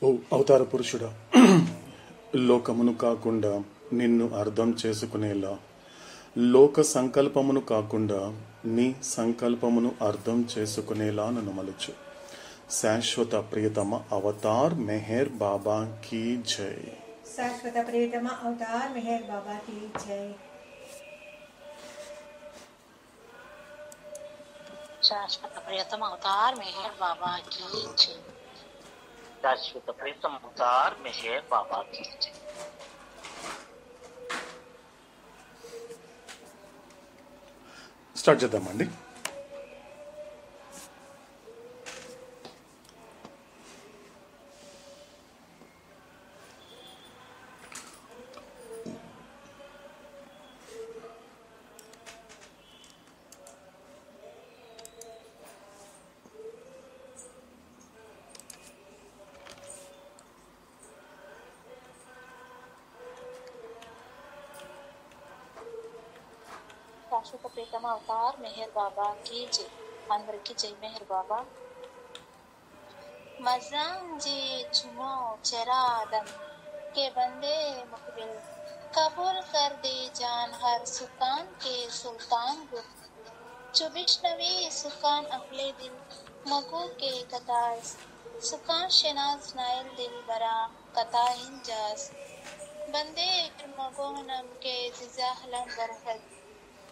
ఓ అవతార పురుషుడా, లోకమును కాకుండా నిన్ను అర్థం చేసుకునేలా, లోక సంకల్పమును కాకుండా నీ సంకల్పమును అర్థం చేసుకునేలా నన్ను మలుచు. శాశ్వత ప్రియతమ అవతార్ మెహర్ బాబా కీ జై. శాశ్వత ప్రియతమ అవతార్ మెహర్ బాబా కీ జై. శాశ్వత ప్రియతమ అవతార్ మెహర్ బాబా కీ జై. శాశ్వత ప్రియతమ అవతార్ మెహర్ బాబా కీ జై. స్టార్ట్ చేద్దామండి. శాశ్వత ప్రియతమ అవతార్ మెహర్ బాబా కీ జై. అందరికీ జై మెహర్ బాబా. मजांजे चुनो चरादम के बंदे मुकबिल कबूल कर दे जान हर सुल्तान के सुल्तान गुल चुबिशनवी सुकान अहले दिल मगू के कतास सुकान शनाज नायल दिल बरा कता इंजाज बंदे मगोनम के जिजाहलम बरहद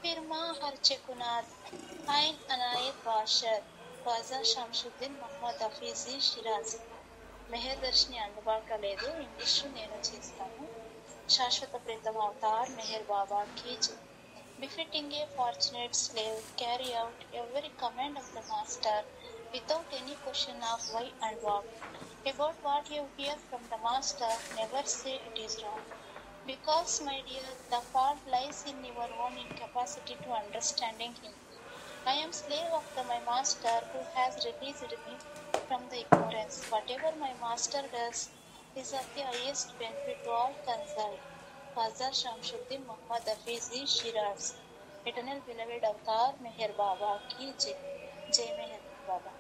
फिर माँ हर चकुनाद आइन अनायत बाशद వాజా షంషుద్దీన్ మొహమ్మద్ హఫీజీ షిరాజీ. మెహర్ దర్శిని అందుబాటులో లేదు, ఇంగ్లీష్ నేను చేస్తాను. శాశ్వత ప్రీతమ అవతార్ మెహర్ బాబా కీ జై. Befitting a fortunate slave, carry out every command of the master without any question of why and what. About what you hear from the master, never say it is wrong. Because, my dear, the fault lies in your own incapacity to understanding him. I am slave of my master who has released me from the ignorance. Whatever my master does is of the highest benefit to all concerned. Fazal Shamshuddin Muhammad Hafizi Shiraz. Eternal beloved avatar Meher Baba ki Jai. Jai Meher Baba.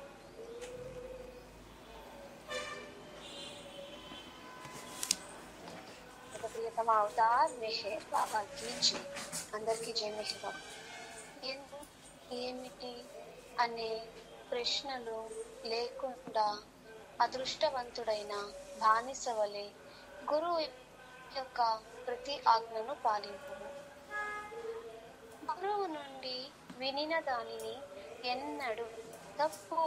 Priyatama Avatar Meher Baba key జై. అందరికీ జై మెహర్ బాబా. ఏమిటి అనే ప్రశ్నలు లేకుండా అదృష్టవంతుడైన బానిస వలె గురువు యొక్క ప్రతి ఆజ్ఞను పాలింపు. గురువు నుండి వినిన దానిని ఎన్నడూ తప్పు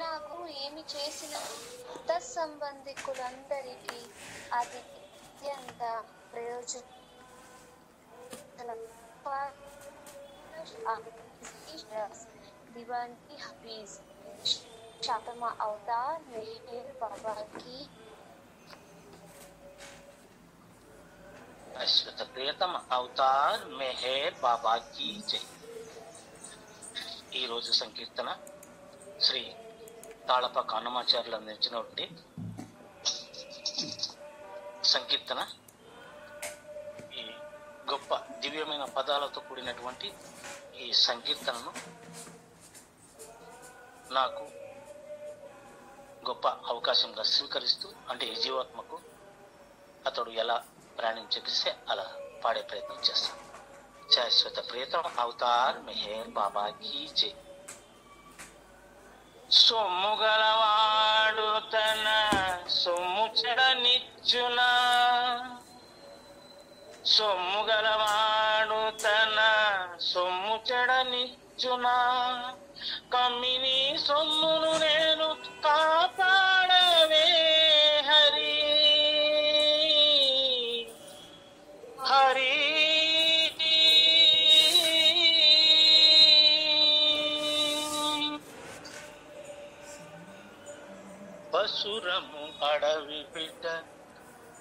నాకు ఏమి చేసిన తత్సంబంధికులందరికీ అది అత్యంత ప్రయోజనం. దివాన్కి హఫీజ్ శాతమ అవతార్ మెహర్ బాబాకి. శాశ్వత ప్రియతమ అవతార్ మెహర్ బాబా కీ జై. ఈరోజు సంకీర్తన శ్రీ తాళపాక అన్నమాచార్యులు అందించినటువంటి సంకీర్తన. ఈ గొప్ప దివ్యమైన పదాలతో కూడినటువంటి ఈ సంకీర్తనను నాకు గొప్ప అవకాశంగా స్వీకరిస్తూ, అంటే ఈ జీవాత్మకు అతడు ఎలా ప్రయాణించగిస్తే అలా పాడే ప్రయత్నం చేస్తాను. శాశ్వత ప్రియతమ అవతార్ మెహర్ బాబా కీ జై. సొమ్ము గలవాడు తన సొమ్ము చెడనిచ్చునా, సొమ్ము గలవాడు తన సొమ్ము చెడనిచ్చునా, కమ్మిని సొమ్మును నేను కాపాడవే హరి హరి. పసురము అడవి బిడ్డ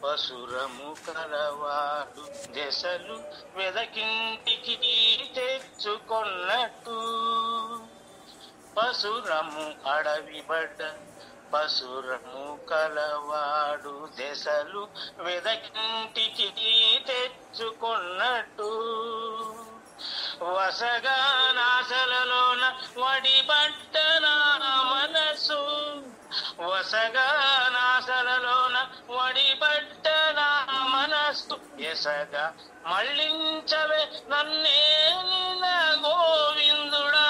పసురము కలవాడు దశలు వెదకింటికి తెచ్చుకొన్నట్టు, పసురము అడవిబడ్డ పసురము కలవాడు దశలు వెదకింటికి తెచ్చుకొన్నట్టు, వసగా నాసలలోన వడిబడ్డ నా మనసు, వసగా నాసలలోన వడిబడ్డ నా మనసు, ఎసగా మళ్ళించవే నన్నే నిన్న గోవిందుడా,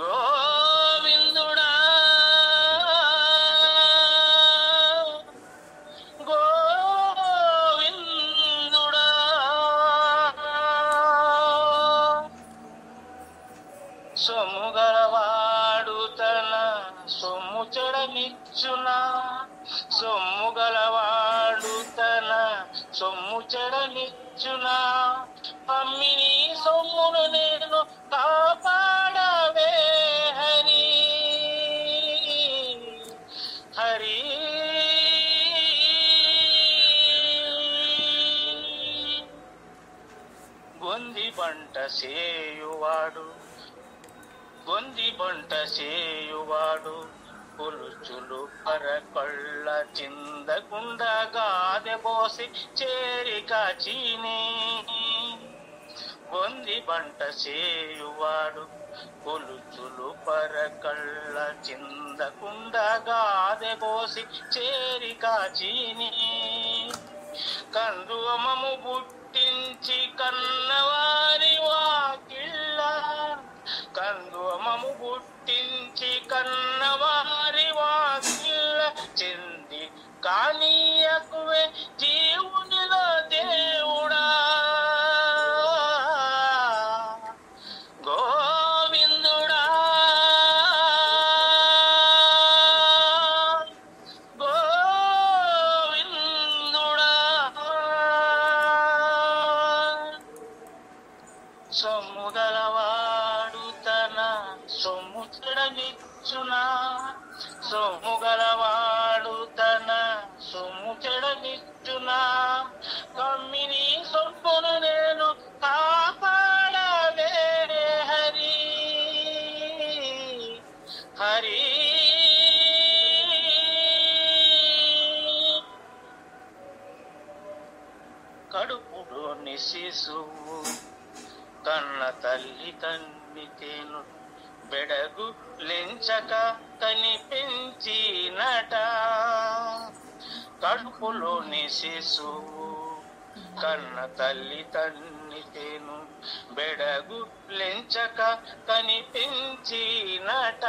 గోవిందుడా, గోవిందుడా. సొమ్ము గలవాడు తన సొమ్ము చెడనిచ్చునా, సొమ్ము గలవాడు తన సొమ్ము చెడనిచ్చునా, అమ్మిని సొమ్మును నేను కాపాడవే హరి, హరి. గొంది బంట సేయువాడు, గొంది బంట సేయువాడు, కొలుచులు పరకళ్ళ చిందకుండా గాదె బోసి చేరి కాచినే, గొంది బంట సేయువాడు, కొలుచులు పరకళ్ళ చిందకుండా గాదె బోసి చేరి కాచినే, కందువమము పుట్టించి కన్నవారి వాకిళ్ళ, కందువమము పుట్టించి కన్నవారి వాకిళ్ళ చెంది కానీయకువే జీవునిలో దేవుడా, గోవిందుడా, గోవిందుడా. సొమ్ము గలవాడు తన సొమ్ము చెడనిచ్చునా, సొమ్ము గలవాడు తన సొమ్ము చెడనిచ్చునా, కమ్మిని సొమ్మును నేను కాపాడవే హరి, హరి. కడుపులోని శిశువు కన్న తల్లి కన్నితేను బెడగు లెంచక కని పెంచినట, కడుపులోని శిశువు కన్న తల్లి తన్నితేను బెడగు లెంచక కని పెంచినట,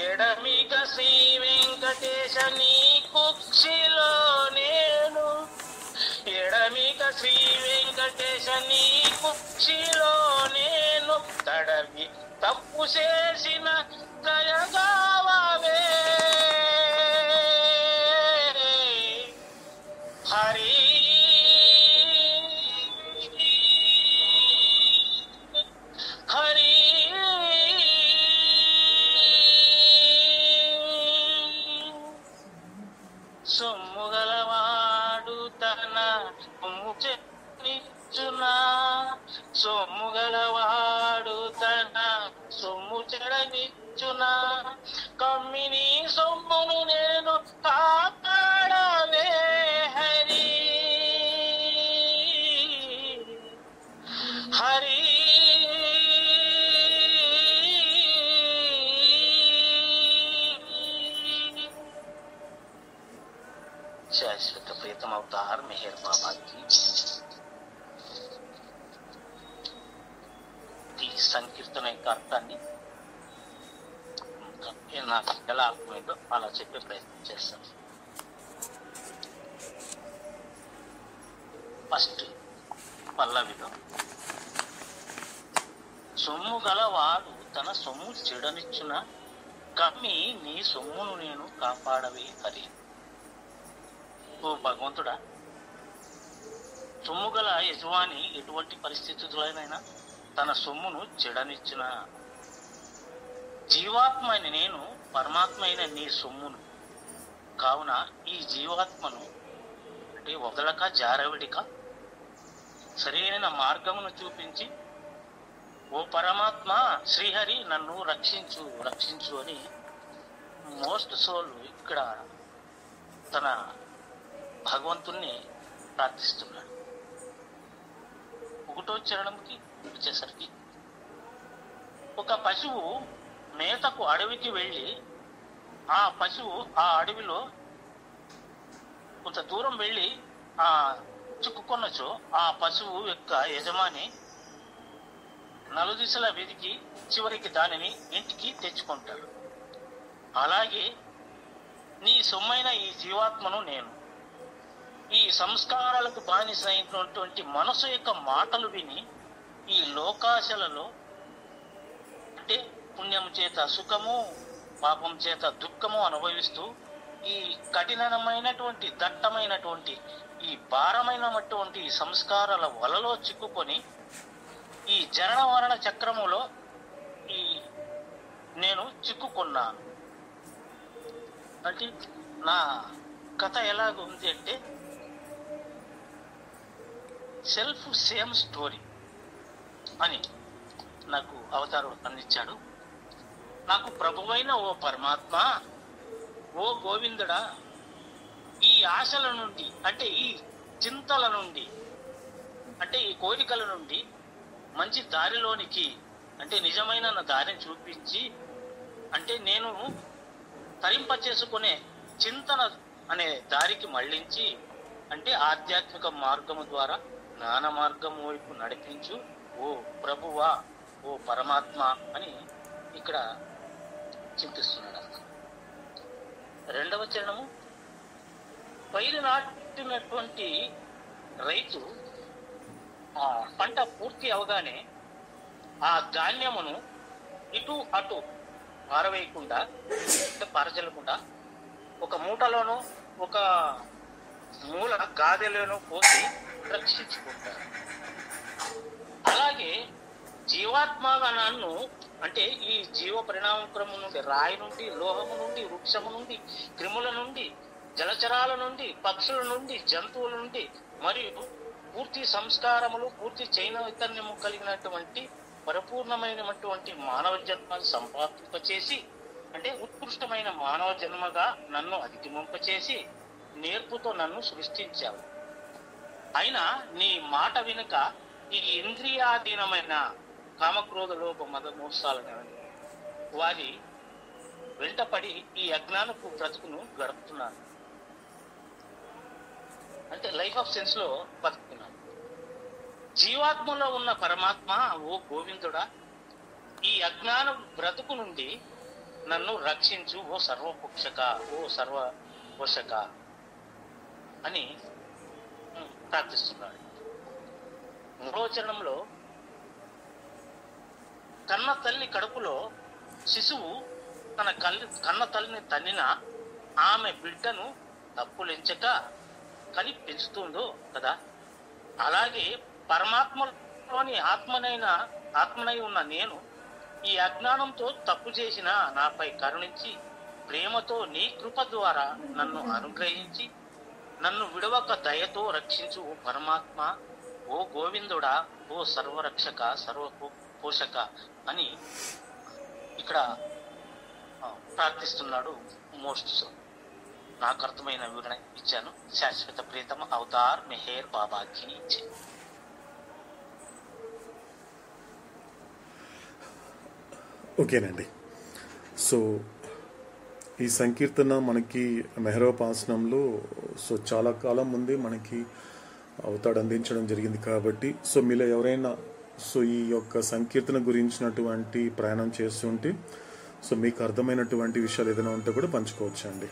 ఎడమిగ శ్రీ వెంకటేశ నీ కుక్షిలో నేను, ఎడమిక శ్రీ వెంకటేశ నీ కుక్షిలో నేను, తడవి తప్పు చేసిన దయగావే హరి, హరి. సొమ్ము గలవాడు తన సొమ్ము చెడనిచ్చునా, సొమ్ము గలవాడు తన సొమ్ము చెడనిచ్చునా, కమ్మిని సొమ్మును నేను కాపాడవే హరి, హరి. శాశ్వత ప్రీతం అవతార్ మెహర్ బాబా की ఈ సంకీర్తన యొక్క అర్థాన్ని నాకు ఎలా అర్థమైందో అలా చెప్పే ప్రయత్నం చేస్తాను. ఫస్ట్ పల్లవిలో సొమ్ము గలవాడు తన సొమ్ము చెడనిచ్చున, కమ్మి నీ సొమ్మును నేను కాపాడవే హరి. ఓ భగవంతుడా, సొమ్ము గల యజమాని ఎటువంటి పరిస్థితులైనా తన సొమ్మును చెడనిచ్చిన, జీవాత్మ అని నేను, పరమాత్మ అయిన నీ సొమ్మును. కావున ఈ జీవాత్మను అంటే వదలక జారవిడిక సరైన మార్గమును చూపించి, ఓ పరమాత్మ శ్రీహరి నన్ను రక్షించు రక్షించు అని మోస్ట్ సోల్ ఇక్కడ తన భగవంతుణ్ణి ప్రార్థిస్తున్నాడు. 1వ చరణంకి వచ్చేసరికి, ఒక పశువు మేతకు అడవికి వెళ్ళి ఆ పశువు ఆ అడవిలో కొంత దూరం వెళ్ళి చిక్కుకొన్నచో ఆ పశువు యొక్క యజమాని నలుదిశలా వెతికి చివరికి దానిని ఇంటికి తెచ్చుకుంటాడు. అలాగే నీ సొమ్మైన ఈ జీవాత్మను నేను ఈ సంస్కారాలకు బానిస అయినటువంటి మనసు యొక్క మాటలు విని ఈ లోకాశలలో అంటే పుణ్యం చేత సుఖము, పాపం చేత దుఃఖము అనుభవిస్తూ ఈ కఠినమైనటువంటి దట్టమైనటువంటి ఈ భారమైనటువంటి సంస్కారాల వలలో చిక్కుకొని ఈ జనన మరణ చక్రములో ఈ నేను చిక్కుకున్నాను. అంటే నా కథ ఎలాగుంది అంటే సెల్ఫ్ సేమ్ స్టోరీ అని నాకు అవతారం అందించాడు. నాకు ప్రభువైన ఓ పరమాత్మ, ఓ గోవిందుడా, ఈ ఆశల నుండి అంటే ఈ చింతల నుండి అంటే ఈ కోరికల నుండి మంచి దారిలోనికి అంటే నిజమైన నా దారిని చూపించి అంటే నేను తరింప చేసుకునే చింతన అనే దారికి మళ్లించి అంటే ఆధ్యాత్మిక మార్గము ద్వారా జ్ఞాన మార్గం వైపు నడిపించు ఓ ప్రభువా, ఓ పరమాత్మ అని ఇక్కడ చింతిస్తున్నాడు. 2వ చరణము, పైరు నాటినటువంటి రైతు ఆ పంట పూర్తి అవగానే ఆ ధాన్యమును ఇటు అటు పారవేయకుండా పారజల్లకుండా ఒక మూటలోనూ ఒక మూల గాదెలోనూ పోసి రక్షించుకుంటారు. అలాగే జీవాత్మగా నన్ను అంటే ఈ జీవ పరిణామక్రమం నుండి, రాయి నుండి, లోహము నుండి, వృక్షము నుండి, క్రిముల నుండి, జలచరాల నుండి, పక్షుల నుండి, జంతువుల నుండి మరియు పూర్తి సంస్కారములు, పూర్తి చైతన్యము కలిగినటువంటి పరిపూర్ణమైనటువంటి మానవ జన్మను సంపాదింపచేసి అంటే ఉత్కృష్టమైన మానవ జన్మగా నన్ను అధిగమింపచేసి నేర్పుతో నన్ను సృష్టించావు. అయినా నీ మాట వెనుక ఈ ఇంద్రియాధీనమైన కామక్రోధ లోప మద మోసాలను వారి వెంటపడి ఈ అజ్ఞానపు బ్రతుకును గడుపుతున్నాను. అంటే లైఫ్ ఆఫ్ సెన్స్ లో బతుకుతున్నాను. జీవాత్మలో ఉన్న పరమాత్మ, ఓ గోవిందుడా, ఈ అజ్ఞాన బ్రతుకు నుండి నన్ను రక్షించు ఓ సర్వపోషక, ఓ సర్వపోషక అని ప్రార్థిస్తున్నాడు. 3వ చరణంలో, కన్న తల్లి కడుపులో శిశువు తన కన్న తల్లిని తన్నిన ఆమె బిడ్డను తప్పులెంచక కని పెంచుతుందో కదా, అలాగే పరమాత్మలోని ఆత్మనై ఉన్న నేను ఈ అజ్ఞానంతో తప్పు చేసిన నాపై కరుణించి ప్రేమతో నీ కృప ద్వారా నన్ను అనుగ్రహించి నన్ను విడవక దయతో రక్షించు ఓ పరమాత్మ, ఓ గోవిందుడా, ఓ సర్వరక్షక, సర్వపోషక అని ఇక్కడ ప్రార్థిస్తున్నాడు మోస్ట్ సో. నాకు అర్థమైన వివరణ ఇచ్చాను. శాశ్వత ప్రీతమ అవతార్ మెహర్ బాబాకి ఇచ్చే. ఓకేనండి. సో ఈ సంకీర్తన మనకి మెహరోపాసనంలో సో చాలా కాలం ముందే మనకి అవతాడు అందించడం జరిగింది కాబట్టి సో మీలో ఎవరైనా సో ఈ యొక్క సంకీర్తన గురించినటువంటి ప్రయాణం చేస్తుంటే సో మీకు అర్థమైనటువంటి విషయాలు ఏదైనా ఉంటే కూడా పంచుకోవచ్చు అండి.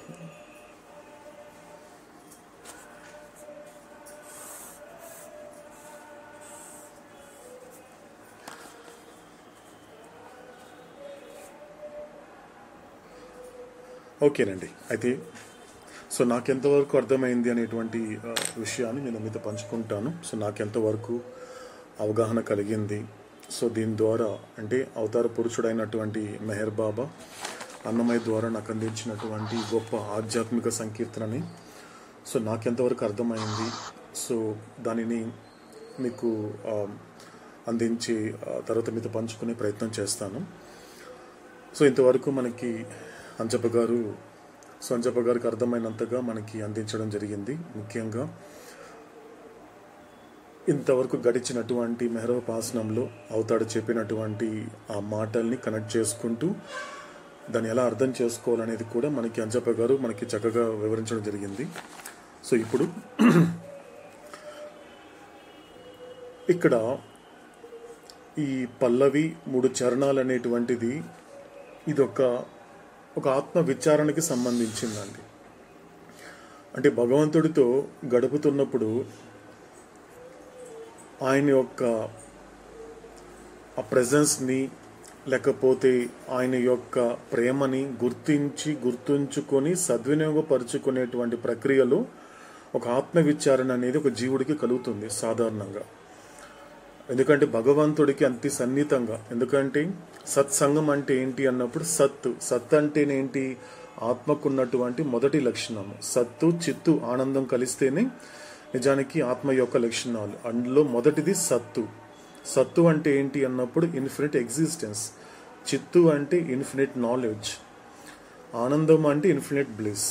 ఓకేనండి. అయితే సో నాకెంతవరకు అర్థమైంది అనేటువంటి విషయాన్ని నేను మీతో పంచుకుంటాను. సో నాకెంతవరకు అవగాహన కలిగింది సో దీని ద్వారా అంటే అవతార పురుషుడైనటువంటి మెహర్ బాబా అన్నమయ్య ద్వారా నాకు అందించినటువంటి గొప్ప ఆధ్యాత్మిక సంకీర్తనని సో నాకెంతవరకు అర్థమైంది సో దానిని మీకు అందించి తర్వాత మీతో పంచుకునే ప్రయత్నం చేస్తాను. సో ఇంతవరకు మనకి అంజప్ప గారికి అర్థమైనంతగా మనకి అందించడం జరిగింది. ముఖ్యంగా ఇంతవరకు గడిచినటువంటి మెహరోపాసనంలో అవతాడు చెప్పినటువంటి ఆ మాటల్ని కనెక్ట్ చేసుకుంటూ దాన్ని ఎలా అర్థం చేసుకోవాలనేది కూడా మనకి అంజప్ప గారు మనకి చక్కగా వివరించడం జరిగింది. సో ఇప్పుడు ఇక్కడ ఈ పల్లవి 3 చరణాలు అనేటువంటిది ఇది ఒక ఆత్మ విచారణకి సంబంధించిందండి. అంటే భగవంతుడితో గడుపుతున్నప్పుడు ఆయన యొక్క ఆ ప్రెజెన్స్ని లేకపోతే ఆయన యొక్క ప్రేమని గుర్తుంచుకొని సద్వినియోగపరుచుకునేటువంటి ప్రక్రియలో ఒక ఆత్మ విచారణ అనేది ఒక జీవుడికి కలుగుతుంది సాధారణంగా. ఎందుకంటే భగవంతుడికి అంత సన్నిహితంగా, ఎందుకంటే సత్సంగం అంటే ఏంటి అన్నప్పుడు సత్ అంటేనేంటి, ఆత్మకున్నటువంటి మొదటి లక్షణము. సత్తు చిత్తు ఆనందం కలిస్తేనే నిజానికి ఆత్మ యొక్క లక్షణాలు. అందులో మొదటిది సత్తు అంటే ఏంటి అన్నప్పుడు ఇన్ఫినిట్ ఎగ్జిస్టెన్స్, చిత్తు అంటే ఇన్ఫినిట్ నాలెడ్జ్, ఆనందం అంటే ఇన్ఫినిట్ బ్లిస్,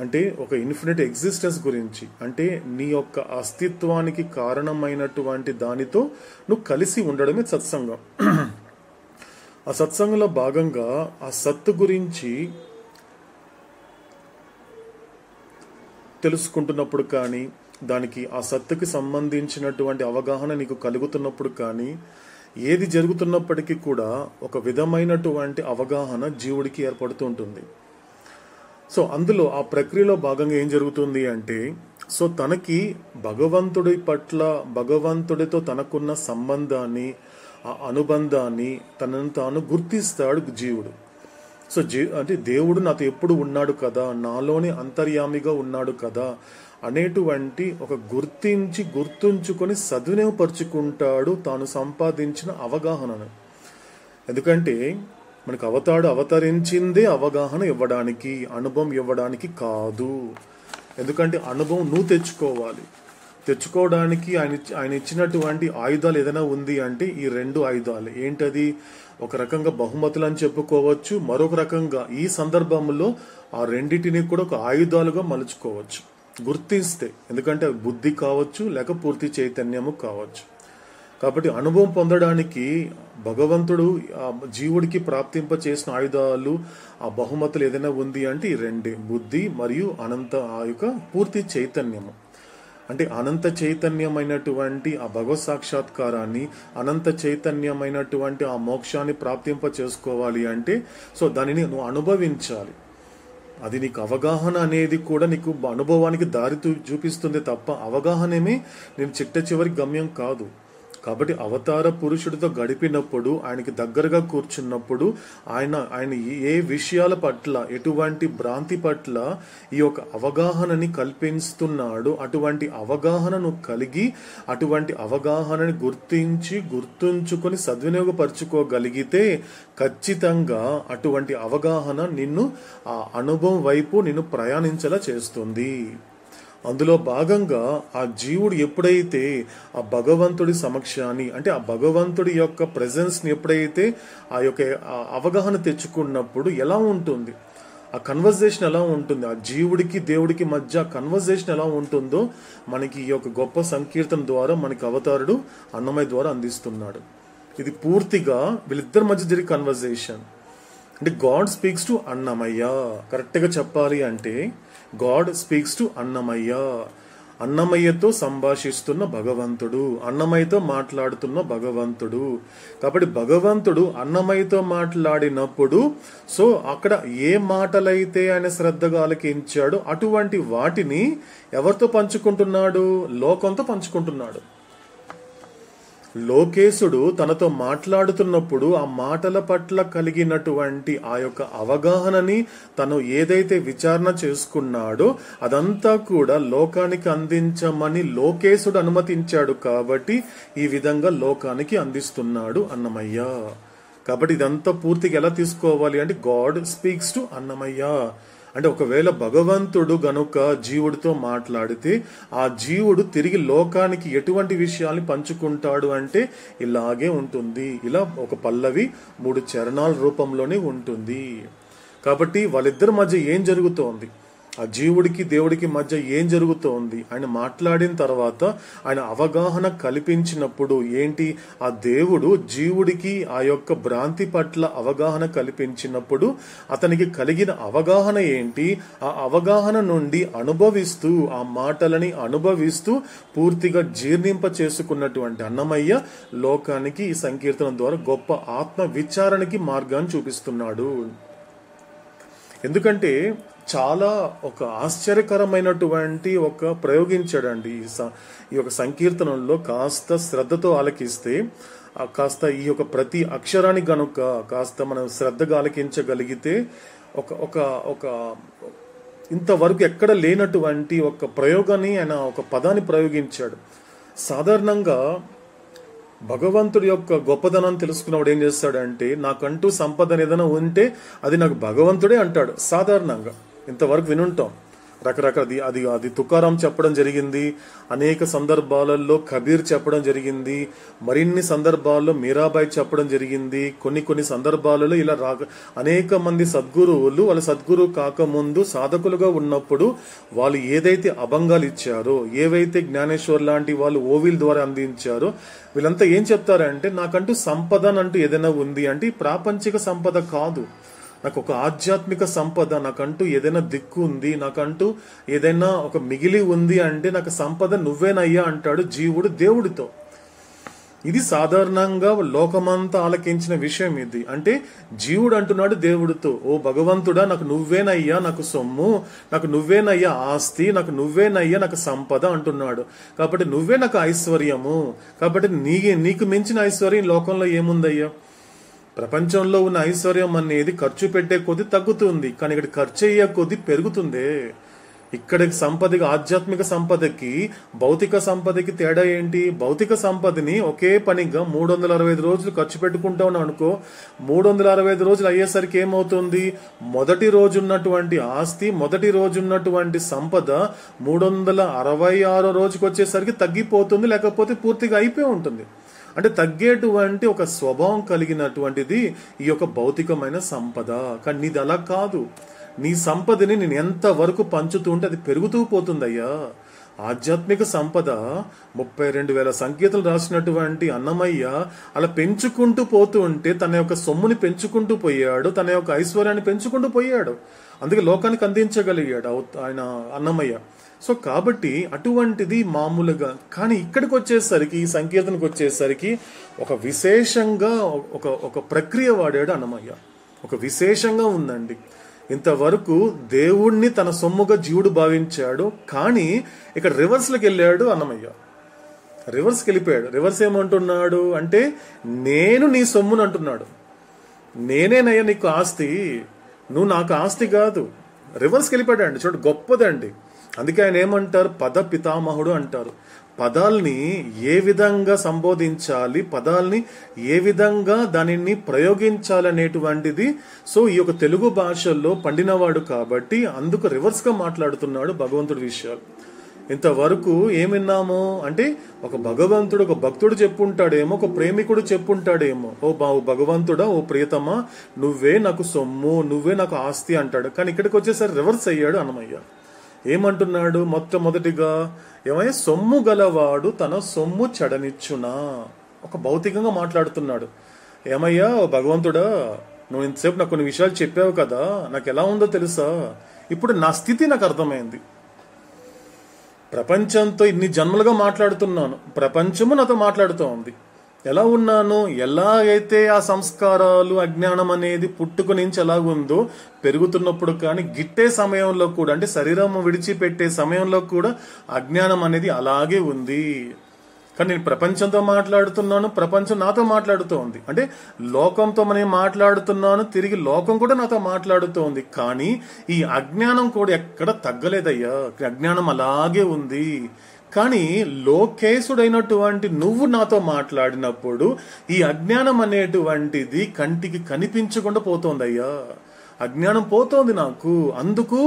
అంటే ఒక ఇన్ఫినిట్ ఎగ్జిస్టెన్స్ గురించి, అంటే నీ యొక్క అస్తిత్వానికి కారణమైనటువంటి దానితో నువ్వు కలిసి ఉండడమే సత్సంగం. ఆ సత్సంగంలో భాగంగా ఆ సత్తు గురించి తెలుసుకుంటున్నప్పుడు కానీ, దానికి ఆ సత్తుకి సంబంధించినటువంటి అవగాహన నీకు కలుగుతున్నప్పుడు కానీ, ఏది జరుగుతున్నప్పటికీ కూడా ఒక విధమైనటువంటి అవగాహన జీవుడికి ఏర్పడుతూ ఉంటుంది. సో అందులో ఆ ప్రక్రియలో భాగంగా ఏం జరుగుతుంది అంటే, సో తనకి భగవంతుడి పట్ల, భగవంతుడితో తనకున్న సంబంధాన్ని, ఆ అనుబంధాన్ని తనను తాను గుర్తిస్తాడు జీవుడు. సో అంటే దేవుడు నాతో ఎప్పుడు ఉన్నాడు కదా, నాలోని అంతర్యామిగా ఉన్నాడు కదా అనేటువంటి ఒక గుర్తుంచుకొని సద్వినియోగపరుచుకుంటాడు తాను సంపాదించిన అవగాహనను. ఎందుకంటే మనకు అవతరించిందే అవగాహన ఇవ్వడానికి, అనుభవం ఇవ్వడానికి కాదు. ఎందుకంటే అనుభవం నువ్వు తెచ్చుకోవడానికి ఆయన ఇచ్చినటువంటి ఆయుధాలు ఏదైనా ఉంది అంటే ఈ 2 ఆయుధాలు. ఏంటది? ఒక రకంగా బహుమతులు అని చెప్పుకోవచ్చు, మరొక రకంగా ఈ సందర్భంలో ఆ రెండింటిని కూడా ఒక ఆయుధాలుగా మలుచుకోవచ్చు గుర్తిస్తే. ఎందుకంటే బుద్ధి కావచ్చు, లేక పూర్తి చైతన్యము కావచ్చు. కాబట్టి అనుభవం పొందడానికి భగవంతుడు ఆ జీవుడికి ప్రాప్తింప చేసిన ఆయుధాలు, ఆ బహుమతులు ఏదైనా ఉంది అంటే ఈ 2, బుద్ధి మరియు ఆ యొక్క పూర్తి చైతన్యము. అంటే అనంత చైతన్యమైనటువంటి ఆ భగవత్ సాక్షాత్కారాన్ని, అనంత చైతన్యమైనటువంటి ఆ మోక్షాన్ని ప్రాప్తింప చేసుకోవాలి అంటే సో దానిని నువ్వు అనుభవించాలి. అది నీకు అవగాహన అనేది కూడా నీకు అనుభవానికి దారి చూపిస్తుంది తప్ప అవగాహనమే నేను చిట్ట గమ్యం కాదు. కాబట్టి అవతార పురుషుడితో గడిపినప్పుడు, ఆయనకి దగ్గరగా కూర్చున్నప్పుడు ఆయన ఏ విషయాల పట్ల, ఎటువంటి భ్రాంతి పట్ల ఈ యొక్క అవగాహనని కల్పిస్తున్నాడు, అటువంటి అవగాహనను కలిగి అటువంటి అవగాహనని గుర్తుంచుకొని సద్వినియోగపరుచుకోగలిగితే ఖచ్చితంగా అటువంటి అవగాహన నిన్ను ఆ అనుభవం వైపు నిన్ను ప్రయాణించేలా చేస్తుంది. అందులో భాగంగా ఆ జీవుడు ఎప్పుడైతే ఆ భగవంతుడి సమక్షాన్ని, అంటే ఆ భగవంతుడి యొక్క ప్రెజెన్స్ని ఎప్పుడైతే ఆ యొక్క అవగాహన తెచ్చుకున్నప్పుడు ఎలా ఉంటుంది, ఆ కన్వర్జేషన్ ఎలా ఉంటుంది, ఆ జీవుడికి దేవుడికి మధ్య కన్వర్జేషన్ ఎలా ఉంటుందో మనకి ఈ యొక్క గొప్ప సంకీర్తన ద్వారా మనకి అవతారుడు అన్నమయ్య ద్వారా అందిస్తున్నాడు. ఇది పూర్తిగా వీళ్ళిద్దరి మధ్య జరిగే కన్వర్జేషన్. అంటే గాడ్ స్పీక్స్ టు అన్నమయ్య. కరెక్ట్గా చెప్పాలి అంటే గాడ్ స్పీక్స్ టు అన్నమయ్య. అన్నమయ్యతో సంభాషిస్తున్న భగవంతుడు, అన్నమయ్యతో మాట్లాడుతున్న భగవంతుడు. కాబట్టి భగవంతుడు అన్నమయ్యతో మాట్లాడినప్పుడు సో అక్కడ ఏ మాటలైతే ఆయన శ్రద్ధగా ఆలకించాడో అటువంటి వాటిని ఎవరితో పంచుకుంటున్నాడు? లోకంతో పంచుకుంటున్నాడు. లోకేశుడు తనతో మాట్లాడుతున్నప్పుడు ఆ మాటల పట్ల కలిగినటువంటి ఆ యొక్క అవగాహనని తను ఏదైతే విచారణ చేసుకున్నాడో అదంతా కూడా లోకానికి అందించమని లోకేశుడు అనుమతించాడు కాబట్టి ఈ విధంగా లోకానికి అందిస్తున్నాడు అన్నమయ్య. కాబట్టి ఇదంతా పూర్తిగా ఎలా తీసుకోవాలి అంటే గాడ్ స్పీక్స్ టు అన్నమయ్య. అంటే ఒకవేళ భగవంతుడు గనుక జీవుడితో మాట్లాడితే ఆ జీవుడు తిరిగి లోకానికి ఎటువంటి విషయాల్ని పంచుకుంటాడు అంటే ఇలాగే ఉంటుంది. ఇలా ఒక పల్లవి 3 చరణాల రూపంలోనే ఉంటుంది. కాబట్టి వాళ్ళిద్దరి మధ్య ఏం జరుగుతోంది, ఆ జీవుడికి దేవుడికి మధ్య ఏం జరుగుతోంది, ఆయన మాట్లాడిన తర్వాత ఆయన అవగాహన కల్పించినప్పుడు ఏంటి, ఆ దేవుడు జీవుడికి ఆ యొక్క భ్రాంతి పట్ల అవగాహన కల్పించినప్పుడు అతనికి కలిగిన అవగాహన ఏంటి, ఆ అవగాహన నుండి అనుభవిస్తూ ఆ మాటలని అనుభవిస్తూ పూర్తిగా జీర్ణింప చేసుకున్నటువంటి అన్నమయ్య లోకానికి ఈ సంకీర్తనం ద్వారా గొప్ప ఆత్మ విచారణకి మార్గాన్ని చూపిస్తున్నాడు. ఎందుకంటే చాలా ఒక ఆశ్చర్యకరమైనటువంటి ఒక ప్రయోగించాడండి ఈ యొక్క సంకీర్తనంలో. కాస్త శ్రద్ధతో ఆలకిస్తే, కాస్త ఈ యొక్క ప్రతి అక్షరాన్ని గనుక కాస్త మనం శ్రద్ధగా ఆలకించగలిగితే ఒక ఇంతవరకు ఎక్కడ లేనటువంటి ఒక ప్రయోగాన్ని ఆయన ఒక పదాన్ని ప్రయోగించాడు. సాధారణంగా భగవంతుడి యొక్క గొప్పదనాన్ని తెలుసుకున్నవాడు ఏం చేస్తాడంటే, నాకంటూ సంపద ఏదైనా ఉంటే అది నాకు భగవంతుడే అంటాడు. సాధారణంగా ఇంతవరకు వినుంటాం. రకరకాల అది తుకారాం చెప్పడం జరిగింది, అనేక సందర్భాలలో కబీర్ చెప్పడం జరిగింది, మరిన్ని సందర్భాల్లో మీరాబాయి చెప్పడం జరిగింది, కొన్ని సందర్భాలలో ఇలా అనేక మంది సద్గురువులు వాళ్ళ సద్గురు కాకముందు సాధకులుగా ఉన్నప్పుడు వాళ్ళు ఏదైతే అభంగాలు ఇచ్చారో, ఏవైతే జ్ఞానేశ్వర్ లాంటి వాళ్ళు ఓవిల ద్వారా అందించారో, వీళ్ళంతా ఏం చెప్తారంటే నాకంటూ సంపద అంటూ ఏదైనా ఉంది అంటే ప్రాపంచిక సంపద కాదు, నాకు ఒక ఆధ్యాత్మిక సంపద, నాకంటూ ఏదైనా దిక్కు ఉంది, నాకంటూ ఏదైనా ఒక మిగిలి ఉంది అంటే నాకు సంపద నువ్వేనయ్యా అంటాడు జీవుడు దేవుడితో. ఇది సాధారణంగా లోకమంతా ఆలకించిన విషయం ఇది. అంటే జీవుడు అంటున్నాడు దేవుడితో, ఓ భగవంతుడా నాకు నువ్వేనయ్యా నాకు సొమ్ము, నాకు నువ్వేనయ్యా ఆస్తి, నాకు నువ్వేనయ్యా నాకు సంపద అంటున్నాడు. కాబట్టి నువ్వే నాకు ఐశ్వర్యము. కాబట్టి నీకు మించిన ఐశ్వర్యం లోకంలో ఏముందయ్యా? ప్రపంచంలో ఉన్న ఐశ్వర్యం అనేది ఖర్చు పెట్టే కొద్ది తగ్గుతుంది, కానీ ఇక్కడ ఖర్చు అయ్యే కొద్ది పెరుగుతుంది. ఇక్కడికి సంపదకి, ఆధ్యాత్మిక సంపదకి భౌతిక సంపదకి తేడా ఏంటి? భౌతిక సంపదని ఒకే పనిగా 365 రోజులు ఖర్చు పెట్టుకుంటా ఉన్నాం అనుకో, 365 రోజులు అయ్యేసరికి ఏమవుతుంది, మొదటి రోజు ఉన్నటువంటి ఆస్తి, మొదటి రోజు ఉన్నటువంటి సంపద 366 రోజుకి వచ్చేసరికి తగ్గిపోతుంది, లేకపోతే పూర్తిగా అయిపోయి ఉంటుంది. అంటే తగ్గేటువంటి ఒక స్వభావం కలిగినటువంటిది ఈ యొక్క భౌతికమైన సంపద. కానీ నీది అలా కాదు. నీ సంపదని నేను ఎంత వరకు పంచుతూ ఉంటే అది పెరుగుతూ పోతుందయ్యా. ఆధ్యాత్మిక సంపద 32,000 సంకేతాలు రాసినటువంటి అన్నమయ్య అలా పెంచుకుంటూ పోతూ ఉంటే తన యొక్క సొమ్ముని పెంచుకుంటూ పోయాడు, తన యొక్క ఐశ్వర్యాన్ని పెంచుకుంటూ పోయాడు. అందుకే లోకానికి అందించగలిగాడు ఆయన అన్నమయ్య. సో కాబట్టి అటువంటిది మామూలుగా. కానీ ఇక్కడికి వచ్చేసరికి, ఈ సంకీర్తనకు వచ్చేసరికి ఒక విశేషంగా ఒక ప్రక్రియ వాడాడు అన్నమయ్య. ఒక విశేషంగా ఉందండి. ఇంతవరకు దేవుణ్ణి తన సొమ్ముగా జీవుడు భావించాడు, కానీ ఇక్కడ రివర్స్లోకి వెళ్ళాడు అన్నమయ్య. రివర్స్కి వెళ్ళిపోయాడు. రివర్స్ ఏమంటున్నాడు అంటే, నేను నీ సొమ్మును అంటున్నాడు. నేనేనయ్యా నీకు ఆస్తి, నువ్వు నాకు ఆస్తి కాదు. రివర్స్కి వెళ్ళిపోయాడు అండి. చూడు, గొప్పదండి. అందుకే ఆయన ఏమంటారు, పద పితామహుడు అంటారు. పదాల్ని ఏ విధంగా సంబోధించాలి, పదాల్ని ఏ విధంగా దానిని ప్రయోగించాలనేటువంటిది. సో ఈ యొక్క తెలుగు భాషల్లో పండినవాడు కాబట్టి అందుకు రివర్స్ గా మాట్లాడుతున్నాడు భగవంతుడి విషయాలు. ఇంతవరకు ఏమిన్నాము అంటే, ఒక భగవంతుడు ఒక భక్తుడు చెప్పుంటాడేమో, ఒక ప్రేమికుడు చెప్పుంటాడేమో, ఓ భగవంతుడా, ఓ ప్రియతమా, నువ్వే నాకు సొమ్ము, నువ్వే నాకు ఆస్తి అంటాడు. కానీ ఇక్కడికి వచ్చేసరి రివర్స్ అయ్యాడు అన్నమయ్య. ఏమంటున్నాడు? మొట్టమొదటిగా ఏమయ్యా, సొమ్ము గలవాడు తన సొమ్ము చెడనిచ్చునా. ఒక భౌతికంగా మాట్లాడుతున్నాడు. ఏమయ్యా భగవంతుడా, నువ్వు ఇంతసేపు నాకు కొన్ని విషయాలు చెప్పావు కదా, నాకు ఎలా ఉందో తెలుసా? ఇప్పుడు నా స్థితి నాకు అర్థమైంది. ప్రపంచంతో ఇన్ని జన్మలుగా మాట్లాడుతున్నాను, ప్రపంచము నాతో మాట్లాడుతూ ఉంది. ఎలా ఉన్నాను, ఎలాగైతే ఆ సంస్కారాలు, అజ్ఞానం అనేది పుట్టుక నుంచి ఎలాగుందో పెరుగుతున్నప్పుడు, కానీ గిట్టే సమయంలో కూడా, అంటే శరీరం విడిచిపెట్టే సమయంలో కూడా అజ్ఞానం అనేది అలాగే ఉంది. కానీ నేను ప్రపంచంతో మాట్లాడుతున్నాను, ప్రపంచం నాతో మాట్లాడుతూ ఉంది. అంటే లోకంతో నేను మాట్లాడుతున్నాను, తిరిగి లోకం కూడా నాతో మాట్లాడుతూ ఉంది. కానీ ఈ అజ్ఞానం కూడా ఎక్కడ తగ్గలేదయ్యా, అజ్ఞానం అలాగే ఉంది. కానీ లోకేశుడైనటువంటి నువ్వు నాతో మాట్లాడినప్పుడు ఈ అజ్ఞానం అనేటువంటిది కంటికి కనిపించకుండా పోతోందయ్యా, అజ్ఞానం పోతోంది నాకు. అందుకు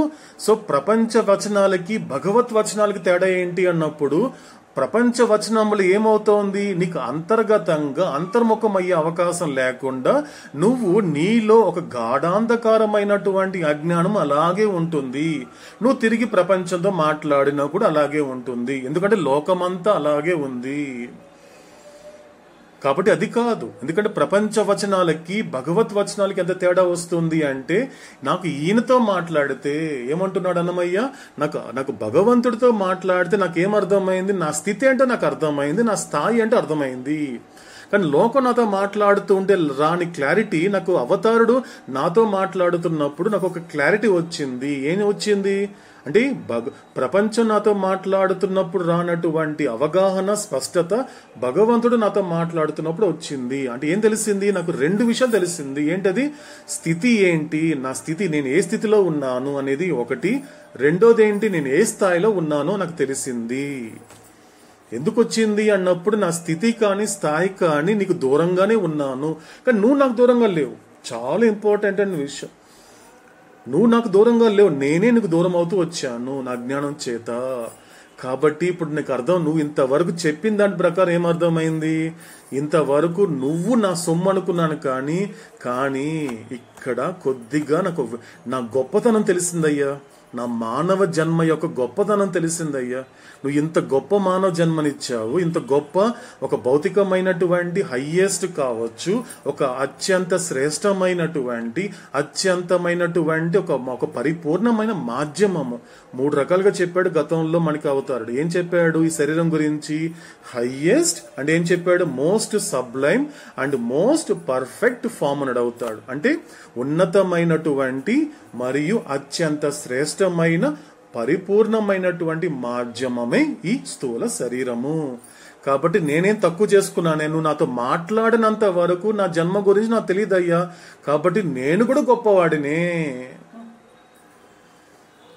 సో ప్రపంచ వచనాలకి భగవత్ వచనాలకి తేడా ఏంటి అన్నప్పుడు, ప్రపంచ వచనములు ఏమవుతోంది, నీకు అంతర్గతంగా అంతర్ముఖమయ్యే అవకాశం లేకుండా నువ్వు నీలో ఒక గాఢాంధకారమైనటువంటి అజ్ఞానం అలాగే ఉంటుంది. నువ్వు తిరిగి ప్రపంచంతో మాట్లాడినా కూడా అలాగే ఉంటుంది, ఎందుకంటే లోకమంతా అలాగే ఉంది. కాబట్టి అది కాదు. ఎందుకంటే ప్రపంచ వచనాలకి భగవత్ వచనాలకి ఎంత తేడా వస్తుంది అంటే, నాకు ఈయనతో మాట్లాడితే ఏమంటున్నాడు అన్నమయ్య, నాకు భగవంతుడితో మాట్లాడితే నాకేమర్థమైంది, నా స్థితి అంటే నాకు అర్థమైంది, నా స్థాయి అంటే అర్థమైంది. కానీ లోకం నాతో మాట్లాడుతూ ఉంటే రాని క్లారిటీ నాకు అవతారుడు నాతో మాట్లాడుతున్నప్పుడు నాకు ఒక క్లారిటీ వచ్చింది. ఏం వచ్చింది అంటే, ప్రపంచం నాతో మాట్లాడుతున్నప్పుడు రానటువంటి అవగాహన, స్పష్టత భగవంతుడు నాతో మాట్లాడుతున్నప్పుడు వచ్చింది. అంటే ఏం తెలిసింది, నాకు 2 విషయాలు తెలిసింది. ఏంటది, స్థితి ఏంటి, నా స్థితి, నేను ఏ స్థితిలో ఉన్నాను అనేది ఒకటి. రెండోది ఏంటి, నేను ఏ స్థాయిలో ఉన్నానో నాకు తెలిసింది. ఎందుకు వచ్చింది అన్నప్పుడు, నా స్థితి కానీ స్థాయి కానీ నీకు దూరంగానే ఉన్నాను, కానీ నువ్వు నాకు దూరంగా లేవు. చాలా ఇంపార్టెంట్ అనే విషయం. నువ్వు నాకు దూరంగా లేవు, నేనే నీకు దూరం అవుతూ వచ్చాను నా జ్ఞానం చేత. కాబట్టి ఇప్పుడు నీకు అర్థం, నువ్వు ఇంతవరకు చెప్పిన దాని ప్రకారం ఏమర్థమైంది, ఇంతవరకు నువ్వు నా సొమ్ము అనుకున్నాను, కానీ ఇక్కడ కొద్దిగా నాకు నా గొప్పతనం తెలిసిందయ్యా, నా మానవ జన్మ యొక్క గొప్పతనం తెలిసిందయ్యా. నువ్వు ఇంత గొప్ప మానవ జన్మనిచ్చావు, ఇంత గొప్ప ఒక భౌతికమైనటువంటి హయ్యెస్ట్ కావచ్చు, ఒక అత్యంత శ్రేష్టమైనటువంటి అత్యంతమైనటువంటి ఒక పరిపూర్ణమైన మాధ్యమము. 3 రకాలుగా చెప్పాడు గతంలో మనకి అవతారుడు. ఏం చెప్పాడు ఈ శరీరం గురించి, హయ్యెస్ట్ అంటే ఏం చెప్పాడు, most sublime and most perfect form అని అవుతాడు. అంటే ఉన్నతమైనటువంటి మరియు అత్యంత శ్రేష్టమైన పరిపూర్ణమైనటువంటి మాధ్యమమే ఈ స్థూల శరీరము. కాబట్టి నేనేం తక్కువ చేసుకున్నాను, నేను నాతో మాట్లాడినంత వరకు నా జన్మ గురించి నాకు తెలియదయ్యా, కాబట్టి నేను కూడా గొప్పవాడినే.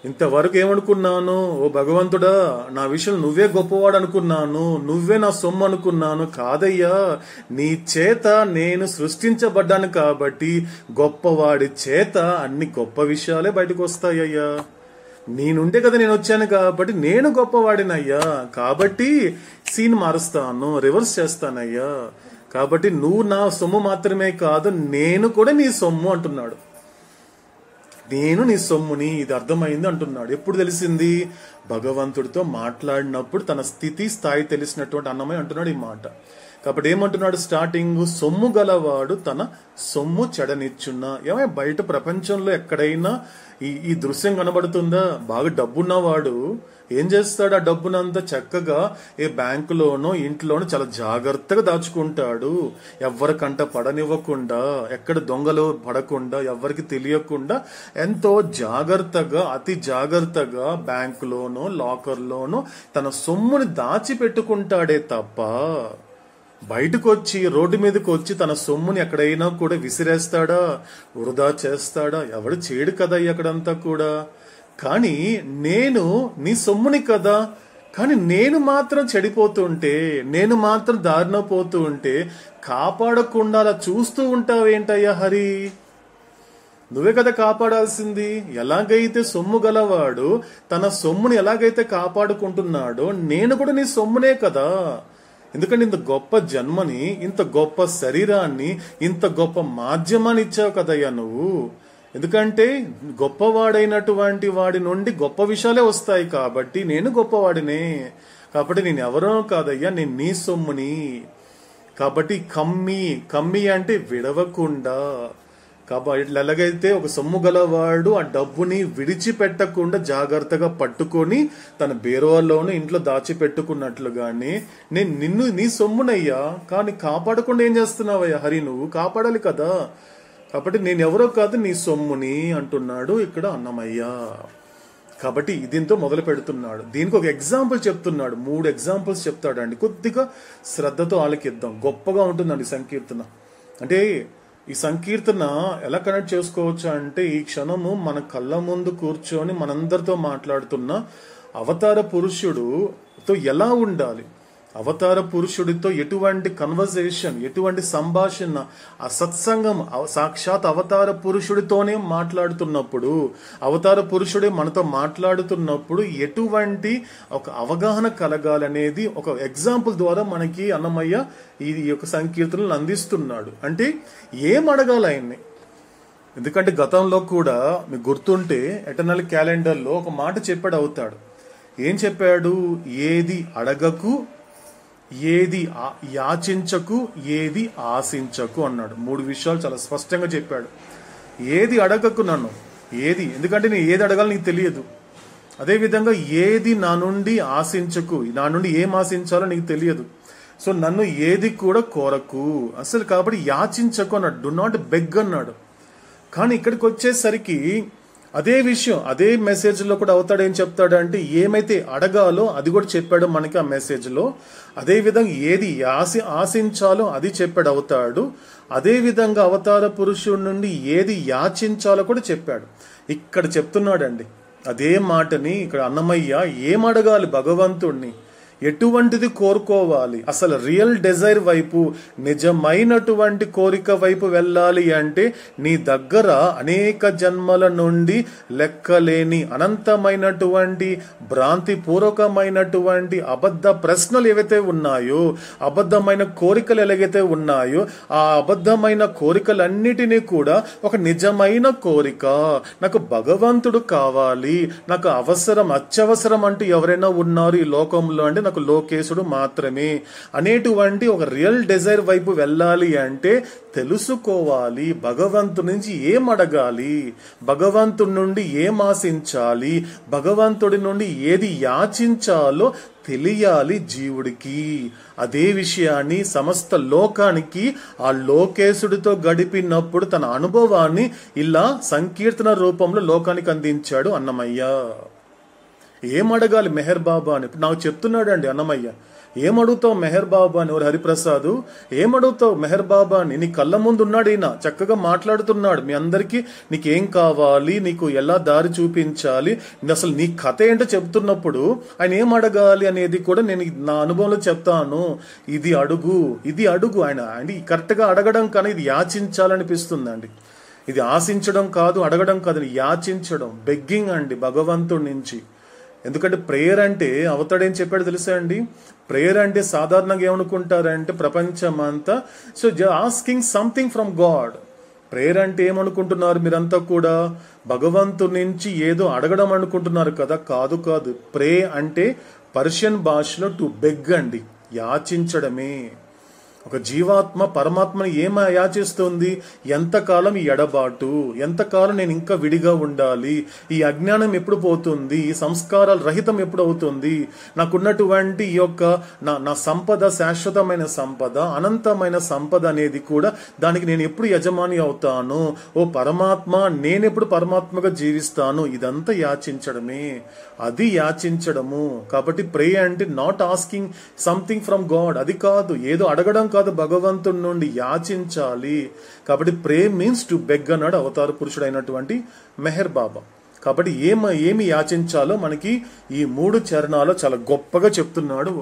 ఇంతవరకు ఏమనుకున్నాను, ఓ భగవంతుడా నా విషయం నువ్వే గొప్పవాడు అనుకున్నాను, నువ్వే నా సొమ్ము అనుకున్నాను. కాదయ్యా, నీ చేత నేను సృష్టించబడ్డాను కాబట్టి గొప్పవాడి చేత అన్ని గొప్ప విషయాలే బయటకు వస్తాయ్యా. నీ నుండే కదా నేను వచ్చాను కాబట్టి నేను గొప్పవాడినయ్యా. కాబట్టి సీన్ మారుస్తాను, రివర్స్ చేస్తానయ్యా. కాబట్టి నువ్వు నా సొమ్ము మాత్రమే కాదు, నేను కూడా నీ సొమ్ము అంటున్నాడు. నేను నీ సొమ్ముని, ఇది అర్థమైంది అంటున్నాడు. ఎప్పుడు తెలిసింది, భగవంతుడితో మాట్లాడినప్పుడు తన స్థితి స్థాయి తెలిసినటువంటి అన్నమయ్య అంటున్నాడు ఈ మాట. కాబట్టి ఏమంటున్నాడు స్టార్టింగ్, సొమ్ము గలవాడు తన సొమ్ము చెడనిచ్చున్నా. ఏమై బయట ప్రపంచంలో ఎక్కడైనా ఈ దృశ్యం కనబడుతుందా, బాగా డబ్బున్నవాడు ఏం చేస్తాడు, ఆ డబ్బునంతా చక్కగా ఏ బ్యాంకులోనో ఇంట్లోనో చాలా జాగ్రత్తగా దాచుకుంటాడు, ఎవరికంట పడనివ్వకుండా, ఎక్కడ దొంగలు పడకుండా, ఎవరికి తెలియకుండా ఎంతో జాగ్రత్తగా, అతి జాగ్రత్తగా బ్యాంకులోనో లాకర్లోనో తన సొమ్ముని దాచిపెట్టుకుంటాడే తప్ప బయటకు వచ్చి రోడ్డు మీదకి వచ్చి తన సొమ్ముని ఎక్కడైనా కూడా విసిరేస్తాడా, వృధా చేస్తాడా, ఎవడు చేయడు కదా అక్కడంతా కూడా. కానీ నేను నీ సొమ్ముని కదా, కానీ నేను మాత్రం చెడిపోతుంటే, నేను మాత్రం దారిన పోతూ ఉంటే కాపాడకుండా అలా చూస్తూ ఉంటావేంటయ్యా హరి, నువ్వే కదా కాపాడాల్సింది. ఎలాగైతే సొమ్ము గలవాడు తన సొమ్ముని ఎలాగైతే కాపాడుకుంటున్నాడో నేను కూడా నీ సొమ్మునే కదా. ఎందుకంటే ఇంత గొప్ప జన్మని, ఇంత గొప్ప శరీరాన్ని, ఇంత గొప్ప మాధ్యమాన్ని ఇచ్చావు కదయ్యా నువ్వు. ఎందుకంటే గొప్పవాడైనటువంటి వాడి నుండి గొప్ప విషయాలే వస్తాయి కాబట్టి నేను గొప్పవాడినే. కాబట్టి నేను ఎవరో కాదయ్యా, నేను నీ సొమ్ముని. కాబట్టి కమ్మి అంటే విడవకుండా. కాబట్టి ఎలాగైతే ఒక సొమ్ము గలవాడు ఆ డబ్బుని విడిచిపెట్టకుండా జాగ్రత్తగా పట్టుకొని తన బీరువాలోనూ ఇంట్లో దాచిపెట్టుకున్నట్లుగానే నేను నీ సొమ్మునయ్యా, కానీ కాపాడకుండా ఏం చేస్తున్నావయ్యా హరి, నువ్వు కాపాడాలి కదా. కాబట్టి నేను ఎవరో కాదు నీ సొమ్ముని అంటున్నాడు ఇక్కడ అన్నమయ్య. కాబట్టి దీంతో మొదలు పెడుతున్నాడు. దీనికి ఒక ఎగ్జాంపుల్ చెప్తున్నాడు, 3 ఎగ్జాంపుల్స్ చెప్తాడండి. కొద్దిగా శ్రద్ధతో ఆలకిద్దాం, గొప్పగా ఉంటుందండి సంకీర్తన. అంటే ఈ సంకీర్తన ఎలా కనెక్ట్ చేసుకోవచ్చు అంటే, ఈ క్షణము మన కళ్ళ ముందు కూర్చొని మనందరితో మాట్లాడుతున్న అవతార పురుషుడుతో ఎలా ఉండాలి, అవతార పురుషుడితో ఎటువంటి కన్వర్జేషన్, ఎటువంటి సంభాషణ, ఆ సత్సంగం సాక్షాత్ అవతార పురుషుడితోనే మాట్లాడుతున్నప్పుడు, అవతార పురుషుడే మనతో మాట్లాడుతున్నప్పుడు ఎటువంటి ఒక అవగాహన కలగాలనేది ఒక ఎగ్జాంపుల్ ద్వారా మనకి అన్నమయ్య ఈ యొక్క సంకీర్తనలు అందిస్తున్నాడు. అంటే ఏం అడగాలి ఆయన్ని? ఎందుకంటే గతంలో కూడా మీకు గుర్తుంటే ఎటర్నల్ క్యాలెండర్లో ఒక మాట చెప్పాడు అవుతాడు. ఏం చెప్పాడు? ఏది అడగకు, ఏది యాచించకు, ఏది ఆశించకు అన్నాడు. 3 విషయాలు చాలా స్పష్టంగా చెప్పాడు. ఏది అడగకు నన్ను, ఏది, ఎందుకంటే నేను ఏది అడగాలో నీకు తెలియదు. అదేవిధంగా ఏది నా నుండి ఆశించకు, నా నుండి ఏం ఆశించాలో నీకు తెలియదు. సో నన్ను ఏది కూడా కోరకు అసలు. కాబట్టి యాచించకు అన్నాడు, డు నాట్ బెగ్ అన్నాడు. కానీ ఇక్కడికి వచ్చేసరికి అదే విషయం, అదే మెసేజ్ లో కూడా అవుతాడు ఏం చెప్తాడు అంటే, ఏమైతే అడగాలో అది కూడా చెప్పాడు మనకి ఆ మెసేజ్ లో. అదే విధంగా ఏది ఆశించాలో అది చెప్పాడు అవుతాడు. అదే విధంగా అవతార పురుషుడి నుండి ఏది యాచించాలో కూడా చెప్పాడు. ఇక్కడ చెప్తున్నాడండి అదే మాటని. ఇక్కడ అన్నమయ్య ఏం అడగాలి భగవంతుణ్ణి, ఎటువంటిది కోరుకోవాలి, అసలు రియల్ డిజైర్ వైపు, నిజమైనటువంటి కోరిక వైపు వెళ్ళాలి అంటే నీ దగ్గర అనేక జన్మల నుండి లెక్కలేని అనంతమైనటువంటి భ్రాంతి పూర్వకమైనటువంటి అబద్ధ ప్రశ్నలు ఏవైతే ఉన్నాయో, అబద్ధమైన కోరికలు ఎలాగైతే ఉన్నాయో, ఆ అబద్ధమైన కోరికలన్నిటినీ కూడా ఒక నిజమైన కోరిక, నాకు భగవంతుడు కావాలి, నాకు అవసరం, అత్యవసరం అంటూ ఎవరైనా ఉన్నారు ఈ లోకంలో అంటే నాకు లోకేశుడు మాత్రమే అనేటువంటి ఒక రియల్ డిజైర్ వైపు వెళ్ళాలి అంటే తెలుసుకోవాలి భగవంతుడి నుంచి ఏం అడగాలి, భగవంతుడి నుండి ఏం ఆశించాలి, భగవంతుడి నుండి ఏది యాచించాలో తెలియాలి జీవుడికి. అదే విషయాన్ని సమస్త లోకానికి ఆ లోకేశుడితో గడిపినప్పుడు తన అనుభవాన్ని ఇలా సంకీర్తన రూపంలో లోకానికి అందించాడు అన్నమయ్య. ఏం అడగాలి మెహర్ బాబా అని నాకు చెప్తున్నాడు అండి అన్నమయ్య. ఏమడుగుతావు మెహర్ బాబా అని? ఎవరు హరిప్రసాద్, ఏమడుగుతావు మెహర్ బాబా అని? నీ కళ్ళ ముందు ఉన్నాడు, ఈయన చక్కగా మాట్లాడుతున్నాడు మీ అందరికీ. నీకేం కావాలి, నీకు ఎలా దారి చూపించాలి, అసలు నీ కథ ఏంటో చెప్తున్నప్పుడు ఆయన ఏం అడగాలి అనేది కూడా నేను నా అనుభవంలో చెప్తాను. ఇది అడుగు, ఇది అడుగు. ఆయన అండి కరెక్ట్ గా అడగడం కానీ ఇది యాచించాలనిపిస్తుందండి. ఇది ఆశించడం కాదు, అడగడం కాదు, యాచించడం, బెగ్గింగ్ అండి భగవంతుడి నుంచి. ఎందుకంటే ప్రేయర్ అంటే అవతాడేం చెప్పాడు తెలుసా అండి? ప్రేయర్ అంటే సాధారణంగా ఏమనుకుంటారంటే ప్రపంచమంతా so asking something from God. Prayer అంటే ఏమనుకుంటున్నారు మీరంతా కూడా? భగవంతుడి నుంచి ఏదో అడగడం అనుకుంటున్నారు కదా. కాదు కాదు. ప్రే అంటే పర్షియన్ భాషలో టు బెగ్ అండి, యాచించడమే. ఒక జీవాత్మ పరమాత్మని ఏం యాచిస్తుంది? ఎంతకాలం ఈ ఎడబాటు, ఎంతకాలం నేను ఇంకా విడిగా ఉండాలి, ఈ అజ్ఞానం ఎప్పుడు పోతుంది, ఈ సంస్కారాల రహితం ఎప్పుడు అవుతుంది, నాకున్నటువంటి ఈ యొక్క నా సంపద, శాశ్వతమైన సంపద, అనంతమైన సంపద అనేది కూడా దానికి నేను ఎప్పుడు యజమాని అవుతాను, ఓ పరమాత్మ నేనెప్పుడు పరమాత్మగా జీవిస్తాను, ఇదంతా యాచించడమే. అది యాచించడము. కాబట్టి ప్రే అంటే not asking something from God, అది కాదు, ఏదో అడగడం కాదు, భగవంతుడి నుండి యాచించాలి. కాబట్టి ప్రే మీన్స్ టు బెగ్ అన్నాడు అవతార పురుషుడు అయినటువంటి మెహర్ బాబా. కాబట్టి ఏమి యాచించాలో మనకి ఈ 3 చరణాలు చాలా గొప్పగా చెప్తున్నాడు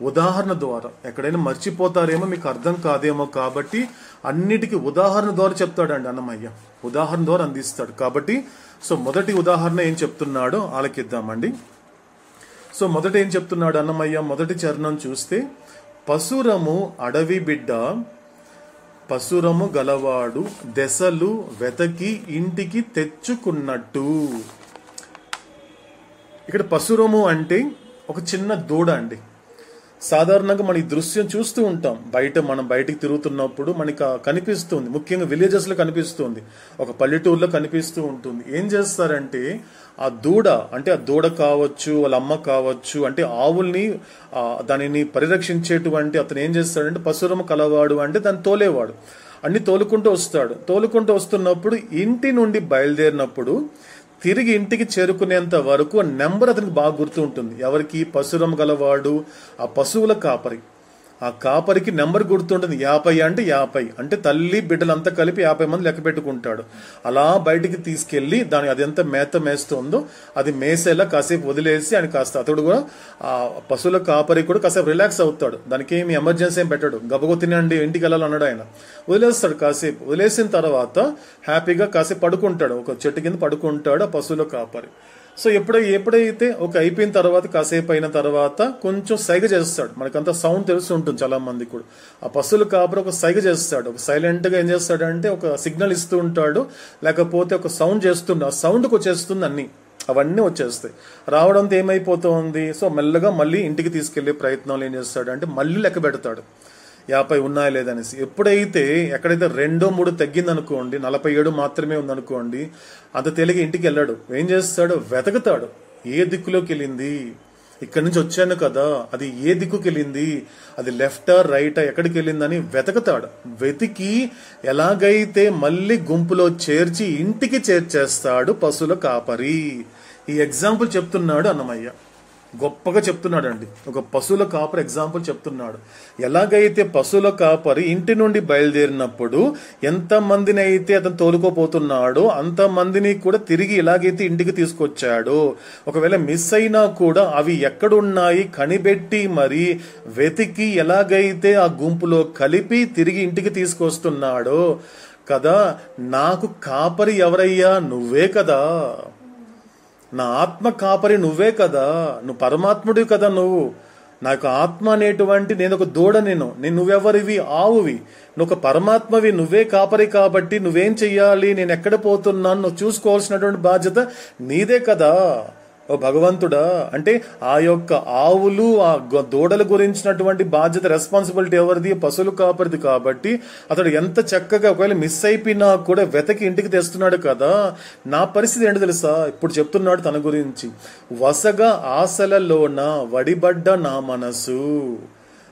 ఉదాహరణ ద్వారా. ఎక్కడైనా మర్చిపోతారేమో, మీకు అర్థం కాదేమో, కాబట్టి అన్నిటికీ ఉదాహరణ ద్వారా చెప్తాడండి అన్నమయ్య. ఉదాహరణ ద్వారా అందిస్తాడు. కాబట్టి సో మొదటి ఉదాహరణ ఏం చెప్తున్నాడో ఆలకిద్దామండి. సో మొదట ఏం చెప్తున్నాడు అన్నమయ్య? మొదటి చరణం చూస్తే, పశురము అడవి బిడ్డ, పశురము గలవాడు దశలు వెతకి ఇంటికి తెచ్చుకున్నట్టు. ఇక్కడ పశురము అంటే ఒక చిన్న దూడ అండి. సాధారణంగా మన ఈ దృశ్యం చూస్తూ ఉంటాం, మనం బయటికి తిరుగుతున్నప్పుడు మనకి కనిపిస్తుంది, ముఖ్యంగా విలేజెస్ లో కనిపిస్తుంది, ఒక పల్లెటూరులో కనిపిస్తూ ఉంటుంది. ఏం చేస్తారంటే ఆ దూడ, అంటే ఆ దూడ కావచ్చు, వాళ్ళ అమ్మ కావచ్చు, అంటే ఆవుల్ని దానిని పరిరక్షించేటువంటి అతను ఏం చేస్తాడంటే పశురము కలవాడు అంటే దాన్ని తోలేవాడు. అన్ని తోలుకుంటూ వస్తాడు. తోలుకుంటూ వస్తున్నప్పుడు ఇంటి నుండి బయలుదేరినప్పుడు తిరిగి ఇంటికి చేరుకునేంత వరకు ఆ నెంబర్ అతనికి బాగా గుర్తు ఉంటుంది. ఎవరికి? పశురం గలవాడు, ఆ పశువుల కాపరి. ఆ కాపరికి నెంబర్ గుర్తుంటుంది. 50 అంటే 50 అంటే తల్లి బిడ్డలంతా కలిపి 50 మంది లెక్క పెట్టుకుంటాడు. అలా బయటికి తీసుకెళ్లి దాని అది ఎంత మేత మేస్తుందో అది మేసేలా కాసేపు వదిలేసి ఆయన కాస్త అతడు కూడా ఆ పశువుల కాపరి కూడా కాసేపు రిలాక్స్ అవుతాడు. దానికి ఏమి ఎమర్జెన్సీ ఏం పెట్టాడు. గబగో తినండి ఇంటికి వెళ్ళాలన్నాడు ఆయన. వదిలేస్తాడు. కాసేపు వదిలేసిన తర్వాత హ్యాపీగా కాసేపు పడుకుంటాడు. ఒక చెట్టు కింద పడుకుంటాడు ఆ పశువుల కాపరి. సో ఎప్పుడైతే ఒక అయిపోయిన తర్వాత కాసేపు అయిన తర్వాత కొంచెం సైగ చేస్తాడు. మనకంతా సౌండ్ తెలిసి ఉంటుంది చాలా మంది కూడా. ఆ పశువులు కాపరి ఒక సైగ చేస్తాడు. ఒక సైలెంట్ గా ఏం చేస్తాడంటే ఒక సిగ్నల్ ఇస్తూ ఉంటాడు, లేకపోతే ఒక సౌండ్ చేస్తుండే. ఆ సౌండ్కి వచ్చేస్తుంది అవన్నీ వచ్చేస్తాయి. రావడంతో ఏమైపోతుంది, సో మెల్లగా మళ్ళీ ఇంటికి తీసుకెళ్లే ప్రయత్నాలు ఏం చేస్తాడంటే మళ్ళీ లెక్క పెడతాడు 50 ఉన్నాయా లేదనేసి. ఎప్పుడైతే ఎక్కడైతే 2-3 తగ్గిందనుకోండి, 47 మాత్రమే ఉందనుకోండి, అంత తేలిక ఇంటికి వెళ్ళాడు. ఏం చేస్తాడు? వెతకుతాడు. ఏ దిక్కులోకి వెళ్ళింది, ఇక్కడి నుంచి వచ్చాను కదా, అది ఏ దిక్కుకి వెళ్ళింది, అది లెఫ్టా రైటా ఎక్కడికి వెళ్ళిందని వెతకుతాడు. వెతికి ఎలాగైతే మళ్ళీ గుంపులో చేర్చి ఇంటికి చేర్చేస్తాడు పశువుల కాపరి. ఈ ఎగ్జాంపుల్ చెప్తున్నాడు అన్నమయ్య. గొప్పగా చెప్తున్నాడు అండి. ఒక పశువుల కాపరి ఎగ్జాంపుల్ చెప్తున్నాడు. ఎలాగైతే పశువుల కాపరి ఇంటి నుండి బయలుదేరినప్పుడు ఎంత మందిని అయితే అతను తోలుకోపోతున్నాడో అంత మందిని కూడా తిరిగి ఎలాగైతే ఇంటికి తీసుకొచ్చాడో, ఒకవేళ మిస్ అయినా కూడా అవి ఎక్కడున్నాయి కనిపెట్టి మరి వెతికి ఎలాగైతే ఆ గుంపులో కలిపి తిరిగి ఇంటికి తీసుకొస్తున్నాడో కదా, నాకు కాపరి ఎవరయ్యా? నువ్వే కదా. నా ఆత్మ కాపరి నువ్వే కదా. నువ్వు పరమాత్ముడివి కదా. నాకు ఆత్మ అనేటువంటి నేను ఒక దూడ, నువ్వెవరివి? ఆవువి. నువ్వు ఒక పరమాత్మవి, నువ్వే కాపరి. కాబట్టి నువ్వేం చెయ్యాలి, నేను ఎక్కడ పోతున్నాను నువ్వు చూసుకోవాల్సినటువంటి బాధ్యత నీదే కదా ఓ భగవంతుడా. అంటే ఆ యొక్క ఆవులు ఆ దూడల గురించినటువంటి బాధ్యత, రెస్పాన్సిబిలిటీ ఎవరిది? పశువులు కాపరిది. కాబట్టి అతడు ఎంత చక్కగా ఒకవేళ మిస్ అయిపోయినా కూడా వెతకి ఇంటికి తెస్తున్నాడు కదా. నా పరిస్థితి ఏంటో తెలుసా? ఇప్పుడు చెప్తున్నాడు తన గురించి. వసగా ఆశలలోన వడిబడ్డ నా మనసు.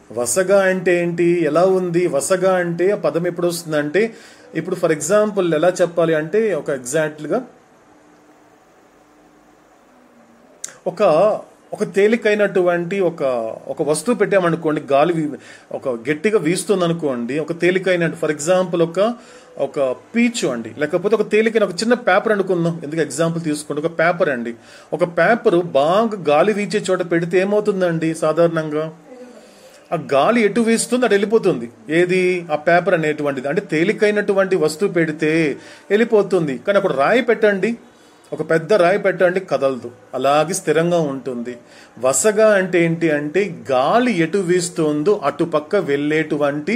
వసగా అంటే ఏంటి? ఎలా ఉంది వసగా అంటే? ఆ పదం ఎప్పుడు వస్తుందంటే, ఇప్పుడు ఫర్ ఎగ్జాంపుల్ ఎలా చెప్పాలి అంటే, ఒక ఎగ్జాక్ట్గా ఒక తేలికైనటువంటి ఒక వస్తువు పెట్టామనుకోండి, గాలి ఒక గట్టిగా వీస్తుంది అనుకోండి, ఒక తేలికైన ఫర్ ఎగ్జాంపుల్ ఒక పీచు అండి, లేకపోతే ఒక తేలికైన ఒక చిన్న పేపర్ అనుకుందాం. ఎందుకు ఎగ్జాంపుల్ తీసుకోండి. ఒక పేపర్ అండి. ఒక పేపర్ బాగా గాలి వీచే చోట పెడితే ఏమవుతుందండి? సాధారణంగా ఆ గాలి ఎటు వీస్తుంది అటు వెళ్ళిపోతుంది. ఏది? ఆ పేపర్ అనేటువంటిది. అంటే తేలికైనటువంటి వస్తువు పెడితే వెళ్ళిపోతుంది. కానీ అక్కడ రాయి పెట్టండి, ఒక పెద్ద రాయి పెట్టండి, కదలదు, అలాగే స్థిరంగా ఉంటుంది. వసగా అంటే ఏంటి అంటే, గాలి ఎటు వీస్తుందో అటు పక్క వెళ్ళేటువంటి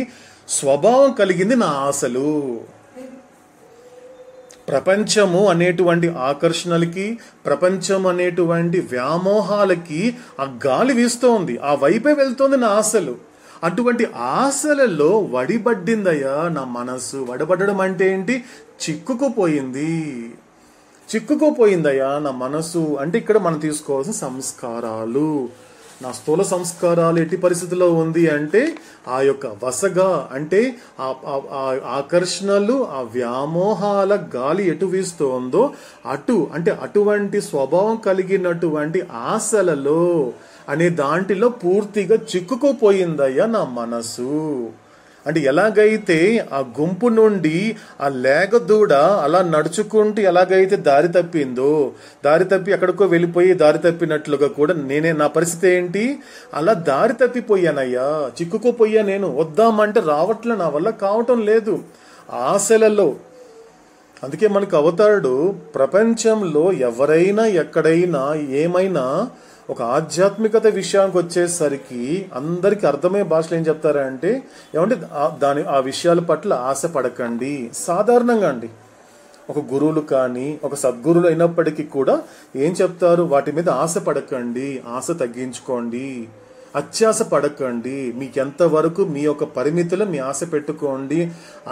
స్వభావం కలిగింది నా ఆశలు. ప్రపంచము అనేటువంటి ఆకర్షణలకి, ప్రపంచం అనేటువంటి వ్యామోహాలకి ఆ గాలి వీస్తోంది, ఆ వైపే వెళ్తోంది నా ఆశలు. అటువంటి ఆశలలో వడిబడ్డిందయ్యా నా మనసు. వడబడడం అంటే ఏంటి? చిక్కుకుపోయిందయ్యా నా మనసు. అంటే ఇక్కడ మనం తీసుకోవాల్సిన సంస్కారాలు, నా స్థూల సంస్కారాలు ఎట్టి పరిస్థితిలో ఉంది అంటే, ఆ యొక్క వసగా అంటే ఆ ఆకర్షణలు, ఆ వ్యామోహాల గాలి ఎటు వీస్తోందో అటు, అంటే అటువంటి స్వభావం కలిగినటువంటి ఆశలలో అనే దాంట్లో పూర్తిగా చిక్కుకుపోయిందయ్యా నా మనసు. అంటే ఎలాగైతే ఆ గుంపు నుండి ఆ లేగదూడ అలా నడుచుకుంటూ ఎలాగైతే దారి తప్పి ఎక్కడికో వెళ్ళిపోయి దారి తప్పినట్లుగా కూడా నా పరిస్థితి ఏంటి? అలా దారి తప్పిపోయానయ్యా, చిక్కుకుపోయా. నేను వద్దామంటే రావట్లే, నా వల్ల కావటం లేదు ఆశలలో. అందుకే మనకు అవతారుడు ప్రపంచంలో ఎవరైనా ఎక్కడైనా ఏమైనా ఒక ఆధ్యాత్మికత విషయానికి వచ్చేసరికి అందరికి అర్థమయ్యే భాషలో ఏం చెప్తారంటే, ఏమంటే ఆ విషయాల పట్ల ఆశ పడకండి. సాధారణంగా అండి, ఒక గురువులు కానీ ఒక సద్గురువులు అయినప్పటికీ కూడా ఏం చెప్తారు? వాటి మీద ఆశ పడకండి, ఆశ తగ్గించుకోండి, అత్యాశ పడకండి, మీకెంతవరకు మీ యొక్క పరిమితులు మీ ఆశ పెట్టుకోండి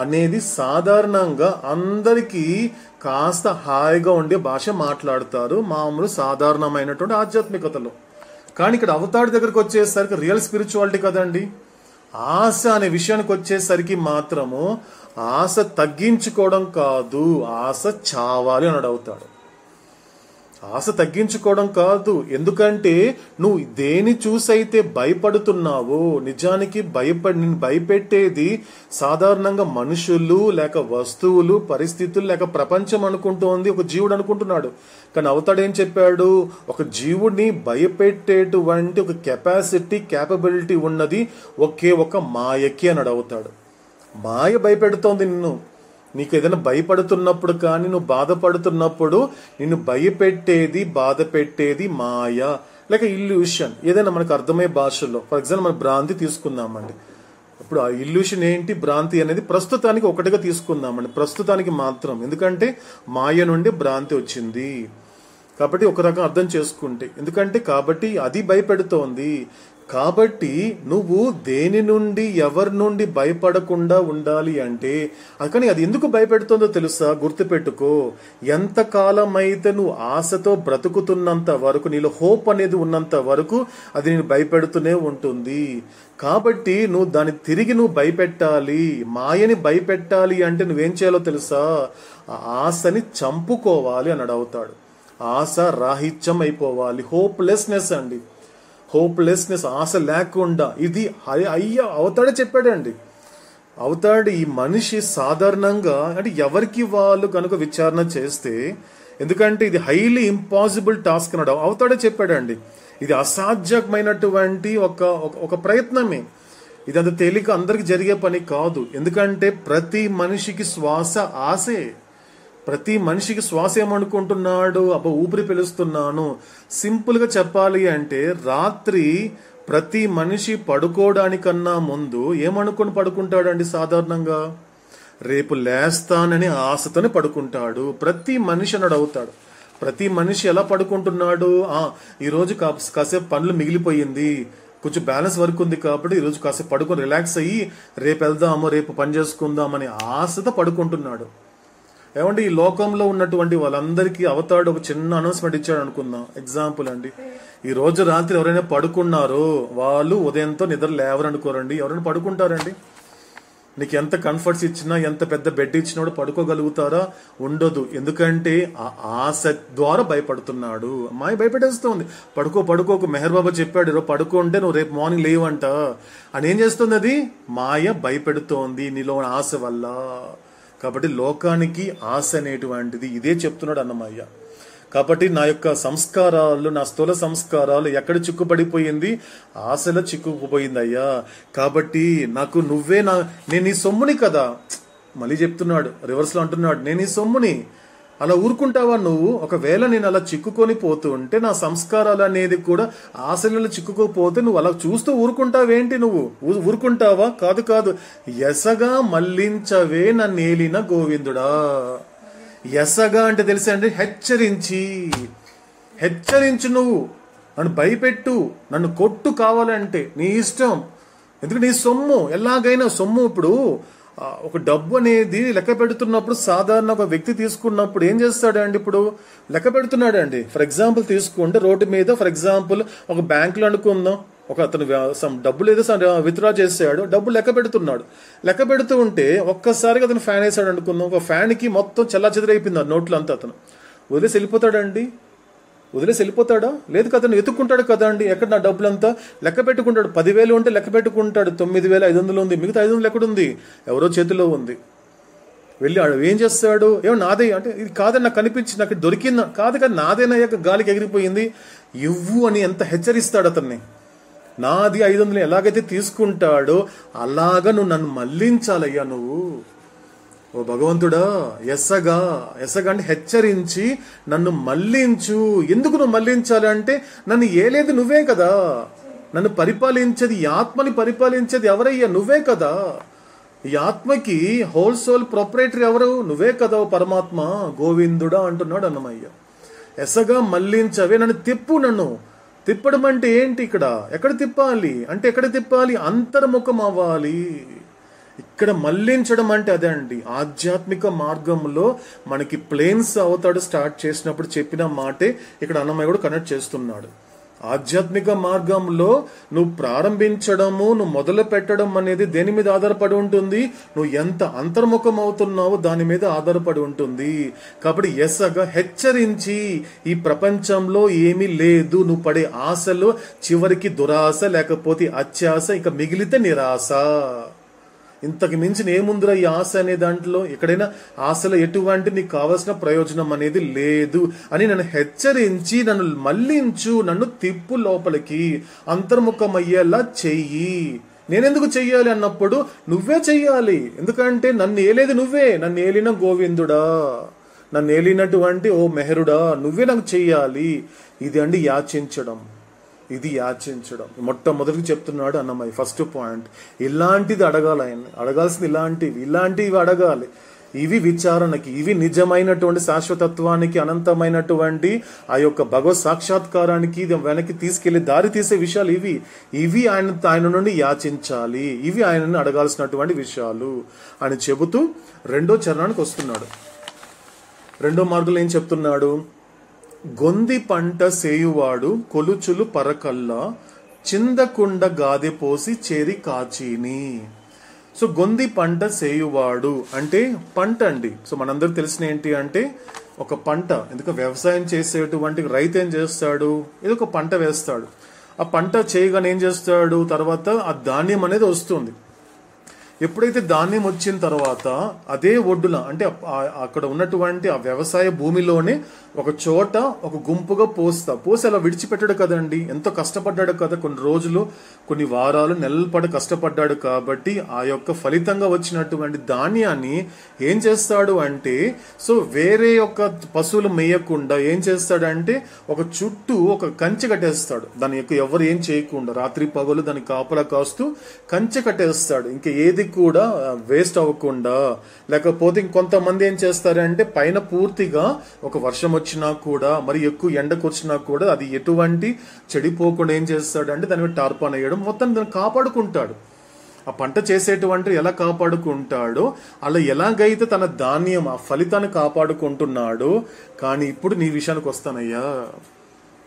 అనేది సాధారణంగా అందరికీ కాస్త హాయిగా ఉండే భాష మాట్లాడతారు మామూలు సాధారణమైనటువంటి ఆధ్యాత్మికతలో. కానీ ఇక్కడ అవతాడి దగ్గరకు వచ్చేసరికి రియల్ స్పిరిచువాలిటీ కదండి. ఆశ అనే విషయానికి వచ్చేసరికి మాత్రము ఆశ తగ్గించుకోవడం కాదు, ఆశ చావాలి అని అవుతాడు. ఆశ తగ్గించుకోవడం కాదు. ఎందుకంటే నువ్వు దేని చూసైతే భయపడుతున్నావో, నిజానికి నిన్ను భయపెట్టేది సాధారణంగా మనుషులు లేక వస్తువులు, పరిస్థితులు లేక ప్రపంచం అనుకుంటోంది, ఒక జీవుడు అనుకుంటున్నాడు. కానీ అవతాడు ఏం చెప్పాడు? ఒక జీవుడిని భయపెట్టేటువంటి ఒక క్యాపబిలిటీ ఉన్నది ఒకే ఒక మాయకి అన్నాడు అవతాడు. మాయ భయపెడుతోంది నిన్ను. నీకు ఏదైనా భయపడుతున్నప్పుడు కానీ, నువ్వు బాధపడుతున్నప్పుడు నిన్ను భయపెట్టేది, బాధ పెట్టేది మాయ లేక ఇల్యూషన్. ఏదైనా మనకు అర్థమయ్యే భాషలో, ఫర్ ఎగ్జాంపుల్ మనం భ్రాంతి తీసుకుందామండి. ఇప్పుడు ఆ ఇల్యూషన్ ఏంటి, భ్రాంతి అనేది ప్రస్తుతానికి ఒకటిగా తీసుకుందామండి, ప్రస్తుతానికి మాత్రం. ఎందుకంటే మాయ నుండి భ్రాంతి వచ్చింది కాబట్టి ఒక రకం అర్థం చేసుకుంటే. ఎందుకంటే కాబట్టి అది భయపెడుతోంది. కాబట్టి నువ్వు దేని నుండి, ఎవరి నుండి భయపడకుండా ఉండాలి అంటే, కానీ అది ఎందుకు భయపెడుతుందో తెలుసా? గుర్తుపెట్టుకో. ఎంతకాలం అయితే నువ్వు ఆశతో బ్రతుకుతున్నంత వరకు, నీలో హోప్ అనేది ఉన్నంత వరకు అది నేను భయపెడుతూనే ఉంటుంది. కాబట్టి నువ్వు దాన్ని తిరిగి నువ్వు భయపెట్టాలి, మాయని భయపెట్టాలి అంటే నువ్వేం చేయాలో తెలుసా? ఆ ఆశని చంపుకోవాలి అన్నాడు అవుతాడు. ఆశ రాహిత్యం అయిపోవాలి. హోప్లెస్నెస్ అండి, హోప్లెస్నెస్, ఆశ లేకుండా. ఇది అవతాడే చెప్పాడండి. అవతాడు ఈ మనిషి సాధారణంగా అంటే ఎవరికి వాళ్ళు కనుక విచారణ చేస్తే, ఎందుకంటే ఇది హైలీ ఇంపాసిబుల్ టాస్క్ అన్నాడు అవతాడే చెప్పాడండి. ఇది అసాధ్యమైనటువంటి ఒక ప్రయత్నమే. ఇది అంత తేలిక అందరికి జరిగే పని కాదు. ఎందుకంటే ప్రతి మనిషికి శ్వాస ఆశే. ప్రతి మనిషికి శ్వాస ఏమనుకుంటున్నాడు? ఊపిరి పీలుస్తున్నాను. సింపుల్ గా చెప్పాలి అంటే, రాత్రి ప్రతి మనిషి పడుకోవడానికన్నా ముందు ఏమనుకుని పడుకుంటాడండి? సాధారణంగా రేపు లేస్తానని ఆశతోనే పడుకుంటాడు. ప్రతి మనిషి అన్నాడు అవుతాడు. ప్రతి మనిషి ఎలా పడుకుంటున్నాడు? ఈరోజు కాసేపు పనులు మిగిలిపోయింది, కొంచెం బ్యాలెన్స్ వర్క్ ఉంది కాబట్టి ఈరోజు కాసేపు పడుకొని రిలాక్స్ అయ్యి రేపు వెళ్దాము, రేపు పని చేసుకుందామని ఆశతో పడుకుంటున్నాడు. ఏమంటే ఈ లోకంలో ఉన్నటువంటి వాళ్ళందరికీ అవతాడు ఒక చిన్న అనౌన్స్మెంట్ ఇచ్చాడు అనుకుందాం. ఎగ్జాంపుల్ అండి, ఈ రోజు రాత్రి ఎవరైనా పడుకున్నారో వాళ్ళు ఉదయంతో నిద్ర లేవరనుకోరండి. ఎవరైనా పడుకుంటారండి? నీకు ఎంత కంఫర్ట్స్ ఇచ్చినా, ఎంత పెద్ద బెడ్ ఇచ్చినా కూడా పడుకోగలుగుతారా? ఉండదు. ఎందుకంటే ఆ ఆశ ద్వారా భయపడుతున్నాడు. మాయ భయపెట్టేస్తుంది. పడుకోకు. మెహర్ బాబా చెప్పాడు, పడుకుంటే నువ్వు రేపు మార్నింగ్ లేవంట అని. ఏం చేస్తుంది అది? మాయ భయపెడుతోంది నీలో ఆశ వల్ల. కాబట్టి లోకానికి ఆశ అనేటువంటిది ఇదే చెప్తున్నాడు అన్నమయ్య. కాబట్టి నా యొక్క సంస్కారాలు, నా స్థూల సంస్కారాలు ఎక్కడ చిక్కుపడిపోయింది? ఆశలో చిక్కుకుపోయింది అయ్యా. కాబట్టి నాకు నేను నీ సొమ్ముని కదా. మళ్ళీ చెప్తున్నాడు, రివర్స్ లో అంటున్నాడు, నేను నీ సొమ్ముని. అలా ఊరుకుంటావా నువ్వు? ఒకవేళ నేను అలా చిక్కుకొని పోతూ ఉంటే, నా సంస్కారాలు అనేది కూడా ఆశలలో చిక్కుకోపోతే నువ్వు అలా చూస్తూ ఊరుకుంటావేంటి? నువ్వు ఊరుకుంటావా? కాదు. ఎసగా మళ్లించవే నన్నేలిన గోవిందుడా. ఎసగా అంటే తెలుసా అండి? హెచ్చరించు. నువ్వు నన్ను భయపెట్టు, నన్ను కొట్టు కావాలంటే నీ ఇష్టం. ఎందుకంటే నీ సొమ్ము, ఎలాగైనా సొమ్ము. ఇప్పుడు ఒక డబ్బు అనేది లెక్క పెడుతున్నప్పుడు, సాధారణ ఒక వ్యక్తి తీసుకున్నప్పుడు ఏం చేస్తాడండి? ఇప్పుడు లెక్క పెడుతున్నాడు అండి. ఫర్ ఎగ్జాంపుల్ తీసుకుంటే రోడ్డు మీద, ఫర్ ఎగ్జాంపుల్ ఒక బ్యాంకులో అనుకుందాం, ఒక అతను డబ్బులు ఏదో విత్డ్రా చేసాడు, డబ్బులు లెక్క పెడుతున్నాడు. లెక్క పెడుతూ ఉంటే ఒక్కసారిగా అతను ఫ్యాన్ వేసాడు అనుకుందాం. ఒక ఫ్యాన్ కి మొత్తం చెల్లాచెదరైపోయింది నోట్లు అంతా. అతను వదిలేసి వెళ్ళిపోతాడండి? వెళ్ళిపోతాడా? లేదు కదా, అతను ఎత్తుక్కుంటాడు కదా అండి. ఎక్కడ నా డబ్బులంతా లెక్క పెట్టుకుంటాడు. 10,000 ఉంటే లెక్క పెట్టుకుంటాడు. 9,500 ఉంది, మిగతా 500 ఎక్కడుంది? ఎవరో చేతిలో ఉంది. వెళ్ళి ఏం చేస్తాడు? ఏమో నాదే అంటే, ఇది కాదని నాకు కనిపించి నాకు దొరికిందా? కాదు కదా, నాదేనయ్యాక గాలికి ఎగిరిపోయింది, ఇవ్వు అని ఎంత హెచ్చరిస్తాడు అతన్ని. నాది 500 ఎలాగైతే తీసుకుంటాడో అలాగా నువ్వు నన్ను మళ్లించాలయ్యా నువ్వు. ఓ భగవంతుడా, ఎసగా అంటే హెచ్చరించి నన్ను మళ్లించు. ఎందుకు నువ్వు మళ్లించాలి అంటే, నన్ను ఏలేదు నువ్వే కదా. నన్ను పరిపాలించేది, ఈ ఆత్మని పరిపాలించేది ఎవరయ్యా? నువ్వే కదా. ఈ ఆత్మకి హోల్ సోల్ ప్రొపరేటరీ ఎవరు? నువ్వే కదా పరమాత్మ, గోవిందుడా అంటున్నాడు అన్నమయ్య. ఎసగా మళ్లించవే, నన్ను తిప్పు. నన్ను తిప్పడం అంటే ఏంటి? ఇక్కడ ఎక్కడ తిప్పాలి అంటే, ఎక్కడ తిప్పాలి? అంతర్ముఖం అవ్వాలి. ఇక్కడ మళ్లించడం అంటే అదే అండి. ఆధ్యాత్మిక మార్గంలో మనకి ప్లేన్స్ అవతాడు స్టార్ట్ చేసినప్పుడు చెప్పిన మాటే ఇక్కడ అన్నమయ్య కూడా కనెక్ట్ చేస్తున్నాడు. ఆధ్యాత్మిక మార్గంలో నువ్వు ప్రారంభించడము, నువ్వు మొదలు పెట్టడం అనేది దేని మీద ఆధారపడి ఉంటుంది? నువ్వు ఎంత అంతర్ముఖం అవుతున్నావో దాని మీద ఆధారపడి ఉంటుంది. కాబట్టి ఎస్సగా హెచ్చరించి, ఈ ప్రపంచంలో ఏమీ లేదు, నువ్వు పడే ఆశలు చివరికి దురాశ, లేకపోతే అత్యాశ, ఇక మిగిలితే నిరాశ. ఇంతకు మించిన ఏముందిరా ఈ ఆశ అనే దాంట్లో? ఎక్కడైనా ఆశలో ఎటువంటి నీకు కావాల్సిన ప్రయోజనం అనేది లేదు అని నన్ను హెచ్చరించి, నన్ను మళ్లించు, నన్ను తిప్పు లోపలికి, అంతర్ముఖమయ్యేలా చెయ్యి. నేనెందుకు చెయ్యాలి అన్నప్పుడు నువ్వే చెయ్యాలి. ఎందుకంటే నన్ను ఏలేది నువ్వే, నన్ను ఏలిన గోవిందుడా, నన్ను ఏలినటువంటి ఓ మెహరుడా, నువ్వే నాకు చెయ్యాలి. ఇది అండి యాచించడం, ఇది యాచించడం. మొట్టమొదటికి చెప్తున్నాడు అన్నమయ్య ఫస్ట్ పాయింట్. ఇలాంటిది అడగాలి ఆయన, అడగాల్సింది ఇలాంటివి అడగాలి. ఇవి విచారణకి, ఇవి నిజమైనటువంటి శాశ్వతత్వానికి, అనంతమైనటువంటి ఆ యొక్క భగవత్ సాక్షాత్కారానికి వెనక్కి తీసుకెళ్లి దారి తీసే విషయాలు ఇవి ఆయన నుండి యాచించాలి, ఇవి ఆయనను అడగాల్సినటువంటి విషయాలు అని చెబుతూ రెండో చరణానికి వస్తున్నాడు. రెండో మార్గంలో ఏం చెప్తున్నాడు? గొంది పంట సేయువాడు కొలుచులు పరకల్లా, చిందకుండ గాదె పోసి చేరి కాచిని. సో గొంది పంట సేయువాడు అంటే పంట అండి. సో మనందరికి తెలిసిన ఏంటి అంటే ఒక పంట. ఎందుకంటే వ్యవసాయం చేసేటువంటి రైతు ఏం చేస్తాడు? ఇది ఒక పంట వేస్తాడు. ఆ పంట చేయగానే ఏం చేస్తాడు? తర్వాత ఆ ధాన్యం అనేది వస్తుంది. ఎప్పుడైతే ధాన్యం వచ్చిన తర్వాత అదే ఒడ్డున, అంటే అక్కడ ఉన్నటువంటి ఆ వ్యవసాయ భూమిలోనే ఒక చోట ఒక గుంపుగా పోసి అలా విడిచిపెట్టాడు కదండి. ఎంతో కష్టపడ్డాడు కదా, కొన్ని రోజులు, కొన్ని వారాలు, నెలల పాటు కష్టపడ్డాడు. కాబట్టి ఆ యొక్క ఫలితంగా వచ్చినటువంటి ధాన్యాన్ని ఏం చేస్తాడు అంటే, సో వేరే యొక్క పశువులు మేయకుండా ఏం చేస్తాడంటే ఒక చుట్టూ ఒక కంచె కట్టేస్తాడు. దాని యొక్క ఎవరు ఏం చేయకుండా రాత్రి పగలు దాన్ని కాపలా కాస్తూ కంచె కట్టేస్తాడు. ఇంకా ఏది కూడా వేస్ట్ అవ్వకుండా. లేకపోతే ఇంకొంతమంది ఏం చేస్తారంటే పైన పూర్తిగా ఒక వర్షం వచ్చినా కూడా, మరి ఎక్కువ ఎండకు వచ్చినా కూడా అది ఎటువంటి చెడిపోకుండా ఏం చేస్తాడంటే దాని మీద టార్పాన్ వేయడం, మొత్తం దాన్ని కాపాడుకుంటాడు. ఆ పంట చేసేటువంటి ఎలా కాపాడుకుంటాడో అలా ఎలాగైతే తన ధాన్యం ఆ ఫలితాన్ని కాపాడుకుంటున్నాడో. కానీ ఇప్పుడు నీ విషయానికి వస్తానయ్యా.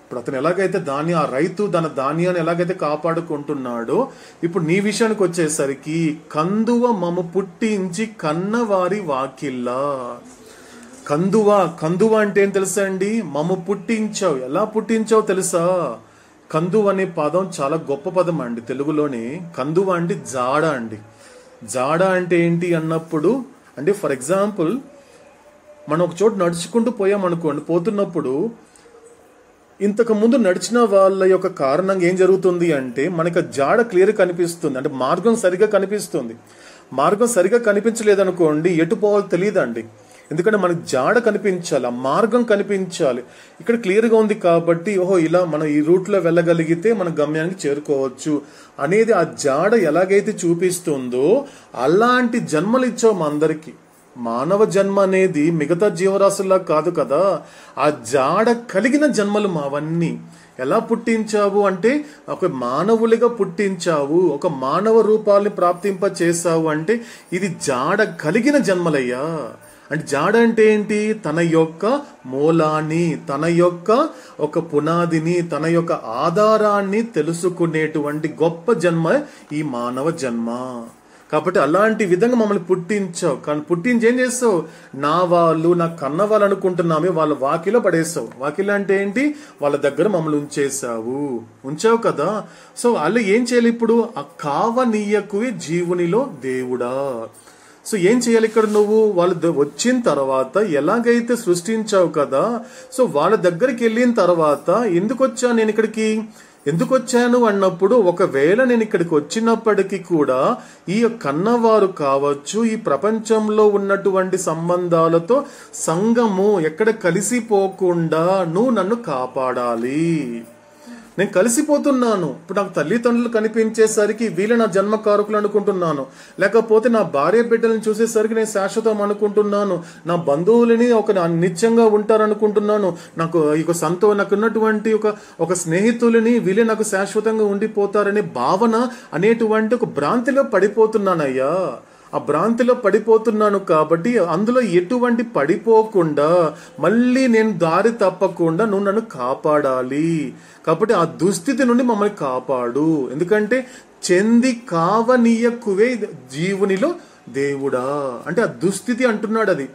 ఇప్పుడు అతను ఎలాగైతే ఆ రైతు తన ధాన్యాన్ని ఎలాగైతే కాపాడుకుంటున్నాడో, ఇప్పుడు నీ విషయానికి వచ్చేసరికి కందువ మమ పుట్టించి కన్నవారి వాకిల్లా. కందువ అంటే ఏం తెలుసా అండి? మమ పుట్టించావు. ఎలా పుట్టించావు తెలుసా? కందువ అనే పదం చాలా గొప్ప పదం అండి తెలుగులోనే. కందువ అంటే జాడ అండి. జాడ అంటే ఏంటి అన్నప్పుడు, అంటే ఫర్ ఎగ్జాంపుల్ మనం ఒక చోటు నడుచుకుంటూ పోయామనుకోండి, పోతున్నప్పుడు ఇంతకు ముందు నడిచిన వాళ్ళ యొక్క కారణంగా ఏం జరుగుతుంది అంటే మనకు జాడ క్లియర్ కనిపిస్తుంది, అంటే మార్గం సరిగా కనిపిస్తుంది. మార్గం సరిగా కనిపించలేదనుకోండి ఎటు పోవాలో తెలియదండి. ఎందుకంటే మనకు జాడ కనిపించాలి, ఆ మార్గం కనిపించాలి. ఇక్కడ క్లియర్గా ఉంది కాబట్టి ఓహో ఇలా మనం ఈ రూట్లో వెళ్ళగలిగితే మన గమ్యానికి చేరుకోవచ్చు అనేది ఆ జాడ ఎలాగైతే చూపిస్తుందో అలాంటి జన్మలు ఇచ్చావు మా అందరికి. మానవ జన్మ అనేది మిగతా జీవరాశుల్లా కాదు కదా, ఆ జాడ కలిగిన జన్మలు మావన్నీ. ఎలా పుట్టించావు అంటే ఒక మానవులుగా పుట్టించావు, ఒక మానవ రూపాలని ప్రాప్తింప చేసావు అంటే ఇది జాడ కలిగిన జన్మలయ్యా. అంటే జాడ అంటే ఏంటి? తన యొక్క మూలాన్ని, తన యొక్క ఒక పునాదిని, తన యొక్క ఆధారాన్ని తెలుసుకునేటువంటి గొప్ప జన్మ ఈ మానవ జన్మ. కాబట్టి అలాంటి విధంగా మమ్మల్ని పుట్టించావు. కానీ పుట్టించి ఏం చేస్తావు? నా వాళ్ళు, నా కన్న వాళ్ళు అనుకుంటున్నామే వాళ్ళ వాకిలో పడేసావు. వాకిలో అంటే ఏంటి? వాళ్ళ దగ్గర మమ్మల్ని ఉంచావు కదా. సో వాళ్ళు ఏం చేయాలి ఇప్పుడు? ఆ కావనీయకువే జీవునిలో దేవుడా. సో ఏం చేయాలి ఇక్కడ నువ్వు? వాళ్ళు వచ్చిన తర్వాత ఎలాగైతే సృష్టించావు కదా, సో వాళ్ళ దగ్గరికి వెళ్ళిన తర్వాత ఎందుకు వచ్చాను నేను ఇక్కడికి, ఎందుకు వచ్చాను అన్నప్పుడు, ఒకవేళ నేను ఇక్కడికి వచ్చినప్పటికీ కూడా ఈ కన్నవారు కావచ్చు, ఈ ప్రపంచంలో ఉన్నటువంటి సంబంధాలతో సంఘము ఎక్కడ కలిసిపోకుండా నువ్వు నన్ను కాపాడాలి. నేను కలిసిపోతున్నాను. ఇప్పుడు నాకు తల్లిదండ్రులు కనిపించేసరికి వీళ్ళ నా జన్మకారకులు అనుకుంటున్నాను, లేకపోతే నా భార్య బిడ్డలను చూసేసరికి నేను శాశ్వతం అనుకుంటున్నాను, నా బంధువులని ఒక నిత్యంగా ఉంటారనుకుంటున్నాను, నాకు నాకున్నటువంటి ఒక స్నేహితులని వీళ్ళే నాకు శాశ్వతంగా ఉండిపోతారనే భావన అనేటువంటి ఒక భ్రాంతిలో పడిపోతున్నానయ్యా. ఆ ఆ భ్రాంతిలో పడిపోతున్నాను కాబట్టి అందులో ఎటువంటి పడిపోకుండా మళ్ళీ నేను దారి తప్పకుండా నువ్వు నన్ను కాపాడాలి. కాబట్టి ఆ దుస్థితి నుండి మమ్మల్ని కాపాడు. ఎందుకంటే చెంది కావనీయకువే జీవునిలో దేవుడా అంటే ఆ దుస్థితి అంటున్నాడు. అది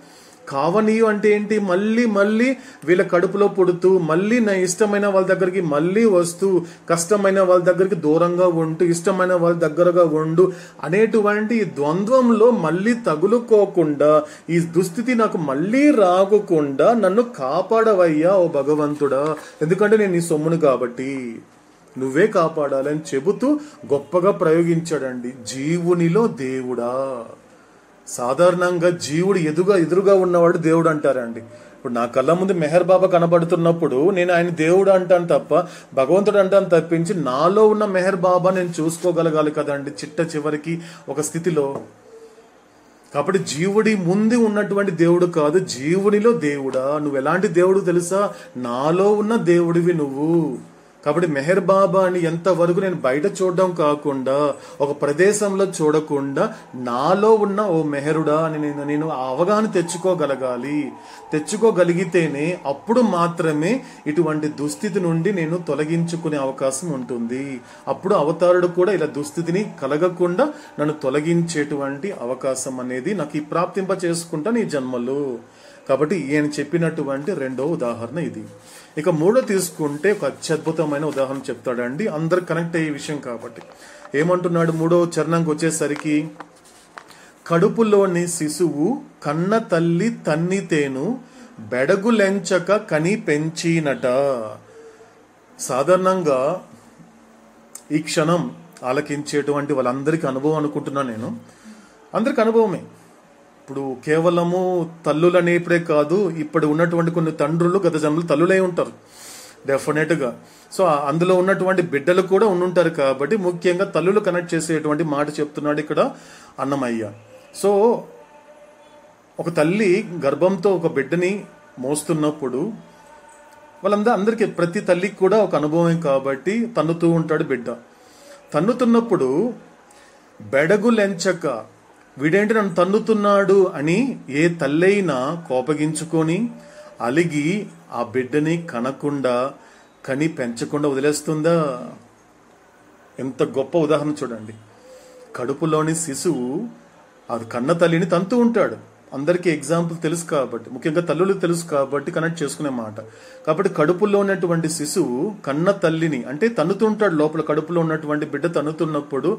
కావనీయు అంటే ఏంటి? మళ్ళీ మళ్ళీ వీళ్ళ కడుపులో పుడుతూ మళ్ళీ నా ఇష్టమైన వాళ్ళ దగ్గరికి మళ్ళీ వస్తూ కష్టమైన వాళ్ళ దగ్గరికి దూరంగా ఉంటూ ఇష్టమైన వాళ్ళ దగ్గరగా ఉండు అనేటువంటి ఈ ద్వంద్వంలో మళ్ళీ తగులుకోకుండా ఈ దుస్థితి నాకు మళ్ళీ రాకుండా నన్ను కాపాడవయ్యా ఓ భగవంతుడా, ఎందుకంటే నేను నీ సొమ్మును కాబట్టి నువ్వే కాపాడాలని చెబుతూ గొప్పగా ప్రయోగించాడండి. జీవునిలో దేవుడా. సాధారణంగా జీవుడు ఎదురుగా ఉన్నవాడు దేవుడు అంటారండి. ఇప్పుడు నా కళ్ళ ముందు మెహర్ బాబా కనబడుతున్నప్పుడు నేను ఆయన దేవుడు అంటాను తప్ప భగవంతుడు అంటాను తప్పించి నాలో ఉన్న మెహర్ బాబా నేను చూసుకోగలగాలి కదండి చిట్ట చివరికి ఒక స్థితిలో. కాబట్టి జీవుడి ముందు ఉన్నటువంటి దేవుడు కాదు, జీవునిలో దేవుడా. నువ్వు ఎలాంటి దేవుడు తెలుసా? నాలో ఉన్న దేవుడివి నువ్వు. కాబట్టి మెహర్ బాబాని ఎంతవరకు నేను బయట చూడడం కాకుండా ఒక ప్రదేశంలో చూడకుండా నాలో ఉన్న ఓ మెహరుడా అని నేను అవగాహన తెచ్చుకోగలిగితేనే అప్పుడు మాత్రమే ఇటువంటి దుస్థితి నుండి నేను తొలగించుకునే అవకాశం ఉంటుంది. అప్పుడు అవతారుడు కూడా ఇలా దుస్థితిని కలగకుండా నన్ను తొలగించేటువంటి అవకాశం అనేది నాకు ఈ ప్రాప్తింప చేసుకుంటాను ఈ జన్మలో. కాబట్టి ఈయన చెప్పినటువంటి రెండో ఉదాహరణ ఇది. ఇక మూడో తీసుకుంటే ఒక అత్యద్భుతమైన ఉదాహరణ చెప్తాడండి, అందరు కనెక్ట్ అయ్యే విషయం కాబట్టి. ఏమంటున్నాడు మూడో చరణంకి వచ్చేసరికి, కడుపులోని శిశువు కన్న తల్లి తన్నితేను బెడగులెంచక కని పెంచినట. సాధారణంగా ఈ క్షణం ఆలకించేటువంటి వాళ్ళందరికీ అనుభవం అనుకుంటున్నాను నేను. అందరికి అనుభవమే. ఇప్పుడు కేవలము తల్లులు అనేప్పుడే కాదు, ఇప్పుడు ఉన్నటువంటి కొన్ని తండ్రులు గత జన్మలు తల్లులై ఉంటారు డెఫినెట్ గా. సో అందులో ఉన్నటువంటి బిడ్డలు కూడా ఉండుంటారు. కాబట్టి ముఖ్యంగా తల్లులు కనెక్ట్ చేసేటువంటి మాట చెప్తున్నాడు ఇక్కడ అన్నమయ్య. సో ఒక తల్లి గర్భంతో ఒక బిడ్డని మోస్తున్నప్పుడు అందరికీ ప్రతి తల్లికి కూడా ఒక అనుభవం కాబట్టి తన్నుతూ ఉంటాడు బిడ్డ. తన్నుతున్నప్పుడు బెడగులెంచక వీడేంటి నన్ను తన్నుతున్నాడు అని ఏ తల్లైనా కోపగించుకొని అలిగి ఆ బిడ్డని కనకుండా కని పెంచకుండా వదిలేస్తుందా? ఎంత గొప్ప ఉదాహరణ చూడండి. కడుపులోని శిశువు అది కన్న తల్లిని తంతూ ఉంటాడు. అందరికీ ఎగ్జాంపుల్ తెలుసు కాబట్టి, ముఖ్యంగా తల్లులు తెలుసు కాబట్టి కనెక్ట్ చేసుకునే మాట. కాబట్టి కడుపులో ఉన్నటువంటి శిశువు కన్న తల్లిని అంటే తన్నుతుంటాడు. లోపల కడుపులో ఉన్నటువంటి బిడ్డ తన్నుతున్నప్పుడు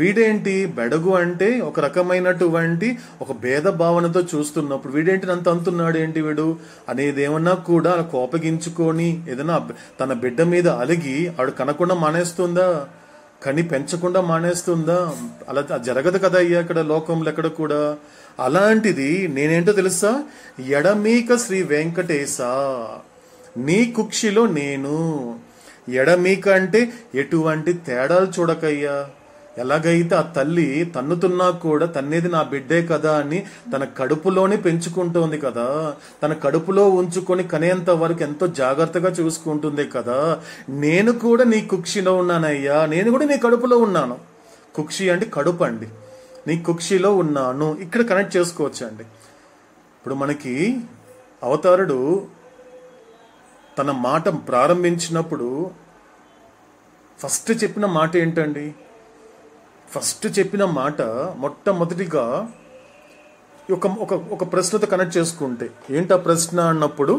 వీడేంటి బెడగు అంటే ఒక రకమైనటువంటి ఒక భేద భావనతో చూస్తున్నప్పుడు వీడేంటి నన్ను తంతున్నాడు ఏంటి వీడు అనేది ఏమన్నా కూడా కోపగించుకొని ఏదైనా తన బిడ్డ మీద అలిగి ఆవిడ కనకుండా మానేస్తుందా? కని పెంచకుండా మానేస్తుందా? అలా జరగదు కదా అయ్యా ఇక్కడ లోకంలో ఎక్కడ కూడా. అలాంటిది నేనేంటో తెలుసా? ఎడమీక శ్రీ వెంకటేశ నీ కుక్షిలో నేను. ఎడమీక అంటే ఎటువంటి తేడాలు చూడకయ్యా. ఎలాగైతే ఆ తల్లి తన్నుతున్నా కూడా తన్నేది నా బిడ్డే కదా అని తన కడుపులోనే పెంచుకుంటోంది కదా, తన కడుపులో ఉంచుకొని కనేంత వరకు ఎంతో జాగ్రత్తగా చూసుకుంటుంది కదా. నేను కూడా నీ కుక్షిలో ఉన్నానయ్యా, నేను కూడా నీ కడుపులో ఉన్నాను. కుక్షి అంటే కడుపు అండి. నీ కుక్షిలో ఉన్నాను. ఇక్కడ కనెక్ట్ చేసుకోవచ్చు అండి. ఇప్పుడు మనకి అవతారుడు తన మాట ప్రారంభించినప్పుడు ఫస్ట్ చెప్పిన మాట ఏంటండి? ఫస్ట్ చెప్పిన మాట మొట్టమొదటిగా ఒక ప్రశ్నతో కనెక్ట్ చేసుకుంటే ఏంటా ప్రశ్న అన్నప్పుడు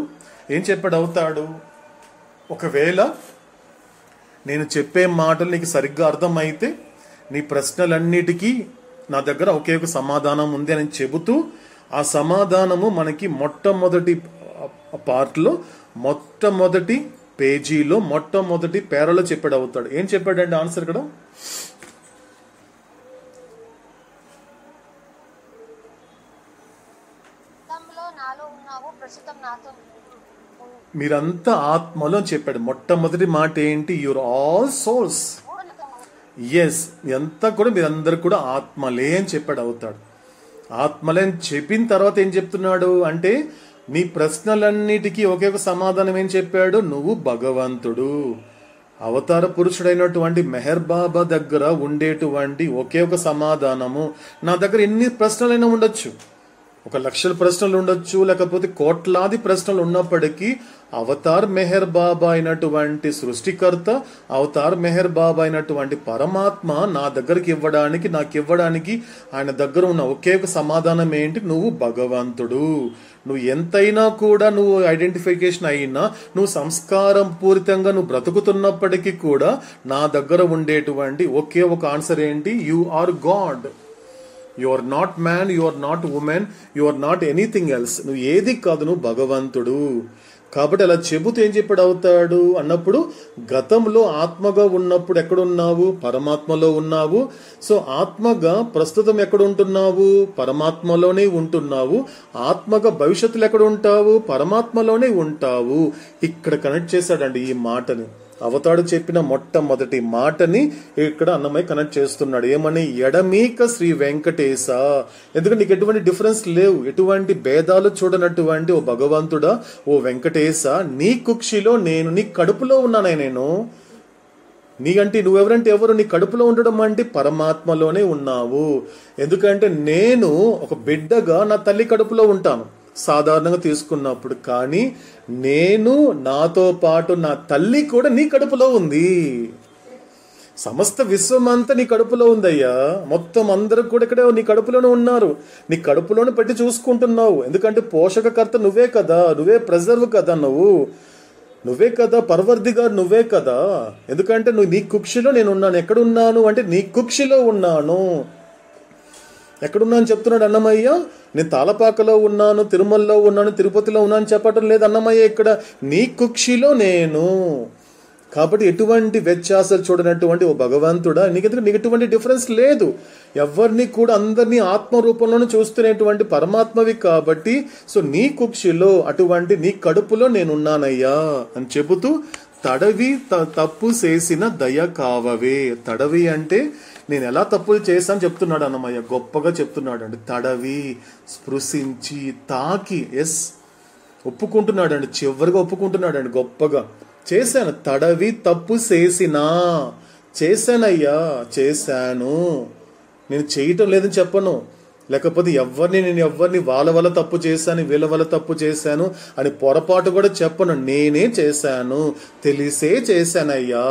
ఏం చెప్పాడు అవుతాడు? ఒకవేళ నేను చెప్పే మాటలు నీకు సరిగ్గా అర్థమైతే నీ ప్రశ్నలన్నిటికీ నా దగ్గర ఒకే ఒక సమాధానం ఉంది అని చెబుతూ ఆ సమాధానము మనకి మొట్టమొదటి పార్ట్లో మొట్టమొదటి పేజీలో మొట్టమొదటి పేరాలో చెప్పాడు అవుతాడు. ఏం చెప్పాడండి ఆన్సర్ ఇక్కడ? మీరంతా ఆత్మలో చెప్పాడు. మొట్టమొదటి మాట ఏంటి? Your all souls. ఎస్, ఎంత కూడా మీరందరూ కూడా ఆత్మలే అని చెప్పాడు అవుతాడు. ఆత్మలే అని చెప్పిన తర్వాత ఏం చెప్తున్నాడు అంటే నీ ప్రశ్నలన్నిటికీ ఒకే ఒక సమాధానం ఏం చెప్పాడు? నువ్వు భగవంతుడు. అవతార పురుషుడైనటువంటి మెహర్ బాబా దగ్గర ఉండేటువంటి ఒకే ఒక సమాధానము, నా దగ్గర ఎన్ని ప్రశ్నలైనా ఉండొచ్చు, 1,00,000 ప్రశ్నలు ఉండొచ్చు, లేకపోతే కోట్లాది ప్రశ్నలు ఉన్నప్పటికీ అవతార్ మెహర్ బాబా అయినటువంటి సృష్టికర్త, అవతార్ మెహర్ బాబా అయినటువంటి పరమాత్మ నా దగ్గరికి నాకు ఇవ్వడానికి ఆయన దగ్గర ఉన్న ఒకే ఒక సమాధానం ఏంటి? నువ్వు భగవంతుడు. నువ్వు ఎంతైనా కూడా నువ్వు ఐడెంటిఫికేషన్ అయినా, నువ్వు సంస్కారం పూరితంగా నువ్వు బ్రతుకుతున్నప్పటికీ కూడా నా దగ్గర ఉండేటువంటి ఒకే ఒక ఆన్సర్ ఏంటి? You are God. You are not man, you are not women, you are not anything else. నువ్వు ఏది కాదు, నువ్వు భగవంతుడు. కాబట్టి అలా చెబుతూ ఏం చెప్పాడు అవుతాడు అన్నప్పుడు, గతంలో ఆత్మగా ఉన్నప్పుడు ఎక్కడున్నావు? పరమాత్మలో ఉన్నావు. సో ఆత్మగా ప్రస్తుతం ఎక్కడ ఉంటున్నావు? పరమాత్మలోనే ఉంటున్నావు. ఆత్మగా భవిష్యత్తులో ఎక్కడ ఉంటావు? పరమాత్మలోనే ఉంటావు. ఇక్కడ కనెక్ట్ చేశాడండి ఈ మాటని. అవతాడు చెప్పిన మొట్టమొదటి మాటని ఇక్కడ అన్నమయ్య కనెక్ట్ చేస్తున్నాడు. ఏమని? ఎడమీక శ్రీ వెంకటేశ. ఎందుకంటే నీకు ఎటువంటి డిఫరెన్స్ లేవు, ఎటువంటి భేదాలు చూడనటువంటి ఓ భగవంతుడా, ఓ వెంకటేశ, నీ కుక్షిలో నేను, నీ కడుపులో ఉన్నానే నేను. నీకంటే నువ్వెవరంటే ఎవరు? నీ కడుపులో ఉండడం అంటే పరమాత్మలోనే ఉన్నావు. ఎందుకంటే నేను ఒక బిడ్డగా నా తల్లి కడుపులో ఉంటాను సాధారణంగా తీసుకున్నప్పుడు, కానీ నేను నాతో పాటు నా తల్లి కూడా నీ కడుపులో ఉంది. సమస్త విశ్వమంతా నీ కడుపులో ఉందయ్యా. మొత్తం అందరూ కూడా ఇక్కడే నీ కడుపులోనే ఉన్నారు. నీ కడుపులోనే పెట్టి చూసుకుంటున్నావు. ఎందుకంటే పోషకకర్త నువ్వే కదా, నువ్వే ప్రెజర్వ్ కదా, నువ్వే కదా పర్వర్దిగా, నువ్వే కదా. ఎందుకంటే నువ్వు నీ కుక్షిలో నేను ఉన్నాను. ఎక్కడున్నాను అంటే నీ కుక్షిలో ఉన్నాను. ఎక్కడున్నా అని చెప్తున్నాడు అన్నమయ్య. నేను తాళపాకలో ఉన్నాను, తిరుమలలో ఉన్నాను, తిరుపతిలో ఉన్నాను చెప్పటం లేదు అన్నమయ్య. ఇక్కడ నీ కుక్షిలో నేను. కాబట్టి ఎటువంటి వ్యత్యాసాలు చూడనటువంటి ఓ భగవంతుడా, నీకు ఎటువంటి డిఫరెన్స్ లేదు. ఎవరిని కూడా అందరినీ ఆత్మ రూపంలోనే చూస్తున్నటువంటి పరమాత్మవి కాబట్టి, సో నీ కుక్షిలో, అటువంటి నీ కడుపులో నేనున్నానయ్యా అని చెబుతూ, తడవి తప్పు చేసిన దయ కావవే. తడవి అంటే నేను ఎలా తప్పులు చేశాను చెప్తున్నాడు అన్నమయ్య. గొప్పగా చెప్తున్నాడు అండి. తడవి, స్పృశించి, తాకి, ఒప్పుకుంటున్నాడు అండి. చివరిగా ఒప్పుకుంటున్నాడు అండి గొప్పగా. చేశాను, తడవి తప్పు చేశానయ్యా, చేశాను. నేను చేయటం లేదని చెప్పను, లేకపోతే నేను ఎవరిని వాళ్ళ వల్ల తప్పు చేశాను, వీళ్ళ వల్ల తప్పు చేశాను అని పొరపాటు కూడా చెప్పను. నేనే చేశాను, తెలిసే చేశానయ్యా.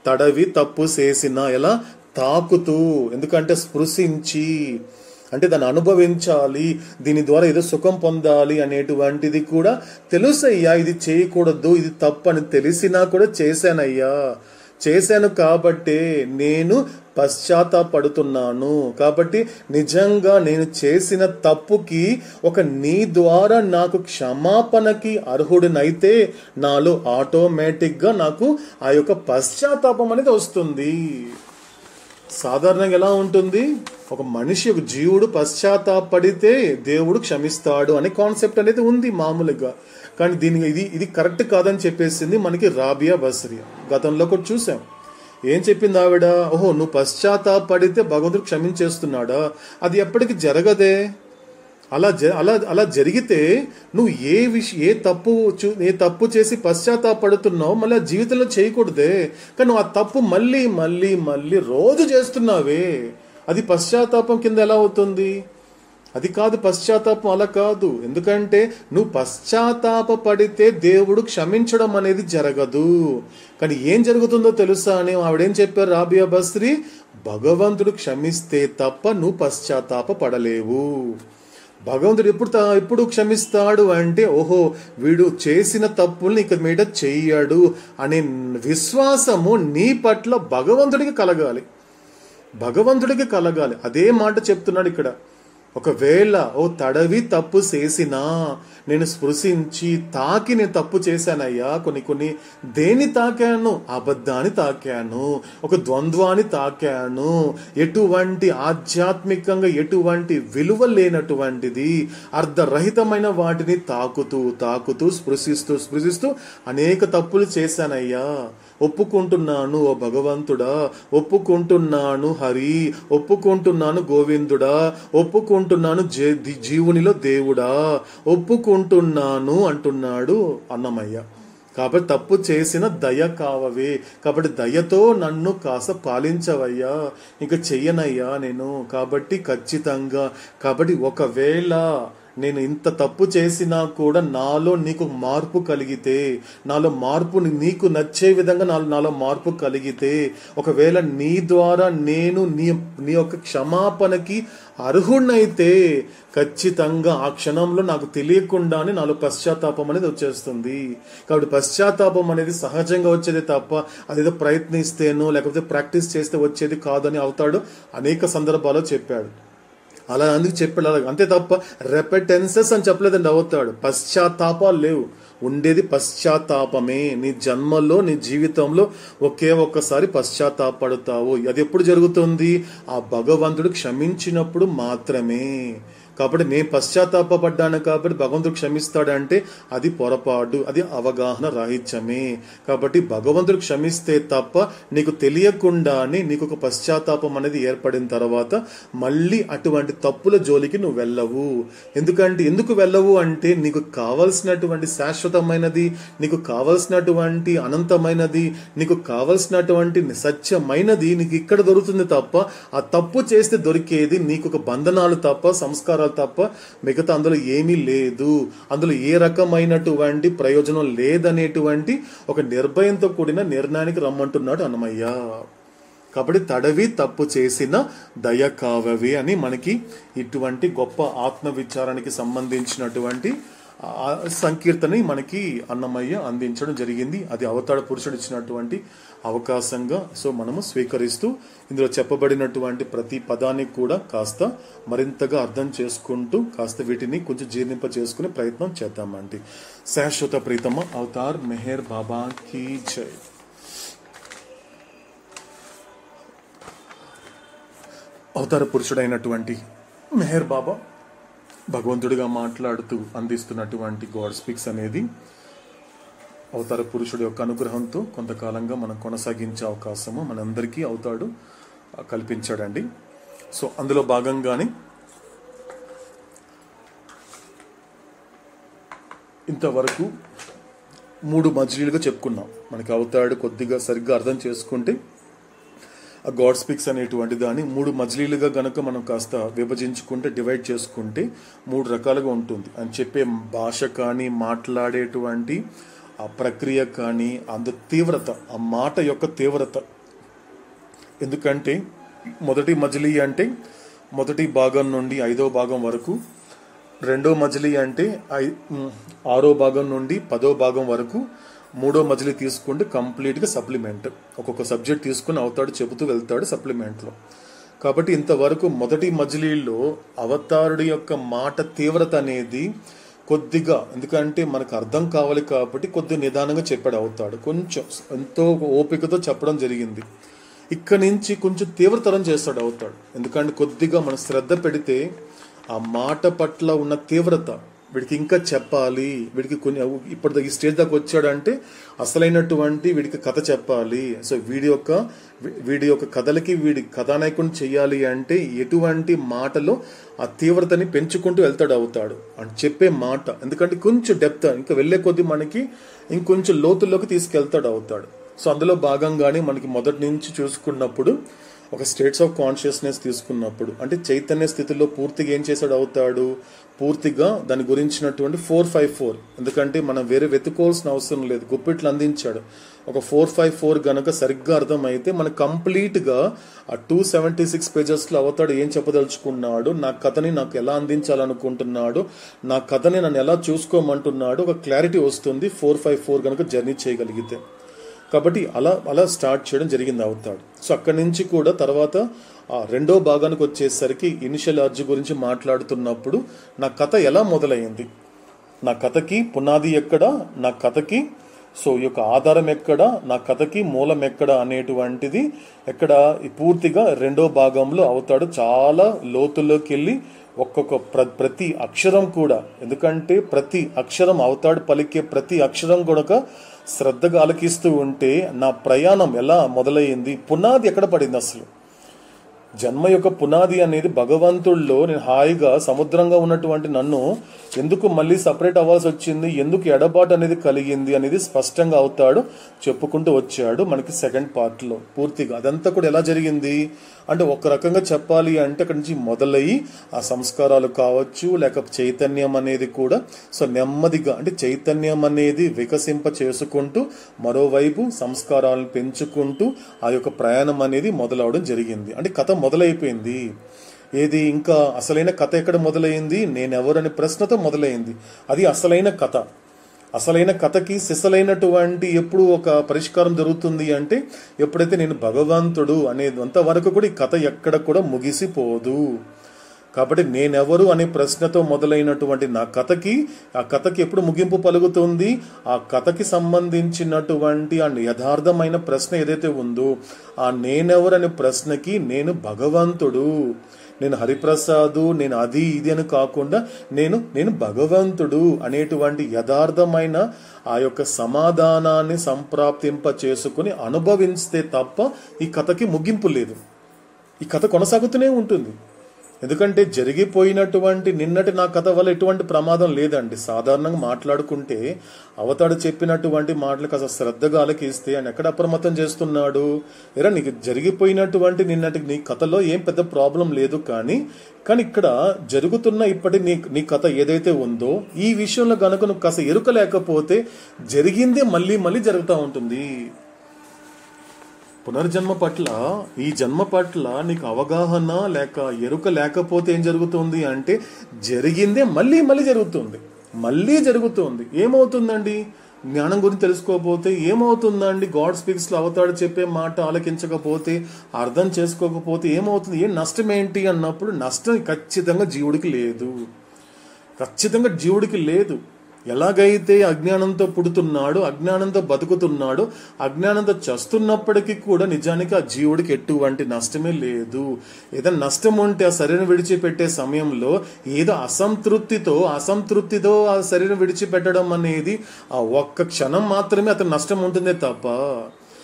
తడవి తప్పు చేసిన, ఎలా? తాకుతూ. ఎందుకంటే స్పృశించి అంటే దాన్ని అనుభవించాలి, దీని ద్వారా ఏదో సుఖం పొందాలి అనేటువంటిది కూడా తెలుసయ్యా. ఇది చేయకూడదు, ఇది తప్పు అని తెలిసినా కూడా చేశాను కాబట్టి నేను పశ్చాత్తాపడుతున్నాను. కాబట్టి నిజంగా నేను చేసిన తప్పుకి నీ ద్వారా నాకు క్షమాపణకి అర్హుడినైతే నాలో ఆటోమేటిక్గా నాకు ఆ యొక్క పశ్చాత్తాపం అనేది వస్తుంది. సాధారణంగా ఎలా ఉంటుంది? ఒక మనిషి, ఒక జీవుడు పశ్చాత్తాపడితే దేవుడు క్షమిస్తాడు అనే కాన్సెప్ట్ అనేది ఉంది మామూలుగా. కానీ ఇది కరెక్ట్ కాదని చెప్పేసింది మనకి రాబియా బస్రియా. గతంలో కూడా చూసాం. ఏం చెప్పింది ఆవిడ? ఓహో, నువ్వు పశ్చాత్తాపడితే భగవంతుడు క్షమించేస్తున్నాడా? అది ఎప్పటికీ జరగదే. అలా జరిగితే నువ్వు ఏ తప్పు చేసి పశ్చాత్తాపడుతున్నావు మళ్ళీ జీవితంలో చేయకూడదే. కానీ నువ్వు ఆ తప్పు మళ్ళీ మళ్ళీ మళ్ళీ రోజు చేస్తున్నావే, అది పశ్చాత్తాపం కింద ఎలా అవుతుంది? అది కాదు పశ్చాత్తాపం, అలా కాదు. ఎందుకంటే నువ్వు పశ్చాత్తాపడితే దేవుడు క్షమించడం అనేది జరగదు. కానీ ఏం జరుగుతుందో తెలుసా అని ఆవిడేం చెప్పారు రాబియా బస్రి? భగవంతుడు క్షమిస్తే తప్ప నువ్వు పశ్చాత్తాపడలేవు. భగవంతుడు ఎప్పుడు క్షమిస్తాడు అంటే, ఓహో వీడు చేసిన తప్పుల్ని ఇక మీద చెయ్యడు అనే విశ్వాసము నీ పట్ల భగవంతుడికి కలగాలి. అదే మాట చెప్తున్నాడు ఇక్కడ. ఒకవేళ తడవి తప్పు చేసినా, నేను స్పృశించి తాకి నేను తప్పు చేశానయ్యా. కొన్ని దేని తాకాను? అబద్ధాన్ని తాకాను, ఒక ద్వంద్వాన్ని తాకాను, ఎటువంటి ఆధ్యాత్మికంగా ఎటువంటి విలువ లేనటువంటిది అర్ధరహితమైన వాటిని తాకుతూ స్పృశిస్తూ అనేక తప్పులు చేశానయ్యా. ఒప్పుకుంటున్నాను ఓ భగవంతుడా, ఒప్పుకుంటున్నాను హరి, ఒప్పుకుంటున్నాను గోవిందుడా, ఒప్పుకుంటున్నాను జీవునిలో దేవుడా, ఒప్పుకుంటున్నాను అంటున్నాడు అన్నమయ్య. కాబట్టి తప్పు చేసిన దయ కావవే, కాబట్టి దయతో నన్ను కాస్త పాలించవయ్యా, ఇంకా చెయ్యనయ్యా నేను. కాబట్టి ఖచ్చితంగా, కాబట్టి ఒకవేళ నేను ఇంత తప్పు చేసినా కూడా నాలో నీకు మార్పు కలిగితే, నాలో మార్పు నీకు నచ్చే విధంగా నాలో మార్పు కలిగితే, ఒకవేళ నీ ద్వారా నేను నీ యొక్క క్షమాపణకి అర్హుణ్ణైతే ఖచ్చితంగా ఆ క్షణంలో నాకు తెలియకుండానే నాలో పశ్చాత్తాపం అనేది వచ్చేస్తుంది. కాబట్టి పశ్చాత్తాపం అనేది సహజంగా వచ్చేది తప్ప అదేదో ప్రయత్నిస్తేనో లేకపోతే ప్రాక్టీస్ చేస్తే వచ్చేది కాదని అవుతాడు అనేక సందర్భాల్లో చెప్పాడు. అలా అందుకు చెప్పాడు అలా, అంతే తప్ప రెపెటెన్సెస్ అని చెప్పలేదండి అవుతాడు. పశ్చాత్తాపాలు లేవు, ఉండేది పశ్చాత్తాపమే. నీ జన్మలో నీ జీవితంలో ఒక్కసారి పశ్చాత్తాపడతావు. అది ఎప్పుడు జరుగుతుంది? ఆ భగవంతుడు క్షమించినప్పుడు మాత్రమే. కాబట్టి నేను పశ్చాత్తాపడ్డాను కాబట్టి భగవంతుడు క్షమిస్తాడంటే అది పొరపాటు, అది అవగాహన రాహిత్యమే. కాబట్టి భగవంతుడు క్షమిస్తే తప్ప నీకు తెలియకుండానే నీకు ఒక పశ్చాత్తాపం అనేది ఏర్పడిన తర్వాత మళ్ళీ అటువంటి తప్పుల జోలికి నువ్వు వెళ్ళవు. ఎందుకు వెళ్ళవు అంటే నీకు కావలసినటువంటి శాశ్వతమైనది, నీకు కావలసినటువంటి అనంతమైనది, నీకు కావలసినటువంటి సత్యమైనది నీకు ఇక్కడ దొరుకుతుంది తప్ప ఆ తప్పు చేస్తే దొరికేది నీకు ఒక బంధనాలు తప్ప, సంస్కారాలు తప్ప మిగతా అందులో ఏమీ లేదు. అందులో ఏ రకమైనటువంటి ప్రయోజనం లేదనేటువంటి ఒక నిర్భయంతో కూడిన నిర్ణయానికి రమ్మంటున్నాడు అన్నమయ్య. కాబట్టి తడవి తప్పు చేసిన దయ కావవి అని మనకి ఇటువంటి గొప్ప ఆత్మ విచారానికి సంబంధించినటువంటి సంకీర్తన మనకి అన్నమయ్య అందించడం జరిగింది. అది అవతార పురుషుడు ఇచ్చినటువంటి అవకాశంగా సో మనము స్వీకరిస్తూ ఇందులో చెప్పబడినటువంటి ప్రతి పదాన్ని కూడా కాస్త మరింతగా అర్థం చేసుకుంటూ కాస్త వీటిని కొంచెం జీర్ణింప చేసుకునే ప్రయత్నం చేద్దామండి. శాశ్వత ప్రీతమ అవతార్ మెహర్ బాబా కీ జై. అవతార పురుషుడైనటువంటి మెహర్ బాబా భగవంతుడిగా మాట్లాడుతూ అందిస్తున్నటువంటి గాడ్ స్పీక్స్ అనేది అవతార పురుషుడి యొక్క అనుగ్రహంతో కొంతకాలంగా మనం కొనసాగించే అవకాశము మనందరికీ అవుతాడు కల్పించాడండి. సో అందులో భాగంగానే ఇంతవరకు 3 మజిలీలుగా చెప్పుకున్నాం. మనకి అవుతాడు కొద్దిగా సరిగ్గా అర్థం చేసుకుంటే ఆ గాడ్ స్పీక్స్ అనేటువంటి దాన్ని 3 మజిలీలుగా గనక మనం కాస్త విభజించుకుంటే, డివైడ్ చేసుకుంటే 3 రకాలుగా ఉంటుంది అని చెప్పే భాష కానీ, మాట్లాడేటువంటి ఆ ప్రక్రియ కానీ, అందు తీవ్రత, ఆ మాట యొక్క తీవ్రత. ఎందుకంటే మొదటి మజిలీ అంటే మొదటి భాగం నుండి 5వ భాగం వరకు, రెండో మజిలీ అంటే 6వ భాగం నుండి 10వ భాగం వరకు, 3వ మజిలీ తీసుకుంటే కంప్లీట్గా సప్లిమెంట్. ఒక్కొక్క సబ్జెక్ట్ తీసుకుని అవుతాడు చెబుతూ వెళ్తాడు సప్లిమెంట్లో. కాబట్టి ఇంతవరకు మొదటి మజిలీలో అవతారుడి యొక్క మాట తీవ్రత అనేది కొద్దిగా, ఎందుకంటే మనకు అర్థం కావాలి కాబట్టి కొద్ది నిదానంగా చెప్పాడు అవుతాడు. కొంచెం ఎంతో ఓపికతో చెప్పడం జరిగింది. ఇక్కడి నుంచి కొంచెం తీవ్రతరం చేస్తాడు అవుతాడు. ఎందుకంటే కొద్దిగా మనం శ్రద్ధ పెడితే ఆ మాట పట్ల ఉన్న తీవ్రత వీడికి ఇంకా చెప్పాలి, వీడికి కొన్ని ఇప్పుడు ఈ స్టేజ్ దాకా వచ్చాడంటే అసలైనటువంటి వీడికి కథ చెప్పాలి. సో వీడి యొక్క కథలకి వీడి కథానాయకుని చెయ్యాలి అంటే ఎటువంటి మాటలో ఆ తీవ్రతని పెంచుకుంటూ వెళ్తాడు అవుతాడు అని చెప్పే మాట. ఎందుకంటే కొంచెం డెప్త్ ఇంకా వెళ్లే కొద్దీ మనకి ఇంకొంచెం లోతుల్లోకి తీసుకెళ్తాడు అవుతాడు. సో అందులో భాగంగానే మనకి మొదటి నుంచి చూసుకున్నప్పుడు ఒక స్టేట్స్ ఆఫ్ కాన్షియస్నెస్ తీసుకున్నప్పుడు అంటే చైతన్య స్థితిలో పూర్తిగా ఏం చేశాడు అవుతాడు, పూర్తిగా దాని గురించినటువంటి 454, ఎందుకంటే మనం వేరే వెతుకోవాల్సిన అవసరం లేదు, గుప్పిట్లు అందించాడు. ఒక 454 గనక సరిగ్గా అర్థమైతే మనకు కంప్లీట్గా ఆ 276 పేజెస్లో అవతాడు ఏం చెప్పదలుచుకున్నాడు, నా కథని నాకు ఎలా అందించాలనుకుంటున్నాడు, నా కథని నన్ను ఎలా చూసుకోమంటున్నాడు, ఒక క్లారిటీ వస్తుంది 454 గనక జర్నీ చేయగలిగితే. కాబట్టి అలా స్టార్ట్ చేయడం జరిగింది అవుతాడు. సో అక్కడి నుంచి కూడా తర్వాత ఆ రెండో భాగానికి వచ్చేసరికి ఇనిషియల్ అర్జ్ గురించి మాట్లాడుతున్నప్పుడు నా కథ ఎలా మొదలైంది, నా కథకి పునాది ఎక్కడ, నా కథకి సో ఈ యొక్క ఆధారం ఎక్కడ, నా కథకి మూలం ఎక్కడ అనేటువంటిది ఎక్కడ పూర్తిగా రెండో భాగంలో అవుతాడు చాలా లోతుల్లోకి వెళ్ళి ఒక్కొక్క ప్రతి అక్షరం కూడా, ఎందుకంటే ప్రతి అక్షరం అవుతాడు పలికే ప్రతి అక్షరం కూడా శ్రద్ధగా ఆలకిస్తూ ఉంటే నా ప్రయాణం ఎలా మొదలైంది, పునాది ఎక్కడ పడింది, అసలు జన్మ యొక్క పునాది అనేది భగవంతుల్లో నేను హాయిగా సముద్రంగా ఉన్నటువంటి నన్ను ఎందుకు మళ్ళీ సపరేట్ అవ్వాల్సి వచ్చింది, ఎందుకు ఎడబాటు అనేది కలిగింది అనేది స్పష్టంగా అవుతాడు చెప్పుకుంటూ వచ్చాడు మనకి సెకండ్ పార్ట్ లో పూర్తిగా. అదంతా కూడా ఎలా జరిగింది అంటే ఒక రకంగా చెప్పాలి అంటే అక్కడి నుంచి మొదలయ్యి ఆ సంస్కారాలు కావచ్చు లేక చైతన్యం అనేది కూడా సో నెమ్మదిగా అంటే చైతన్యం అనేది వికసింప చేసుకుంటూ మరోవైపు సంస్కారాలను పెంచుకుంటూ ఆ యొక్క ప్రయాణం అనేది మొదలవడం జరిగింది. అంటే కథ మొదలైపోయింది. ఏది ఇంకా అసలైన కథ ఎక్కడ మొదలైంది, నేనెవరనే ప్రశ్నతో మొదలైంది. అది అసలైన కథ. అసలైన కథకి సిసలైనటువంటి ఎప్పుడు ఒక పరిష్కారం జరుగుతుంది అంటే ఎప్పుడైతే నేను భగవంతుడు అనేది అంతవరకు కూడా ఈ కథ ఎక్కడ కూడా ముగిసిపోదు. కాబట్టి నేనెవరు అనే ప్రశ్నతో మొదలైనటువంటి నా కథకి ఆ కథకి ఎప్పుడు ముగింపు పలుకుతుంది, ఆ కథకి సంబంధించినటువంటి ఆ యథార్థమైన ప్రశ్న ఏదైతే ఉందో ఆ నేనెవరు అనే ప్రశ్నకి నేను భగవంతుడు, నేను హరిప్రసాదు, నేను అది ఇది అని కాకుండా నేను భగవంతుడు అనేటువంటి యథార్థమైన ఆ యొక్క సమాధానాన్ని సంప్రాప్తింప చేసుకుని అనుభవిస్తే తప్ప ఈ కథకి ముగింపు లేదు. ఈ కథ కొనసాగుతూనే ఉంటుంది. ఎందుకంటే జరిగిపోయినటువంటి నిన్నటి నా కథ వల్ల ఎటువంటి ప్రమాదం లేదండి. సాధారణంగా మాట్లాడుకుంటే అవతాడు చెప్పినటువంటి మాటలకు అసలు శ్రద్ధగా ఆలకిస్తే ఆయన ఎక్కడ అప్రమత్తం చేస్తున్నాడు, ఎరా నీకు జరిగిపోయినటువంటి నిన్నటి నీ కథలో ఏం పెద్ద ప్రాబ్లం లేదు, కానీ ఇక్కడ జరుగుతున్న ఇప్పటి నీ కథ ఏదైతే ఉందో ఈ విషయంలో గనుక నువ్వు కాస్త ఎరుక లేకపోతే జరిగిందే మళ్ళీ మళ్ళీ జరుగుతూ ఉంటుంది. పునర్జన్మ పట్ల ఈ జన్మ పట్ల నీకు అవగాహన లేక ఎరుక లేకపోతే ఏం జరుగుతుంది అంటే జరిగిందే మళ్ళీ మళ్ళీ జరుగుతుంది. ఏమవుతుందండి జ్ఞానం గురించి తెలుసుకోకపోతే? ఏమవుతుందండి గాడ్ స్పీక్స్ లో అవతాడు చెప్పే మాట ఆలకించకపోతే, అర్థం చేసుకోకపోతే ఏమవుతుంది? ఏం నష్టం ఏంటి అన్నప్పుడు నష్టం ఖచ్చితంగా జీవుడికి లేదు. ఎలాగైతే అజ్ఞానంతో పుడుతున్నాడు, అజ్ఞానంతో బతుకుతున్నాడు, అజ్ఞానంతో చస్తున్నప్పటికీ కూడా నిజానికి ఆ జీవుడికి ఎటువంటి నష్టమే లేదు. ఏదైనా నష్టం ఉంటే ఆ శరీరం విడిచిపెట్టే సమయంలో ఏదో అసంతృప్తితో ఆ శరీరం విడిచిపెట్టడం అనేది ఆ ఒక్క క్షణం మాత్రమే అతను నష్టం ఉంటుందే తప్ప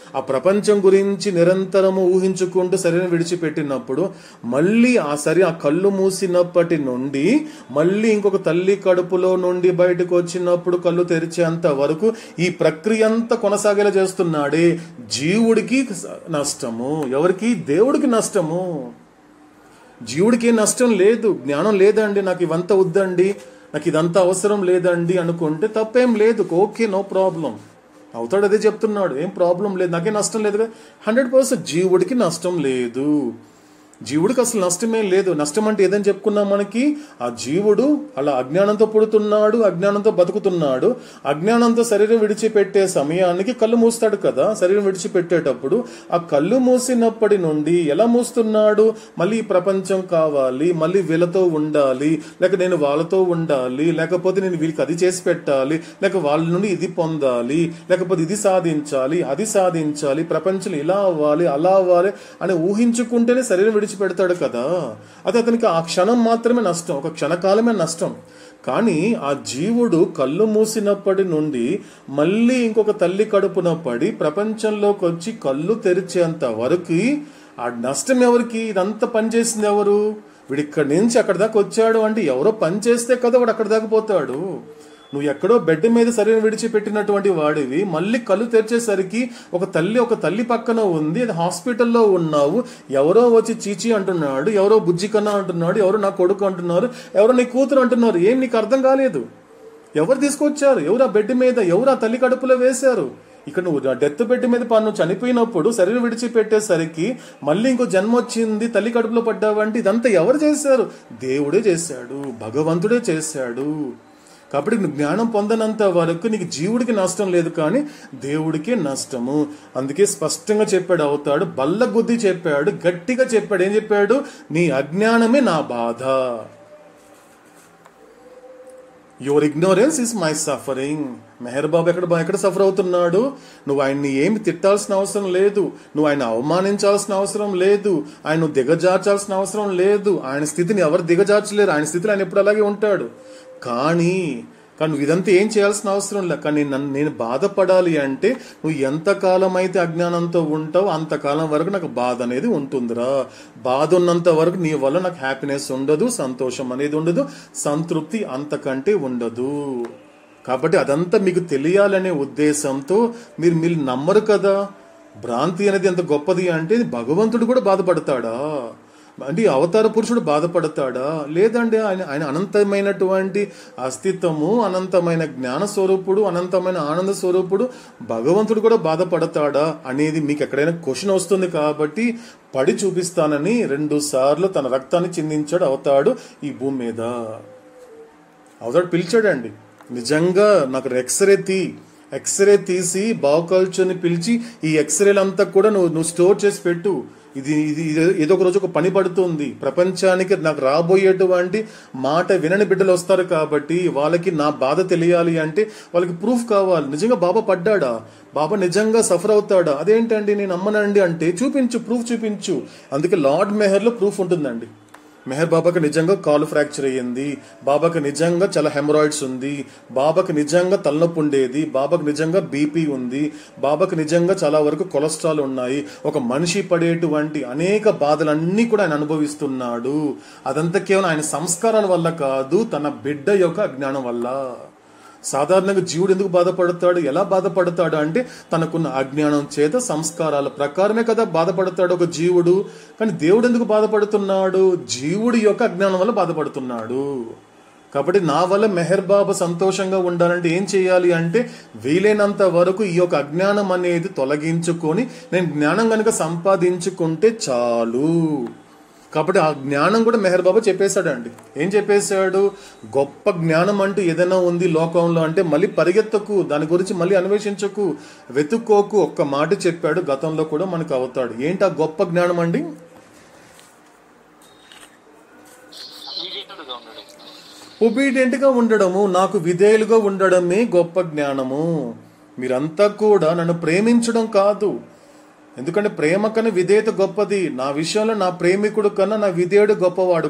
ఆ ప్రపంచం గురించి నిరంతరము ఊహించుకుంటూ శరీరం విడిచిపెట్టినప్పుడు మళ్ళీ ఆ కళ్ళు మూసినప్పటి నుండి మళ్ళీ ఇంకొక తల్లి కడుపులో నుండి బయటకు వచ్చినప్పుడు కళ్ళు తెరిచేంత వరకు ఈ ప్రక్రియ అంతా కొనసాగేలా చేస్తున్నాడే. జీవుడికి నష్టము, ఎవరికి? దేవుడికి నష్టము. జీవుడికి నష్టం లేదు. జ్ఞానం లేదండి, నాకు ఇవంతా వద్దండి, నాకు ఇదంతా అవసరం లేదండి అనుకుంటే తప్పేం లేదు. Okay, no problem. అవుతాడు అదే చెప్తున్నాడు, ఏం ప్రాబ్లం లేదు, నాకే నష్టం లేదు. 100% జీవుడికి నష్టం లేదు. జీవుడికి అసలు నష్టమే లేదు. నష్టం అంటే ఏదని చెప్పుకున్నాం మనకి, ఆ జీవుడు అలా అజ్ఞానంతో పుడుతున్నాడు, అజ్ఞానంతో బతుకుతున్నాడు, అజ్ఞానంతో శరీరం విడిచిపెట్టే సమయానికి కళ్ళు మూస్తాడు కదా. శరీరం విడిచిపెట్టేటప్పుడు ఆ కళ్ళు మూసినప్పటి నుండి ఎలా మూస్తున్నాడు? మళ్ళీ ఈ ప్రపంచం కావాలి, మళ్ళీ వీళ్ళతో ఉండాలి, లేక నేను వాళ్ళతో ఉండాలి, లేకపోతే నేను వీళ్ళకి అది చేసి పెట్టాలి, లేక వాళ్ళ నుండి ఇది పొందాలి, లేకపోతే ఇది సాధించాలి, అది సాధించాలి, ప్రపంచం ఇలా అవ్వాలి, అలా అవ్వాలి అని ఊహించుకుంటేనే శరీరం విడిచిపెడతాడు కదా. అది అతనికి ఆ క్షణం మాత్రమే నష్టం, ఒక క్షణకాలమే నష్టం. కానీ ఆ జీవుడు కళ్ళు మూసినప్పటి నుండి మళ్ళీ ఇంకొక తల్లి కడుపున పడి ప్రపంచంలోకి వచ్చి కళ్ళు తెరిచేంత వరకు ఆ నష్టం ఎవరికి? ఇదంతా పనిచేసింది ఎవరు? వీడిక్కడి నుంచి అక్కడి దాకా వచ్చాడు అంటే ఎవరో పని చేస్తే కదా వాడు అక్కడి దాకా పోతాడు. నువ్వు ఎక్కడో బెడ్ మీద శరీరం విడిచిపెట్టినటువంటి వాడివి, మళ్ళీ కళ్ళు తెరిచేసరికి ఒక తల్లి పక్కన ఉంది, అది హాస్పిటల్లో ఉన్నావు, ఎవరో వచ్చి చీచి అంటున్నాడు, ఎవరో బుజ్జి కన్నా అంటున్నాడు, ఎవరో నా కొడుకు అంటున్నారు, ఎవరో నీ కూతురు అంటున్నారు. ఏం నీకు అర్థం కాలేదు? ఎవరు తీసుకొచ్చారు? ఎవరు ఆ బెడ్ మీద, ఎవరు ఆ తల్లి కడుపులో వేశారు? ఇక్కడ నువ్వు డెత్ బెడ్ మీద నువ్వు చనిపోయినప్పుడు శరీరం విడిచిపెట్టేసరికి మళ్ళీ ఇంకో జన్మ వచ్చింది, తల్లి కడుపులో పడ్డావంటే ఇదంతా ఎవరు చేశారు? దేవుడే చేశాడు, భగవంతుడే చేశాడు. కాబట్టి నువ్వు జ్ఞానం పొందనంత వరకు నీకు జీవుడికి నష్టం లేదు, కానీ దేవుడికే నష్టము. అందుకే స్పష్టంగా చెప్పాడు అవుతాడు, బల్లగుద్ది చెప్పాడు, గట్టిగా చెప్పాడు. ఏం చెప్పాడు? నీ అజ్ఞానమే నా బాధ. Your ignorance is my suffering. Meher Babu ఎక్కడ సఫర్ అవుతున్నాడు? నువ్వు ఆయన్ని ఏమి తిట్టాల్సిన అవసరం లేదు, నువ్వు ఆయన అవమానించాల్సిన అవసరం లేదు, ఆయన దిగజార్చాల్సిన అవసరం లేదు. ఆయన స్థితిని ఎవరు దిగజార్చలేరు. ఆయన స్థితిలో ఆయన ఎప్పుడు అలాగే ఉంటాడు. కానీ నువ్వు ఇదంతా ఏం చేయాల్సిన అవసరం లేదు. కానీ నేను బాధపడాలి అంటే నువ్వు ఎంతకాలం అయితే అజ్ఞానంతో ఉంటావు అంతకాలం వరకు నాకు బాధ అనేది ఉంటుందిరా. బాధ ఉన్నంత వరకు నీ వల్ల నాకు హ్యాపీనెస్ ఉండదు, సంతోషం అనేది ఉండదు, సంతృప్తి అంతకంటే ఉండదు. కాబట్టి అదంతా మీకు తెలియాలనే ఉద్దేశంతో మీరు నమ్మరు కదా. భ్రాంతి అనేది ఎంత గొప్పది అంటే భగవంతుడు కూడా బాధపడతాడా అంటే అవతార పురుషుడు బాధపడతాడా? లేదండి. ఆయన అనంతమైనటువంటి అస్తిత్వము, అనంతమైన జ్ఞాన స్వరూపుడు, అనంతమైన ఆనంద స్వరూపుడు, భగవంతుడు కూడా బాధపడతాడా అనేది మీకు ఎక్కడైనా క్వశ్చన్ వస్తుంది. కాబట్టి పడి చూపిస్తానని 2 సార్లు తన రక్తాన్ని చిందించాడు అవుతాడు ఈ భూమి మీద. అవుతాడు పిలిచాడండి. నిజంగా నాకు ఎక్స్రే తీసి బావకల్చర్ని పిలిచి ఈ ఎక్స్రేలంతా కూడా నువ్వు స్టోర్ చేసి పెట్టు. ఇది ఏదో ఒక రోజు ఒక పని పడుతుంది. ప్రపంచానికి నాకు రాబోయేటువంటి మాట వినని బిడ్డలు వస్తారు కాబట్టి వాళ్ళకి నా బాధ తెలియాలి అంటే వాళ్ళకి ప్రూఫ్ కావాలి. నిజంగా బాబా పడ్డాడా, బాబా నిజంగా సఫర్ అవుతాడా? అదేంటండి నేను అమ్మనండి అంటే చూపించు, ప్రూఫ్ చూపించు. అందుకే లార్డ్ మెహర్లో ప్రూఫ్ ఉంటుందండి. మెహర్ బాబాకి నిజంగా కాలు ఫ్రాక్చర్ అయ్యింది, బాబాకి నిజంగా చాలా హెమరాయిడ్స్ ఉంది, బాబాకి నిజంగా తలనొప్పి ఉండేది, బాబాకి నిజంగా బీపీ ఉంది, బాబాకి నిజంగా చాలా వరకు కొలెస్ట్రాల్ ఉన్నాయి. ఒక మనిషి పడేటువంటి అనేక బాధలన్నీ కూడా ఆయన అనుభవిస్తున్నాడు. అదంతా కేవలం ఆయన సంస్కారాల వల్ల కాదు, తన బిడ్డ యొక్క అజ్ఞానం వల్ల. సాధారణంగా జీవుడు ఎందుకు బాధపడతాడు, ఎలా బాధపడతాడు అంటే తనకున్న అజ్ఞానం చేత సంస్కారాల ప్రకారమే కదా బాధపడతాడు ఒక జీవుడు. కానీ దేవుడు ఎందుకు బాధపడుతున్నాడు? జీవుడి యొక్క అజ్ఞానం వల్ల బాధపడుతున్నాడు. కాబట్టి నా వల్ల మెహర్ బాబా సంతోషంగా ఉండాలంటే ఏం చేయాలి అంటే వీలైనంత వరకు ఈ యొక్క అజ్ఞానం అనేది తొలగించుకొని నేను జ్ఞానం కనుక సంపాదించుకుంటే చాలు. కాబట్టి ఆ జ్ఞానం కూడా మెహర్ బాబా చెప్పేశాడండి. ఏం చెప్పేశాడు? గొప్ప జ్ఞానం అంటూ ఏదైనా ఉంది లోకంలో అంటే మళ్ళీ పరిగెత్తకు, దాని గురించి మళ్ళీ అన్వేషించకు, వెతుక్కోకు. ఒక్క మాట చెప్పాడు, గతంలో కూడా మనకు అవుతాడు. ఏంటి ఆ గొప్ప జ్ఞానం అండి? ఒబీడియంట్ గా ఉండడము, నాకు విధేయులుగా ఉండడమే గొప్ప జ్ఞానము. మీరంతా కూడా నన్ను ప్రేమించడం కాదు. ఎందుకంటే ప్రేమ కన్నా విధేయత గొప్పది. నా విషయంలో నా ప్రేమికుడు కన్నా నా విధేయుడు గొప్పవాడు.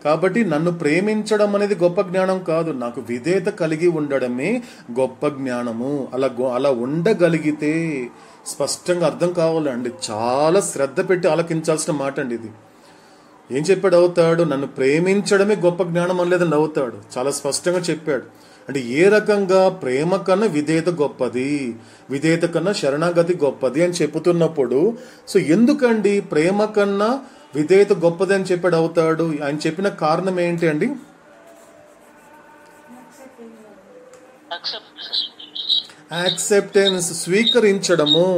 కాబట్టి నన్ను ప్రేమించడం అనేది గొప్ప జ్ఞానం కాదు, నాకు విధేయత కలిగి ఉండడమే గొప్ప జ్ఞానము. అలా ఉండగలిగితే స్పష్టంగా అర్థం కావాలండి. చాలా శ్రద్ధ పెట్టి ఆలకించాల్సిన మాట అండి ఇది. ఏం చెప్పాడు అవుతాడు? నన్ను ప్రేమించడమే గొప్ప జ్ఞానం అనలేదండి అవుతాడు. చాలా స్పష్టంగా చెప్పాడు. అంటే ఏ రకంగా ప్రేమ కన్నా విధేయత గొప్పది, విధేయత కన్నా శరణాగతి గొప్పది అని చెప్పుతున్నప్పుడు సో ఎందుకండి ప్రేమ కన్నా విధేయత గొప్పది అని చెప్పాడు అవుతాడు? ఆయన చెప్పిన కారణం ఏంటి అండి? యాక్సెప్టెన్స్, స్వీకరించడము.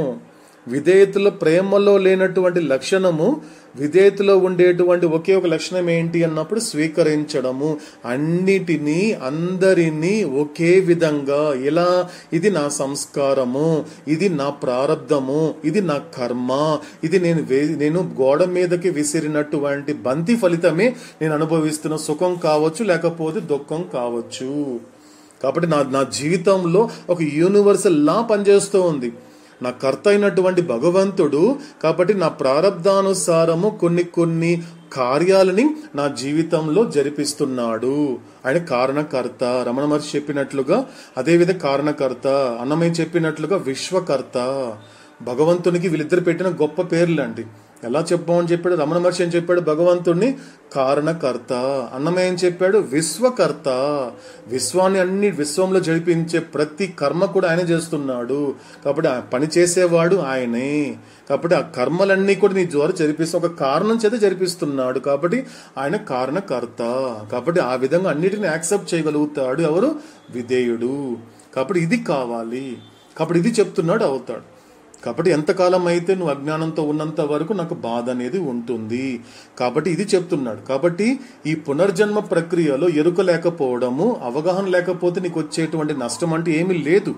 విధేయతలో ప్రేమలో లేనటువంటి లక్షణము విధేయతలో ఉండేటువంటి ఒకే ఒక లక్షణం ఏంటి అన్నప్పుడు స్వీకరించడము. అన్నిటినీ అందరినీ ఒకే విధంగా, ఎలా ఇది నా సంస్కారము, ఇది నా ప్రారంధము, ఇది నా కర్మ, ఇది నేను గోడ మీదకి విసిరినటువంటి బంతి ఫలితమే నేను అనుభవిస్తున్న సుఖం కావచ్చు, లేకపోతే దుఃఖం కావచ్చు. కాబట్టి నా జీవితంలో ఒక యూనివర్సల్ లా పనిచేస్తూ ఉంది. నా కర్త అయినటువంటి భగవంతుడు కాబట్టి నా ప్రారబ్ధానుసారము కొన్ని కార్యాలని నా జీవితంలో జరిపిస్తున్నాడు. ఆయన కారణకర్త. రమణ మహర్షి చెప్పినట్లుగా అదేవిధంగా కారణకర్త, అన్నమయ్య చెప్పినట్లుగా విశ్వకర్త. భగవంతునికి వీళ్ళిద్దరు పెట్టిన గొప్ప పేర్లు అండి. ఎలా చెప్పమని చెప్పాడు? రమణ మహర్షి ఏం చెప్పాడు? భగవంతుడిని కారణకర్త. అన్నమయ్య ఏం చెప్పాడు? విశ్వకర్త. విశ్వాన్ని విశ్వంలో జరిపించే ప్రతి కర్మ కూడా ఆయన చేస్తున్నాడు. కాబట్టి పని చేసేవాడు ఆయనే. కాబట్టి ఆ కర్మలన్నీ కూడా నీ ద్వారా జరిపిస్తూ ఒక కారణం చేత జరిపిస్తున్నాడు. కాబట్టి ఆయన కారణకర్త. కాబట్టి ఆ విధంగా అన్నిటిని యాక్సెప్ట్ చేయగలుగుతాడు ఎవరు? విధేయుడు. కాబట్టి ఇది కావాలి. కాబట్టి ఇది చెప్తున్నాడు అవుతాడు. కాబట్టి ఎంతకాలం అయితే నువ్వు అజ్ఞానంతో ఉన్నంత వరకు నాకు బాధ అనేది ఉంటుంది. కాబట్టి ఇది చెప్తున్నాడు. కాబట్టి ఈ పునర్జన్మ ప్రక్రియలో ఎరుక లేకపోవడము, అవగాహన లేకపోతే నీకు వచ్చేటువంటి నష్టం అంటే ఏమీ లేదు.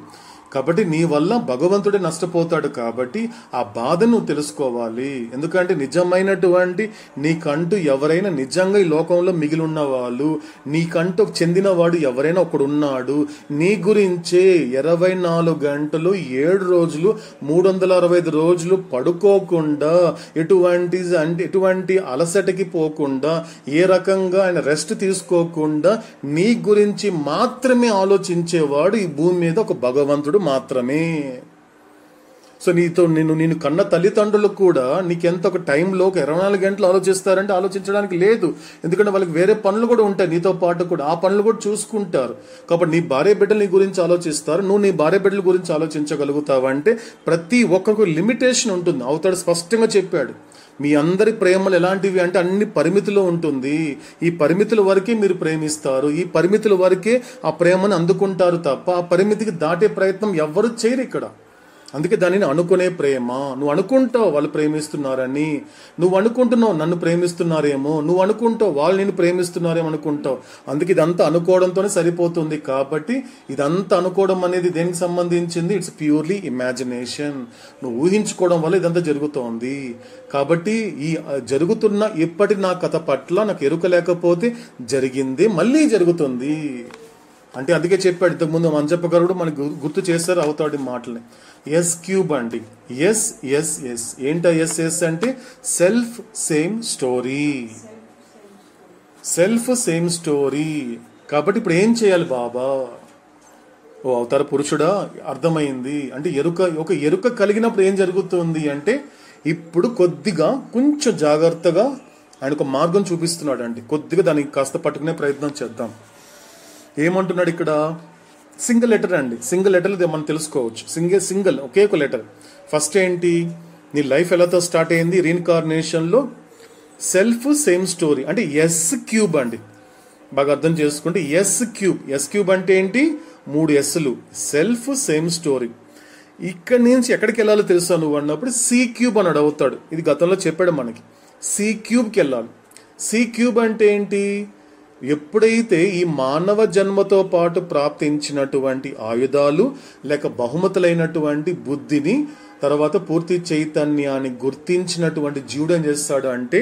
కాబట్టి నీ వల్ల భగవంతుడే నష్టపోతాడు. కాబట్టి ఆ బాధ నువ్వు తెలుసుకోవాలి. ఎందుకంటే నిజమైనటువంటి నీకంటూ ఎవరైనా నిజంగా ఈ లోకంలో మిగిలి ఉన్న వాళ్ళు, నీకంటూ చెందిన వాడు ఎవరైనా ఒకడు ఉన్నాడు. నీ గురించే 24 గంటలు 7 రోజులు 365 రోజులు పడుకోకుండా ఎటువంటి అలసటకి పోకుండా ఏ రకంగా ఆయన రెస్ట్ తీసుకోకుండా నీ గురించి మాత్రమే ఆలోచించేవాడు ఈ భూమి మీద ఒక భగవంతుడు మాత్రమే. సో నేను కన్న తల్లిదండ్రులకు కూడా నీకెంత ఒక టైంలో ఒక 24 గంటలు ఆలోచిస్తారంటే ఆలోచించడానికి లేదు. ఎందుకంటే వాళ్ళకి వేరే పనులు కూడా ఉంటాయి నీతో పాటు కూడా, ఆ పనులు కూడా చూసుకుంటారు. కాబట్టి నీ భార్య బిడ్డలు నీ గురించి ఆలోచిస్తారు, నువ్వు నీ భార్య బిడ్డల గురించి ఆలోచించగలుగుతావంటే ప్రతి ఒక్కరికి లిమిటేషన్ ఉంటుంది. అవతాడు స్పష్టంగా చెప్పాడు, మీ అందరి ప్రేమలు ఎలాంటివి అంటే అన్ని పరిమితిలో ఉంటుంది. ఈ పరిమితుల వరకే మీరు ప్రేమిస్తారు, ఈ పరిమితుల వరకే ఆ ప్రేమను అందుకుంటారు తప్ప ఆ పరిమితికి దాటే ప్రయత్నం ఎవ్వరూ చేయరు ఇక్కడ. అందుకే దానిని అనుకునే ప్రేమ. నువ్వు అనుకుంటావు వాళ్ళు ప్రేమిస్తున్నారని, నువ్వు అనుకుంటున్నావు నన్ను ప్రేమిస్తున్నారేమో, నువ్వు అనుకుంటావు వాళ్ళు నిన్ను ప్రేమిస్తున్నారేమో అనుకుంటావు. అందుకే ఇదంతా అనుకోవడంతోనే సరిపోతుంది. కాబట్టి ఇదంతా అనుకోవడం అనేది దేనికి సంబంధించింది? It's purely imagination. నువ్వు ఊహించుకోవడం వల్ల ఇదంతా జరుగుతోంది. కాబట్టి ఈ జరుగుతున్న ఇప్పటి నా కథ పట్ల నాకు ఎరుక లేకపోతే జరిగింది మళ్ళీ జరుగుతుంది అంటే. అందుకే చెప్పాడు ఇంతకుముందు మంజప్ప గారు మనకు గుర్తు చేశారు అవుతాడు మాటల్ని. ఎస్ క్యూబ్ అండి, ఎస్ ఎస్ ఎస్ ఏంటో ఎస్ ఎస్ అంటే self same story, self same story. కాబట్టి ఇప్పుడు ఏం చేయాలి బాబా? ఓ అవతార పురుషుడా, అర్థమైంది అంటే ఒక ఎరుక కలిగినప్పుడు ఏం జరుగుతుంది అంటే ఇప్పుడు కొద్దిగా కొంచెం జాగ్రత్తగా ఆయన ఒక మార్గం చూపిస్తున్నాడు అండి. కొద్దిగా దానికి కాస్త పట్టుకునే ప్రయత్నం చేద్దాం. ఏమంటున్నాడు ఇక్కడ? సింగిల్ లెటర్ అండి, సింగిల్ లెటర్ మనం తెలుసుకోవచ్చు. సింగిల్ ఒకే ఒక లెటర్. ఫస్ట్ ఏంటి? నీ లైఫ్ ఎలాతో స్టార్ట్ అయింది? రీఇన్కార్నేషన్ లో సెల్ఫ్ సేమ్ స్టోరీ అంటే ఎస్ క్యూబ్ అండి. బాగా అర్థం చేసుకుంటే ఎస్ క్యూబ్. ఎస్ క్యూబ్ అంటే ఏంటి? 3 ఎస్లు. Self same story. ఇక్కడి నుంచి ఎక్కడికి వెళ్ళాలో తెలుసా నువ్వు అన్నప్పుడు సి క్యూబ్ అని అవుతాడు. ఇది గతంలో చెప్పాడు మనకి. సి క్యూబ్కి వెళ్ళాలి. సి క్యూబ్ అంటే ఏంటి? ఎప్పుడైతే ఈ మానవ జన్మతో పాటు ప్రాప్తించినటువంటి ఆయుధాలు లేక బహుమతులైనటువంటి బుద్ధిని తర్వాత పూర్తి చైతన్యాన్ని గుర్తించినటువంటి జీవుడు ఏం చేస్తాడు అంటే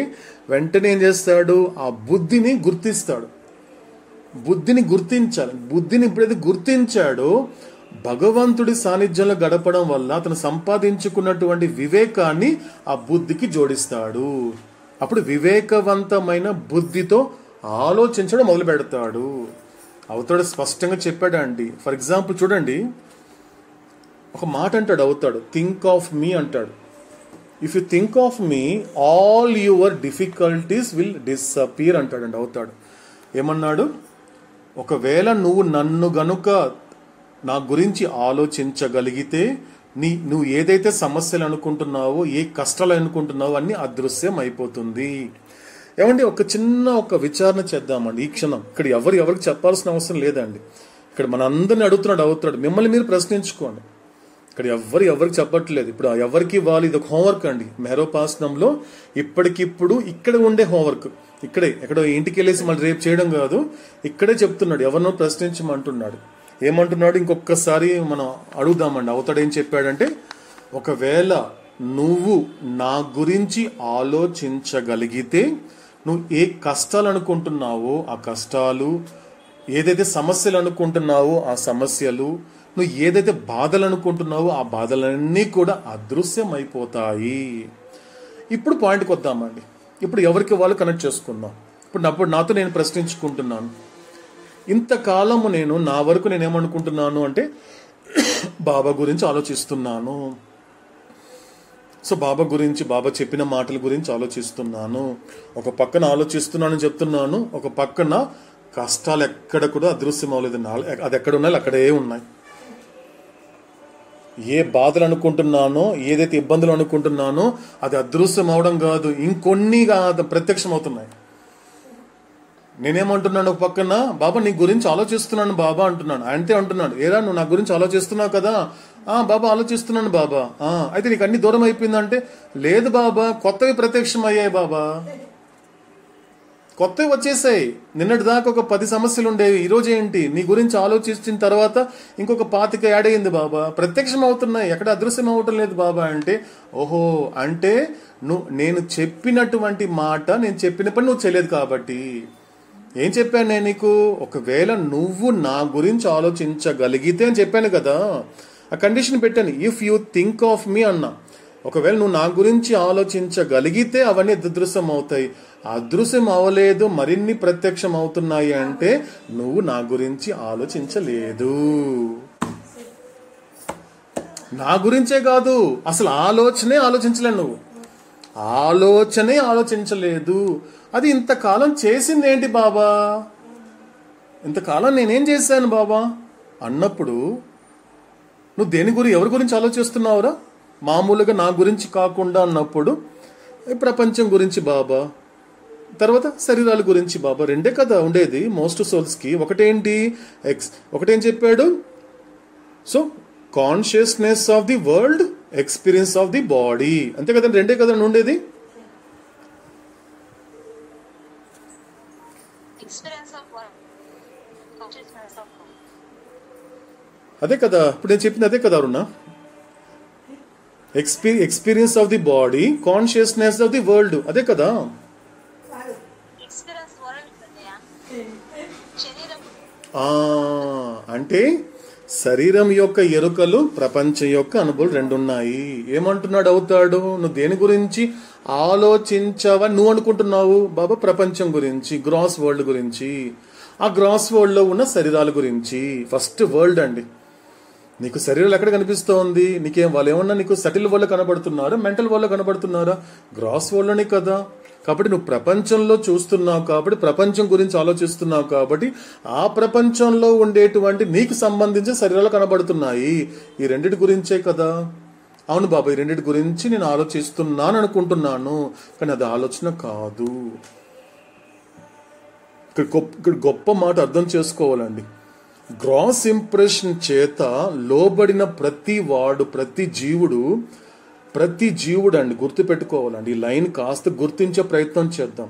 వెంటనే ఏం చేస్తాడు? ఆ బుద్ధిని గుర్తిస్తాడు. బుద్ధిని గుర్తించాలి. బుద్ధిని ఎప్పుడైతే గుర్తించాడో భగవంతుడి సాన్నిధ్యంలో గడపడం వల్ల అతను సంపాదించుకున్నటువంటి వివేకాన్ని ఆ బుద్ధికి జోడిస్తాడు. అప్పుడు వివేకవంతమైన బుద్ధితో ఆలోచించడం మొదలు పెడతాడు. అవుతాడు స్పష్టంగా చెప్పాడు అండి. ఫర్ ఎగ్జాంపుల్ చూడండి, ఒక మాట అంటాడు అవుతాడు, థింక్ ఆఫ్ మీ అంటాడు. If you think of me all your difficulties will disappear అంటాడండి అవుతాడు. ఏమన్నాడు? ఒకవేళ నువ్వు నన్ను గనుక నా గురించి ఆలోచించగలిగితే నువ్వు ఏదైతే సమస్యలు అనుకుంటున్నావో, ఏ కష్టాలు అనుకుంటున్నావో అన్ని అదృశ్యం అయిపోతుంది. ఏమండి ఒక విచారణ చేద్దామండి ఈ క్షణం. ఇక్కడ ఎవరికి చెప్పాల్సిన అవసరం లేదండి. ఇక్కడ మన అందరిని అడుగుతున్నాడు అవుతాడు, మిమ్మల్ని మీరు ప్రశ్నించుకోండి. ఇక్కడ ఎవరికి చెప్పట్లేదు. ఇప్పుడు ఎవరికి వాళ్ళు ఇది ఒక హోంవర్క్ అండి. మెహరోపాసనంలో ఇప్పటికిప్పుడు ఇక్కడ ఉండే హోంవర్క్ ఇక్కడే, ఎక్కడో ఇంటికి వెళ్ళేసి మళ్ళీ రేపు చేయడం కాదు, ఇక్కడే చెప్తున్నాడు. ఎవరినో ప్రశ్నించమంటున్నాడు. ఏమంటున్నాడు? ఇంకొకసారి మనం అడుగుదామండి. అవుతాడు ఏం చెప్పాడంటే, ఒకవేళ నువ్వు నా గురించి ఆలోచించగలిగితే నువ్వు ఏ కష్టాలు అనుకుంటున్నావో ఆ కష్టాలు, ఏదైతే సమస్యలు అనుకుంటున్నావో ఆ సమస్యలు, నువ్వు ఏదైతే బాధలు అనుకుంటున్నావో ఆ బాధలన్నీ కూడా అదృశ్యం అయిపోతాయి. ఇప్పుడు పాయింట్కి వద్దామండి. ఇప్పుడు ఎవరికి వాళ్ళు కనెక్ట్ చేసుకుందాం. ఇప్పుడు నాతో నేను ప్రశ్నించుకుంటున్నాను, ఇంతకాలము నేను నా వరకు నేనేమనుకుంటున్నాను అంటే బాబా గురించి ఆలోచిస్తున్నాను. సో బాబా గురించి, బాబా చెప్పిన మాటల గురించి ఆలోచిస్తున్నాను. ఒక పక్కన ఆలోచిస్తున్నాను చెప్తున్నాను, ఒక పక్కన కష్టాలు ఎక్కడ కూడా అదృశ్యం అవ్వలేదు. అది ఎక్కడ ఉన్నాయి అక్కడే ఉన్నాయి. ఏ బాధలు అనుకుంటున్నానో, ఏదైతే ఇబ్బందులు అనుకుంటున్నానో అది అదృశ్యం అవడం కాదు, ఇంకొన్ని ప్రత్యక్షం అవుతున్నాయి. నేనేమంటున్నాను? ఒక పక్కన బాబా నీ గురించి ఆలోచిస్తున్నాను బాబా అంటున్నాను. అంతే అంటున్నాడు. ఏరా నువ్వు నా గురించి ఆలోచిస్తున్నావు కదా? బాబా ఆలోచిస్తున్నాను బాబా. అయితే నీకు అన్ని దూరం అయిపోయిందంటే లేదు బాబా, కొత్తవి ప్రత్యక్షం అయ్యాయి బాబా. కొత్తవి వచ్చేసాయి. నిన్నటి దాకా ఒక 10 సమస్యలు ఉండేవి, ఈరోజు ఏంటి నీ గురించి ఆలోచించిన తర్వాత ఇంకొక 25 యాడ్ అయింది బాబా, ప్రత్యక్షం అవుతున్నాయి, ఎక్కడ అదృశ్యం అవటం లేదు బాబా అంటే, ఓహో అంటే నేను చెప్పినటువంటి మాట, నేను చెప్పిన పని నువ్వు చేయలేదు కాబట్టి. ఏం చెప్పాను నేను నీకు? ఒకవేళ నువ్వు నా గురించి ఆలోచించగలిగితే అని చెప్పాను కదా, ఆ కండిషన్ పెట్టాను, ఇఫ్ యూ థింక్ ఆఫ్ మీ అన్నా. ఒకవేళ నువ్వు నా గురించి ఆలోచించగలిగితే అవన్నీ అదృశ్యం అవుతాయి. అదృశ్యం అవలేదు, మరిన్ని ప్రత్యక్షం అవుతున్నాయి అంటే నువ్వు నా గురించి ఆలోచించలేదు. నా గురించే కాదు, అసలు ఆలోచనే నువ్వు ఆలోచించలేదు. అది ఇంతకాలం చేసింది ఏంటి బాబా, ఇంతకాలం నేనేం చేశాను బాబా అన్నప్పుడు నువ్వు ఎవరి గురించి ఆలోచిస్తున్నావురా? మామూలుగా నా గురించి కాకుండా అన్నప్పుడు ప్రపంచం గురించి బాబా, తర్వాత శరీరాల గురించి బాబా, రెండే కదా ఉండేది మోస్ట్ సోల్స్ కి. ఒకటేం చెప్పాడు? So consciousness of the world, experience of the body, అంతే కదండి, రెండే కదండి ఉండేది. అదే కదా ఇప్పుడు నేను చెప్పింది, అదే కదా Aruna. Experience of the body, consciousness of the world, అదే కదా. అంటే శరీరం యొక్క ఎరుకలు, ప్రపంచం యొక్క అనుభవాలు రెండున్నాయి. ఏమంటున్నాడు అవుతాడు? నువ్వు దేని గురించి ఆలోచించవని నువ్వు అనుకుంటున్నావు బాబా? ప్రపంచం గురించి, గ్రాస్ వరల్డ్ గురించి, ఆ గ్రాస్ వరల్డ్ లో ఉన్న శరీరాల గురించి. ఫస్ట్ వరల్డ్ అండి. నీకు శరీరాలు ఎక్కడ కనిపిస్తోంది? వాళ్ళు ఏమన్నా నీకు సటిల్ వరల్డ్ కనబడుతున్నారా, మెంటల్ వరల్డ్ కనబడుతున్నారా? గ్రాస్ వరల్డ్ లోనే కదా. కాబట్టి నువ్వు ప్రపంచంలో చూస్తున్నావు కాబట్టి, ప్రపంచం గురించి ఆలోచిస్తున్నావు కాబట్టి, ఆ ప్రపంచంలో ఉండేటువంటి నీకు సంబంధించిన శరీరాలు కనబడుతున్నాయి. ఈ రెండిటి గురించే కదా. అవును బాబా, ఈ రెండిటి గురించి నేను ఆలోచిస్తున్నాను అనుకుంటున్నాను, కానీ అది ఆలోచన కాదు. ఇక్కడ గొప్ప మాట అర్థం చేసుకోవాలండి. గ్రాస్ ఇంప్రెషన్ చేత లోబడిన ప్రతి జీవుడు అండి, గుర్తు పెట్టుకోవాలండి. ఈ లైన్ కాస్త గుర్తించే ప్రయత్నం చేద్దాం.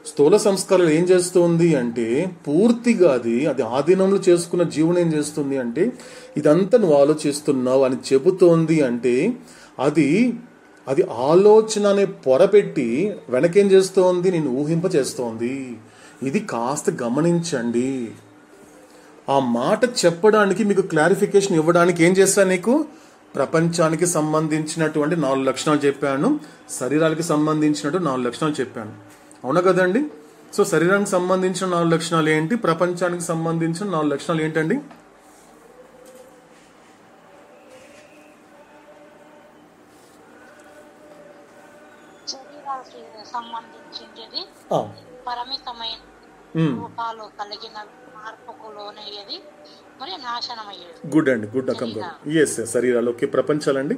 స్థూల సంస్కారాలు ఏం చేస్తుంది అంటే, పూర్తిగా అది ఆధీనంలో చేసుకున్న జీవుని ఏం చేస్తుంది అంటే, ఇదంతా నువ్వు ఆలోచిస్తున్నావు అని చెబుతోంది అంటే, అది ఆలోచన అనే పొర పెట్టి వెనకేం చేస్తోంది, నేను ఊహింప చేస్తోంది. ఇది కాస్త గమనించండి. ఆ మాట చెప్పడానికి, మీకు క్లారిఫికేషన్ ఇవ్వడానికి ఏం చేశాను? నీకు ప్రపంచానికి సంబంధించినటువంటి 4 లక్షణాలు చెప్పాను, శరీరానికి సంబంధించినట్టు 4 లక్షణాలు చెప్పాను. అవునా కదండి? సో శరీరానికి సంబంధించిన 4 లక్షణాలు ఏంటి, ప్రపంచానికి సంబంధించిన 4 లక్షణాలు ఏంటండి? శరీరానికి సంబంధించింది పరిమితమైన రూపాలు కలిగిన మార్పుకు లోనయ్యేది మరియు నాశనమయ్యేది. గుడ్ అండి, గుడ్ అకం. ఎస్, శరీరాలు. ఓకే, ప్రపంచాలండి.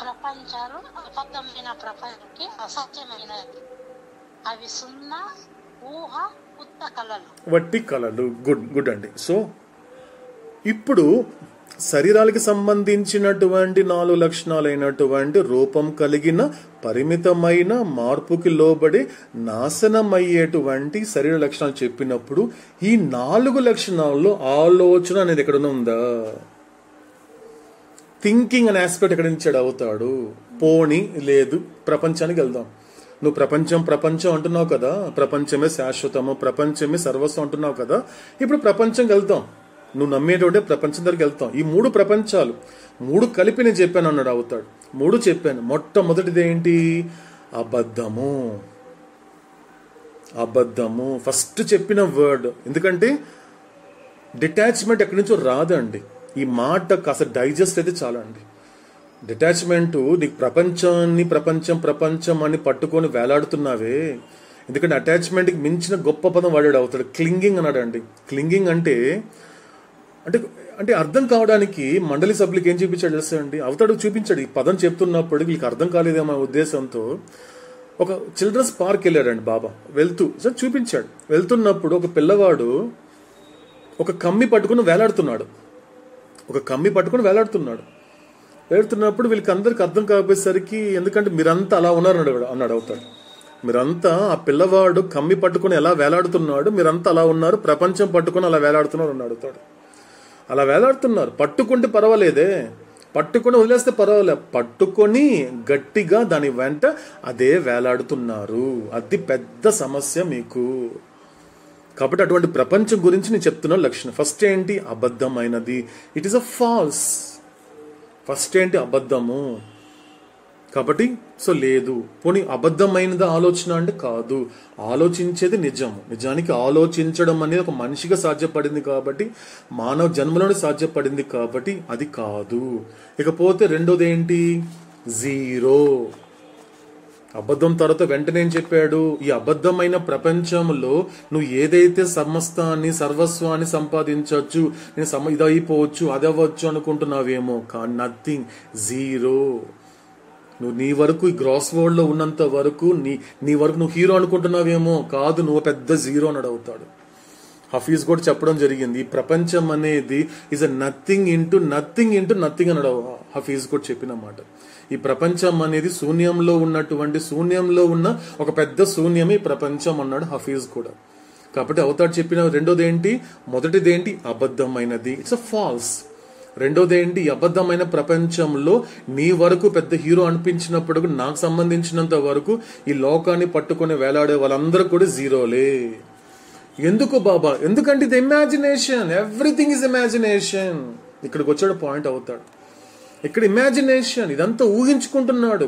ప్రపంచాలు అబద్ధమైన ప్రపంచానికి అసత్యమైనది, అవి సున్నా ఊహ ఉత్త కళలు, వట్టి కళలు. గుడ్ అండి. సో ఇప్పుడు శరీరాలకి సంబంధించినటువంటి 4 లక్షణాలైనటువంటి రూపం కలిగిన, పరిమితమైన, మార్పుకి లోబడి నాశనమయ్యేటువంటి శరీర లక్షణాలు చెప్పినప్పుడు, ఈ 4 లక్షణాల్లో ఆలోచన అనేది ఎక్కడ ఉందా? థింకింగ్ అనే ఆస్పెక్ట్ ఎక్కడ నుంచి అవుతాడు? పోనీ లేదు, ప్రపంచానికి వెళ్దాం. నువ్వు ప్రపంచం అంటున్నావు కదా, ప్రపంచమే శాశ్వతము, ప్రపంచమే సర్వస్వం అంటున్నావు కదా. ఇప్పుడు ప్రపంచంకి వెళ్తాం. నువ్వు నమ్మేటోడే ప్రపంచం దగ్గరికి వెళ్తాం. ఈ 3 ప్రపంచాలు, 3 కలిపి నేను చెప్పాను అన్నాడు అవుతాడు. 3 చెప్పాను. మొట్టమొదటిది ఏంటి? అబద్ధము. ఫస్ట్ చెప్పిన వర్డ్. ఎందుకంటే డిటాచ్మెంట్ ఎక్కడి నుంచో రాదండి. ఈ మాట కాస్త డైజెస్ట్ అయితే చాలా అండి. డిటాచ్మెంట్, నీకు ప్రపంచం అని పట్టుకొని వేలాడుతున్నావే. ఎందుకంటే అటాచ్మెంట్కి మించిన గొప్ప పదం వాడాడు అవుతాడు. క్లింగింగ్ అన్నాడు అండి. క్లింగింగ్ అంటే అర్థం కావడానికి మండలి సభ్యులకి ఏం చూపించాడు తెలుసండి? అవుతాడు చూపించాడు. ఈ పదం చెప్తున్నప్పుడు వీళ్ళకి అర్థం కాలేదేమో ఉద్దేశంతో ఒక చిల్డ్రన్స్ పార్క్ వెళ్ళాడండి బాబా. చూపించాడు. వెళ్తున్నప్పుడు ఒక పిల్లవాడు ఒక కమ్మి పట్టుకుని వేలాడుతున్నాడు. వెళ్తున్నప్పుడు వీళ్ళకి అందరికి అర్థం కాకపోయేసరికి, ఎందుకంటే మీరంతా అలా ఉన్నారు అన్నాడు అవుతాడు. మీరంతా ఆ పిల్లవాడు కమ్మి పట్టుకుని ఎలా వేలాడుతున్నాడు, మీరంతా అలా ఉన్నారు, ప్రపంచం పట్టుకుని అలా వేలాడుతున్నారు అని అడుగుతాడు. అలా వేలాడుతున్నారు. పట్టుకుంటే పర్వాలేదే, పట్టుకొని వదిలేస్తే పర్వాలే, పట్టుకొని గట్టిగా దాని వెంట అదే వేలాడుతున్నారు. అది పెద్ద సమస్య మీకు. కాబట్టి అటువంటి ప్రపంచం గురించి నేను చెప్తున్నా లక్షణం. ఫస్ట్ ఏంటి? అబద్ధమైనది. It is a false. First ఏంటి? అబద్ధము. కాబట్టి లేదు. పోనీ అబద్ధమైనది ఆలోచన అంటే కాదు, ఆలోచించేది నిజం. నిజానికి ఆలోచించడం అనేది ఒక మనిషిగా సాధ్యపడింది కాబట్టి, మానవ జన్మలోనే సాధ్యపడింది కాబట్టి అది కాదు. ఇకపోతే రెండోది ఏంటి? జీరో. అబద్ధం తర్వాత వెంటనే ఏం చెప్పాడు? ఈ అబద్ధమైన ప్రపంచంలో నువ్వు ఏదైతే సమస్తాన్ని సర్వస్వాన్ని సంపాదించవచ్చు, నేను ఇది అయిపోవచ్చు, అది అవ్వచ్చు అనుకుంటున్నావేమో, కానీ నథింగ్, జీరో. నువ్వు నీ వరకు ఈ గ్రాస్ వరల్డ్ లో ఉన్నంత వరకు నీ వరకు నువ్వు హీరో అనుకుంటున్నావేమో, కాదు, నువ్వు పెద్ద జీరో అని అడుగుతాడు. హఫీజ్ కూడా చెప్పడం జరిగింది, ఈ ప్రపంచం అనేది is a nothing into nothing into nothing అని హఫీజ్ కూడా చెప్పిన మాట. ఈ ప్రపంచం అనేది శూన్యంలో ఉన్న ఒక పెద్ద శూన్యమే ఈ ప్రపంచం అన్నాడు హఫీజ్ కూడా. కాబట్టి అవతాడు చెప్పిన రెండోది ఏంటి? మొదటిది ఏంటి? అబద్ధమైనది, ఇట్స్ అ ఫాల్స్. రెండోది ఏంటి? ఈ అబద్ధమైన ప్రపంచంలో నీ వరకు పెద్ద హీరో అనిపించినప్పుడు నాకు సంబంధించినంత వరకు ఈ లోకాన్ని పట్టుకుని వేలాడే వాళ్ళందరూ కూడా జీరోలే. ఎందుకు బాబా? ఎందుకంటే ఇది ఇమాజినేషన్, ఎవ్రీథింగ్ ఇస్ ఇమాజినేషన్. ఇక్కడికి వచ్చాడు పాయింట్ అవుతాడు. ఇక్కడ ఇమాజినేషన్, ఇదంతా ఊహించుకుంటున్నాడు.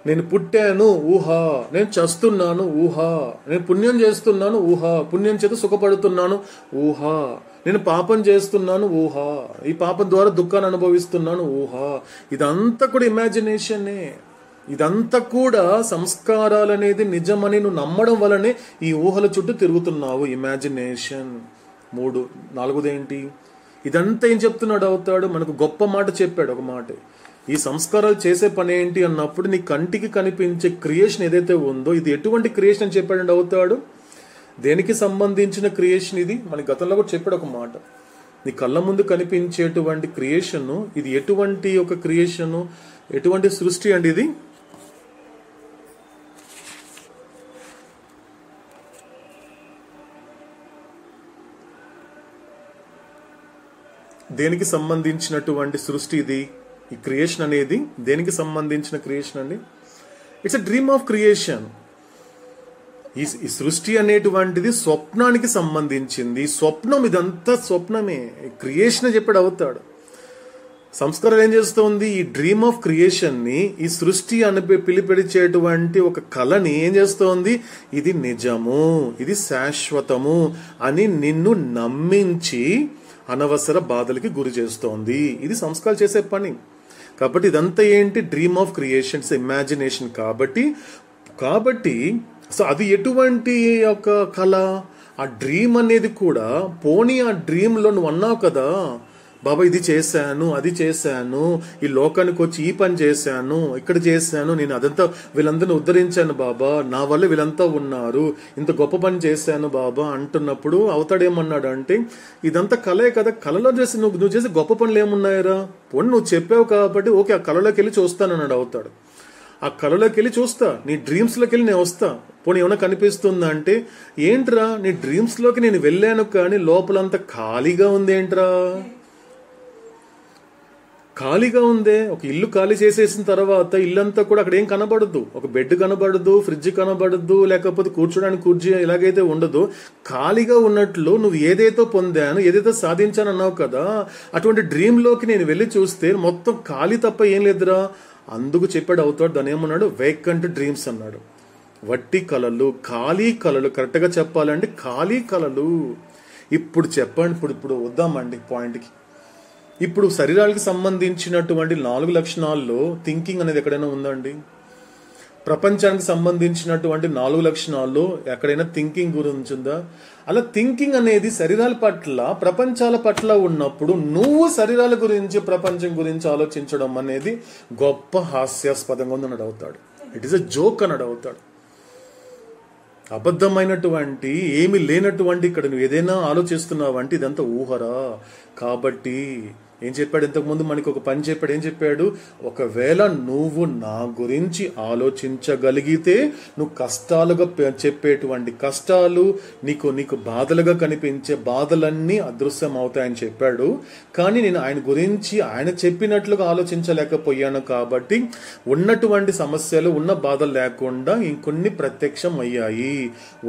నేను పుట్టాను ఊహా, నేను చస్తున్నాను ఊహా, నేను పుణ్యం చేస్తున్నాను ఊహా, పుణ్యం చేత సుఖపడుతున్నాను ఊహా, నేను పాపం చేస్తున్నాను ఊహా, ఈ పాపం ద్వారా దుఃఖాన్ని అనుభవిస్తున్నాను ఊహా. ఇదంతా కూడా ఇమాజినేషనే. ఇదంతా కూడా సంస్కారాలు అనేది నిజమని నువ్వు నమ్మడం వల్లనే ఈ ఊహల చుట్టూ తిరుగుతున్నావు. ఇమాజినేషన్. నాలుగోది ఏంటి? ఇదంతా ఏం చెప్తున్నాడు అవుతాడు? మనకు గొప్ప మాట చెప్పాడు. ఒక మాట, ఈ సంస్కారాలు చేసే పని ఏంటి అన్నప్పుడు నీ కంటికి కనిపించే క్రియేషన్ ఏదైతే ఉందో ఇది ఎటువంటి క్రియేషన్ అని చెప్పాడు అవుతాడు? దేనికి సంబంధించిన క్రియేషన్ ఇది? మన గతంలో కూడా చెప్పాడు ఒక మాట. నీ కళ్ళ ముందు కనిపించేటువంటి క్రియేషన్ ఇది ఎటువంటి ఒక క్రియేషన్, ఎటువంటి సృష్టి అండి ఇది? దేనికి సంబంధించినటువంటి సృష్టి ఇది? ఈ క్రియేషన్ అనేది దేనికి సంబంధించిన క్రియేషన్ అండి? It's a dream of creation. ఈ సృష్టి అనేటువంటిది స్వప్నానికి సంబంధించింది. స్వప్నం, ఇదంతా స్వప్నమే. క్రియేషన్ చెప్పాడు అవుతాడు. సంస్కారం ఏం చేస్తోంది? ఈ డ్రీమ్ ఆఫ్ క్రియేషన్ ని, ఈ సృష్టి అని పిలిపెడిచేటువంటి ఒక కళని ఏం చేస్తోంది? ఇది నిజము, ఇది శాశ్వతము అని నిన్ను నమ్మించి అనవసర బాధలకి గురి చేస్తోంది. ఇది సంస్కారాలు చేసే పని. కాబట్టి ఇదంతా ఏంటి? Dream of creations, imagination. కాబట్టి సో అది ఎటువంటి ఒక కళ? ఆ డ్రీమ్ అనేది కూడా, పోనీ ఆ డ్రీమ్ లో నువ్వు అన్నావు కదా, బాబా ఇది చేశాను, అది చేశాను, ఈ లోకానికి వచ్చి ఈ పని చేశాను, ఇక్కడ చేశాను, నేను అదంతా వీళ్ళందరినీ ఉద్ధరించాను బాబా, నా వల్ల వీళ్ళంతా ఉన్నారు, ఇంత గొప్ప పని చేశాను బాబా అంటున్నప్పుడు అవుతాడేమన్నాడు అంటే, ఇదంతా కళే కదా, కళలో చేసి నువ్వు చేసే గొప్ప పనులు ఏమున్నాయరా? పోనీ నువ్వు చెప్పావు కాబట్టి ఓకే, ఆ కళలోకి వెళ్ళి చూస్తానన్నాడు అవుతాడు. ఆ కళలోకి వెళ్ళి చూస్తా, నీ డ్రీమ్స్ లోకి వెళ్ళి నేను వస్తా. పోనీ ఏమైనా కనిపిస్తుందా అంటే, ఏంట్రా నీ డ్రీమ్స్ లోకి నేను వెళ్ళాను కానీ లోపలంతా ఖాళీగా ఉంది ఏంట్రా? ఖాళీగా ఉందే. ఒక ఇల్లు ఖాళీ చేసేసిన తర్వాత ఇల్లంతా కూడా అక్కడ ఏం కనబడదు. ఒక బెడ్ కనబడదు, ఫ్రిడ్జ్ కనబడదు, లేకపోతే కూర్చోడానికి కుర్చీ ఇలాగైతే ఉండదు. ఖాళీగా ఉన్నట్లు నువ్వు ఏదైతే పొందాను, ఏదైతే సాధించాను అన్నావు కదా, అటువంటి డ్రీమ్ లోకి నేను వెళ్ళి చూస్తే మొత్తం ఖాళీ తప్ప ఏం లేదురా. అందుకు చెప్పాడు అవుతాడు, దాని ఏమన్నాడు? వేకెంట్ డ్రీమ్స్ అన్నాడు. వట్టి కళలు, ఖాళీ కళలు. కరెక్ట్ గా చెప్పాలంటే ఖాళీ కళలు. ఇప్పుడు చెప్పండి, ఇప్పుడు వద్దామండి పాయింట్కి. ఇప్పుడు శరీరాలకు సంబంధించినటువంటి 4 లక్షణాల్లో థింకింగ్ అనేది ఎక్కడైనా ఉందండి? ప్రపంచానికి సంబంధించినటువంటి 4 లక్షణాల్లో ఎక్కడైనా థింకింగ్ గురించి ఉందా? అలా థింకింగ్ అనేది శరీరాల పట్ల, ప్రపంచాల పట్ల ఉన్నప్పుడు నువ్వు శరీరాల గురించి, ప్రపంచం గురించి ఆలోచించడం అనేది గొప్ప హాస్యాస్పదంగా ఉందని అవుతాడు. ఇట్ ఈస్ ఎ జోక్ అని అవుతాడు. అబద్ధమైనటువంటి ఏమి లేనటువంటి ఇక్కడ నువ్వు ఏదైనా ఆలోచిస్తున్నావు అంటే ఇదంతా ఊహరా. కాబట్టి ఏం చెప్పాడు ఇంతకుముందు? మనకి ఒక పని చెప్పాడు. ఏం చెప్పాడు? ఒకవేళ నువ్వు నా గురించి ఆలోచించగలిగితే నువ్వు కష్టాలుగా చెప్పేటువంటి కష్టాలు, నీకు బాధలుగా కనిపించే బాధలన్నీ అదృశ్యం అవుతాయని చెప్పాడు. కానీ నేను ఆయన గురించి ఆయన చెప్పినట్లుగా ఆలోచించలేకపోయాను కాబట్టి ఉన్నటువంటి సమస్యలు, ఉన్న బాధలు లేకుండా ఇంకొన్ని ప్రత్యక్షం అయ్యాయి.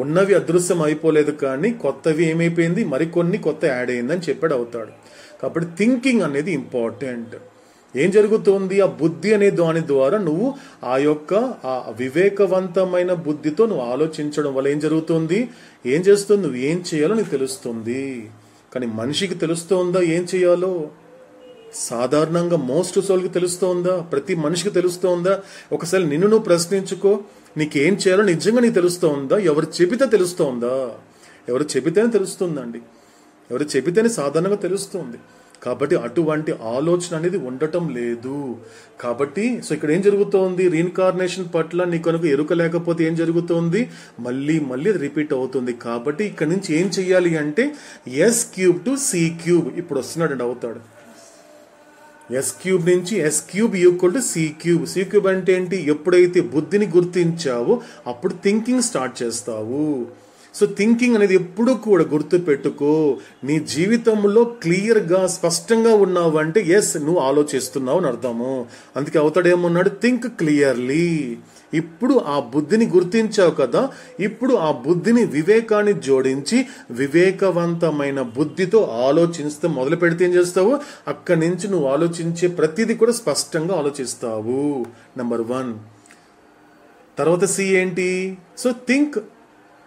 ఉన్నవి అదృశ్యం అయిపోలేదు, కానీ కొత్తవి ఏమైపోయింది, మరికొన్ని కొత్త యాడ్ అయిందని చెప్పాడు అవుతాడు. కాబట్టి థింకింగ్ అనేది ఇంపార్టెంట్. ఏం జరుగుతుంది? ఆ బుద్ధి అనే దాని ద్వారా నువ్వు ఆ వివేకవంతమైన బుద్ధితో నువ్వు ఆలోచించడం వల్ల ఏం జరుగుతుంది? ఏం చేస్తుంది? నువ్వు ఏం చేయాలో నీకు తెలుస్తుంది. కానీ మనిషికి తెలుస్తోందా ఏం చేయాలో? సాధారణంగా మోస్ట్ సోల్కి తెలుస్తోందా? ప్రతి మనిషికి తెలుస్తోందా? ఒకసారి నిన్ను నువ్వు ప్రశ్నించుకో. నీకేం చేయాలో నిజంగా నీకు తెలుస్తోందా? ఎవరు చెబితే తెలుస్తోందా? ఎవరు చెబితేనే తెలుస్తుందండి. ఎవరు చెబితేనే సాధారణంగా తెలుస్తుంది. కాబట్టి అటువంటి ఆలోచన అనేది ఉండటం లేదు. కాబట్టి సో ఇక్కడ ఏం జరుగుతోంది? రీఇన్కార్నేషన్ పట్ల నీకు కనుక ఎరుక లేకపోతే ఏం జరుగుతోంది? మళ్ళీ మళ్ళీ రిపీట్ అవుతుంది. కాబట్టి ఇక్కడ నుంచి ఏం చెయ్యాలి అంటే S³ to C³. ఇప్పుడు వస్తున్నాడు అవుతాడు. S³ నుంచి S³ = C³. C³ అంటే ఏంటి? ఎప్పుడైతే బుద్ధిని గుర్తించావో అప్పుడు థింకింగ్ స్టార్ట్ చేస్తావు. సో థింకింగ్ అనేది ఎప్పుడు కూడా గుర్తు పెట్టుకో. నీ జీవితంలో క్లియర్ గా స్పష్టంగా ఉన్నావు అంటే ఎస్ నువ్వు ఆలోచిస్తున్నావు అని అర్థము. అందుకే అవుతాడేమన్నాడు? Think clearly. ఇప్పుడు ఆ బుద్ధిని గుర్తించావు కదా, ఇప్పుడు ఆ బుద్ధిని వివేకాన్ని జోడించి వివేకవంతమైన బుద్ధితో ఆలోచిస్తే మొదలు పెడితే ఏం చేస్తావు? అక్కడి నుంచి నువ్వు ఆలోచించే ప్రతిదీ కూడా స్పష్టంగా ఆలోచిస్తావు. నెంబర్ 1. తర్వాత C ఏంటి? సో థింక్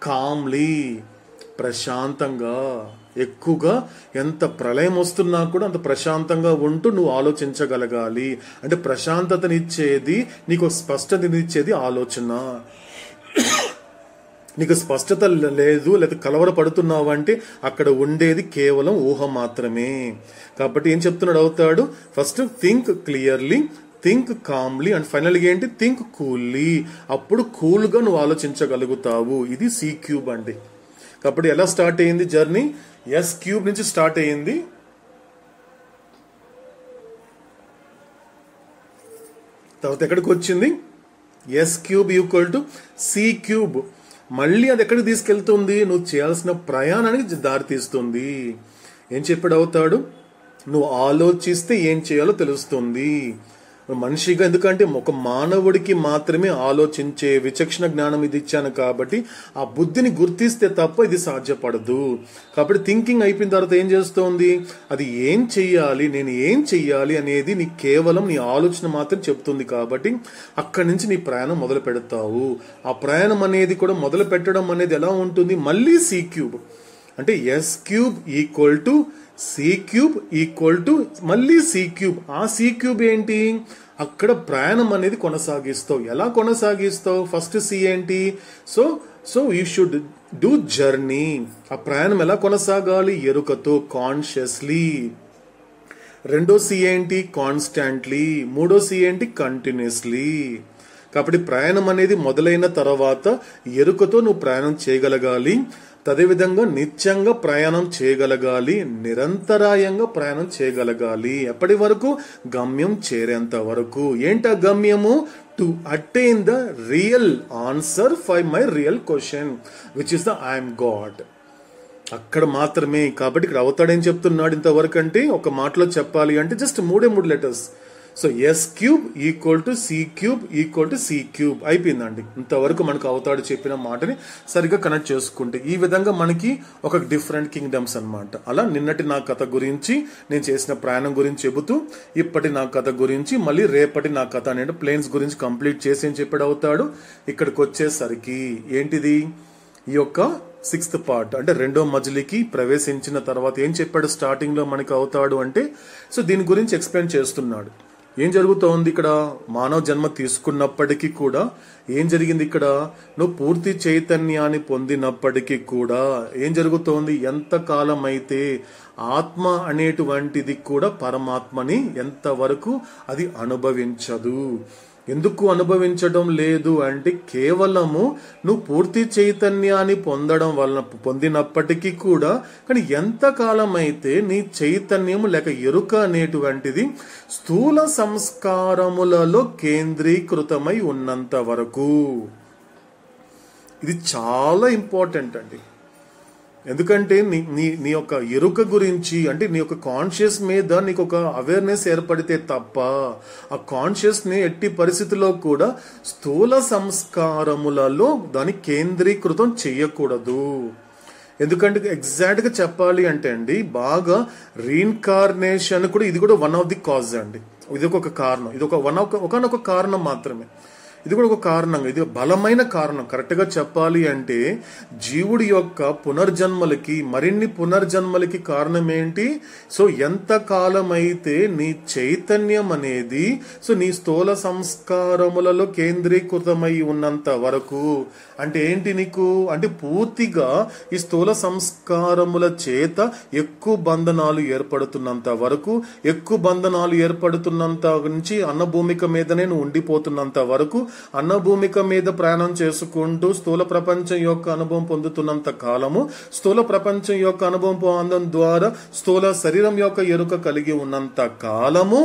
కామ్లీ, ప్రశాంతంగా. ఎక్కువగా ఎంత ప్రళయం వస్తున్నా కూడా అంత ప్రశాంతంగా ఉంటూ నువ్వు ఆలోచించగలగాలి. అంటే ప్రశాంతతనిచ్చేది, నీకు స్పష్టతనిచ్చేది ఆలోచన. నీకు స్పష్టత లేదు, లేదా కలవరపడుతున్నావు అంటే అక్కడ ఉండేది కేవలం ఊహ మాత్రమే. కాబట్టి ఏం చెప్తున్నాడు అవుతాడు? First think clearly, think Kamli, and ఫైనల్గా ఏంటి? థింక్ కూల్లీ. అప్పుడు కూల్గా నువ్వు ఆలోచించగలుగుతావు. ఇది C³ అండి. కాబట్టి ఎలా స్టార్ట్ అయ్యింది జర్నీ? S³ నుంచి స్టార్ట్ అయ్యింది. తర్వాత ఎక్కడికి వచ్చింది? S³ = C³. మళ్ళీ అది ఎక్కడికి తీసుకెళ్తుంది? నువ్వు చేయాల్సిన ప్రయాణానికి దారి తీస్తుంది. ఏం చెప్పాడు అవుతాడు? నువ్వు ఆలోచిస్తే ఏం చేయాలో తెలుస్తుంది. మనిషిగా, ఎందుకంటే ఒక మానవుడికి మాత్రమే ఆలోచించే విచక్షణ జ్ఞానం ఇది ఇచ్చాను కాబట్టి ఆ బుద్ధిని గుర్తిస్తే తప్ప ఇది సాధ్యపడదు. కాబట్టి థింకింగ్ అయిపోయిన తర్వాత ఏం చేస్తోంది? అది ఏం చెయ్యాలి, నేను ఏం చెయ్యాలి అనేది నీ కేవలం నీ ఆలోచన మాత్రం చెప్తుంది. కాబట్టి అక్కడి నుంచి నీ ప్రయాణం మొదలు పెడతావు. ఆ ప్రయాణం అనేది కూడా మొదలు పెట్టడం అనేది ఎలా ఉంటుంది? మళ్ళీ C³ అంటే S³ = C³ మళ్ళీ C³. ఆ C³ ఏంటి? అక్కడ ప్రయాణం అనేది కొనసాగిస్తావు. ఎలా కొనసాగిస్తావు? ఫస్ట్ C ఏంటి? So you should do journey. ఆ ప్రయాణం ఎలా కొనసాగాలి? ఎరుకతో, కాన్షియస్లీ. రెండో C ఏంటి? కాన్స్టాంట్లీ. మూడో C ఏంటి? కంటిన్యూస్లీ. కాబట్టి ప్రయాణం అనేది మొదలైన తర్వాత ఎరుకతో నువ్వు ప్రయాణం చేయగలగాలి. అదేవిధంగా నిత్యంగా ప్రయాణం చేయగలగాలి, నిరంతరాయంగా ప్రయాణం చేయగలగాలి. ఎప్పటి వరకు? గమ్యం చేరేంత వరకు. ఏంటా గమ్యము? To attain the real answer for my real question which is the I'm God. అక్కడ మాత్రమే. కాబట్టి ఇక్కడ అవుతాడేం చెప్తున్నాడు ఇంతవరకు అంటే, ఒక మాటలో చెప్పాలి అంటే just 3 letters. So S³ = C³ C³ అయిపోయిందండి. ఇంతవరకు మనకు అవుతాడు చెప్పిన మాటని సరిగ్గా కనెక్ట్ చేసుకుంటే ఈ విధంగా మనకి ఒక డిఫరెంట్ కింగ్డమ్స్ అన్నమాట. అలా నిన్నటి నా కథ గురించి, నేను చేసిన ప్రయాణం గురించి చెబుతూ, ఇప్పటి నా కథ గురించి, మళ్ళీ రేపటి నా కథ అనేది ప్లేన్స్ గురించి కంప్లీట్ చేసి ఏం చెప్పాడు అవుతాడు. ఇక్కడికి వచ్చేసరికి ఏంటిది? ఈ యొక్క 6th పార్ట్ అంటే 2వ మజిలీకి ప్రవేశించిన తర్వాత ఏం చెప్పాడు స్టార్టింగ్ లో మనకి అవుతాడు అంటే, సో దీని గురించి ఎక్స్ప్లెయిన్ చేస్తున్నాడు. ఏం జరుగుతోంది ఇక్కడ? మానవ జన్మ తీసుకున్నప్పటికీ కూడా ఏం జరిగింది ఇక్కడ? నువ్వు పూర్తి చైతన్యాన్ని పొందినప్పటికీ కూడా ఏం జరుగుతోంది? ఎంతకాలం అయితే ఆత్మ అనేటువంటిది కూడా పరమాత్మని ఎంతవరకు అది అనుభవించదు. ఎందుకు అనుభవించడం లేదు అంటే కేవలము నువ్వు పూర్తి చైతన్యాన్ని పొందినప్పటికీ కూడా కానీ ఎంతకాలం అయితే నీ చైతన్యము లేక ఎరుక అనేటువంటిది స్థూల సంస్కారములలో కేంద్రీకృతమై ఉన్నంత వరకు. ఇది చాలా ఇంపార్టెంట్ అండి. ఎందుకంటే నీ యొక్క ఎరుక గురించి అంటే నీ యొక్క కాన్షియస్ మీద నీకు ఒక అవేర్నెస్ ఏర్పడితే తప్ప ఆ కాన్షియస్ని ఎట్టి పరిస్థితిలో కూడా స్థూల సంస్కారములలో దాన్ని కేంద్రీకృతం చేయకూడదు. ఎందుకంటే ఎగ్జాక్ట్గా చెప్పాలి అంటే అండి బాగా రీఇన్కార్నేషన్ కూడా ఇది కూడా వన్ ఆఫ్ ది కాజ్ అండి. ఇది ఒక కారణం, ఇది ఒకనొక కారణం మాత్రమే. ఇది కూడా ఒక కారణంగా, ఇది బలమైన కారణం. కరెక్ట్గా చెప్పాలి అంటే జీవుడి యొక్క పునర్జన్మలకి మరిన్ని పునర్జన్మలకి కారణం ఏంటి? సో ఎంతకాలం అయితే నీ చైతన్యం అనేది నీ స్థూల సంస్కారములలో కేంద్రీకృతమై ఉన్నంత వరకు అంటే ఏంటి నీకు అంటే పూర్తిగా ఈ స్థూల సంస్కారముల చేత ఎక్కువ బంధనాలు ఏర్పడుతున్నంత వరకు, ఎక్కువ బంధనాలు ఏర్పడుతున్నంత నుంచి అన్నభూమిక మీదనే నువ్వు ఉండిపోతున్నంత వరకు, అన్నభూమిక మీద ప్రయాణం చేసుకుంటూ స్థూల ప్రపంచం యొక్క అనుభవం పొందుతున్నంత కాలము, స్థూల ప్రపంచం యొక్క అనుభవం పొందడం ద్వారా స్థూల శరీరం యొక్క ఎరుక కలిగి ఉన్నంత కాలము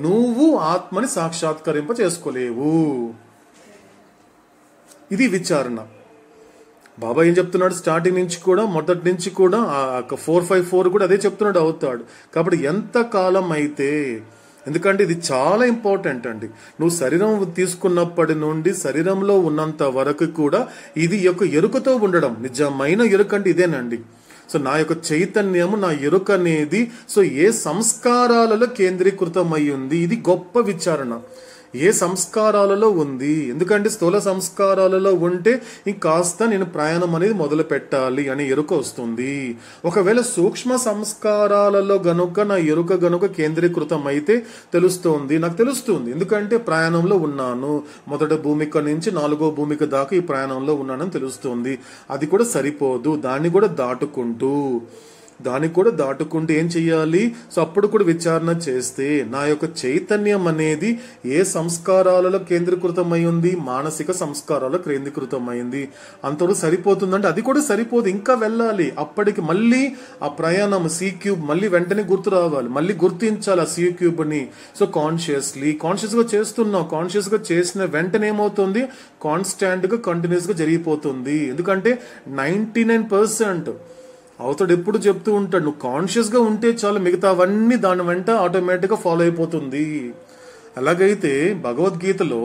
నువ్వు ఆత్మని సాక్షాత్కరింప చేసుకోలేవు. ఇది విచారణ. బాబా ఏం చెప్తున్నాడు స్టార్టింగ్ నుంచి కూడా, మొదటి నుంచి కూడా 454 కూడా అదే చెప్తున్నాడు అవుతాడు. కాబట్టి ఎంత కాలం అయితే, ఎందుకంటే ఇది చాలా ఇంపార్టెంట్ అండి. నువ్వు శరీరం తీసుకున్నప్పటి నుండి శరీరంలో ఉన్నంత వరకు కూడా ఇది యొక్క ఎరుకతో ఉండడం, నిజమైన ఎరుక అంటే ఇదేనండి. సో నా యొక్క చైతన్యము, నా ఎరుక అనేది ఏ సంస్కారాలలో కేంద్రీకృతమై ఉంది, ఇది గొప్ప విచారణ. ఏ సంస్కారాలలో ఉంది? ఎందుకంటే స్థూల సంస్కారాలలో ఉంటే ఇంకాస్త నేను ప్రయాణం అనేది మొదలు పెట్టాలి అనే ఎరుక వస్తుంది. ఒకవేళ సూక్ష్మ సంస్కారాలలో గనుక నా ఎరుక గనుక కేంద్రీకృతం అయితే నాకు తెలుస్తుంది. ఎందుకంటే ప్రయాణంలో ఉన్నాను, మొదటి భూమిక నుంచి 4వ భూమిక దాకా ఈ ప్రయాణంలో ఉన్నానని తెలుస్తుంది. అది కూడా సరిపోదు, దాన్ని కూడా దాటుకుంటూ ఏం చెయ్యాలి? సో అప్పుడు కూడా విచారణ చేస్తే నా యొక్క చైతన్యం అనేది ఏ సంస్కారాలలో కేంద్రీకృతమై ఉంది? మానసిక సంస్కారాలలో కేంద్రీకృతమైంది. అంతవరకు సరిపోతుందంటే అది కూడా సరిపోదు, ఇంకా వెళ్ళాలి. అప్పటికి మళ్ళీ ఆ ప్రయాణం C³ మళ్ళీ వెంటనే గుర్తు రావాలి, మళ్ళీ గుర్తించాలి ఆ C³ ని. సో కాన్షియస్ గా చేస్తున్నాం, కాన్షియస్ గా చేసిన వెంటనే ఏమవుతుంది? కాన్స్టాంట్ గా కంటిన్యూస్ గా జరిగిపోతుంది. ఎందుకంటే 99% అవతడు ఎప్పుడు చెప్తూ ఉంటాడు, నువ్వు కాన్షియస్ గా ఉంటే చాలు, మిగతావన్నీ దాని వెంట ఆటోమేటిక్ గా ఫాలో అయిపోతుంది. అలాగైతే భగవద్గీతలో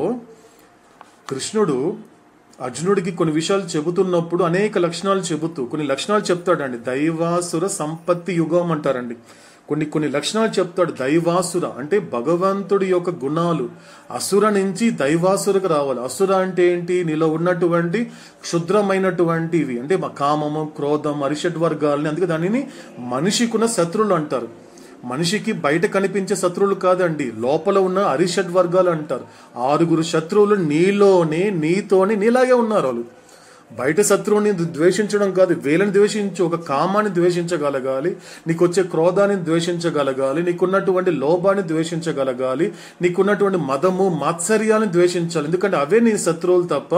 కృష్ణుడు అర్జునుడికి కొన్ని విషయాలు చెబుతున్నప్పుడు అనేక లక్షణాలు కొన్ని లక్షణాలు చెప్తాడండి. దైవాసుర సంపత్తి యుగం అంటారండి. కొన్ని లక్షణాలు చెప్తాడు. దైవాసుర అంటే భగవంతుడి యొక్క గుణాలు, అసుర నుంచి దైవాసురకు రావాలి. అసుర అంటే ఏంటి? నీలో ఉన్నటువంటి క్షుద్రమైనటువంటివి అంటే కామము, క్రోధం, అరిషడ్ వర్గాలని, అందుకే దానిని మనిషికున్న శత్రువులు అంటారు. మనిషికి బయట కనిపించే శత్రువులు కాదండి, లోపల ఉన్న అరిషడ్ వర్గాలు అంటారు. 6 శత్రువులు నీతోనే నీలాగే ఉన్నారు. వాళ్ళు బయట శత్రువుని ద్వేషించడం కాదు, వీళ్ళని ద్వేషించు. ఒక కామాన్ని ద్వేషించగలగాలి, నీకు వచ్చే క్రోధాన్ని ద్వేషించగలగాలి, నీకున్నటువంటి లోభాన్ని ద్వేషించగలగాలి, నీకున్నటువంటి మదము, మాత్సర్యాన్ని ద్వేషించాలి. ఎందుకంటే అవే నీ శత్రువులు తప్ప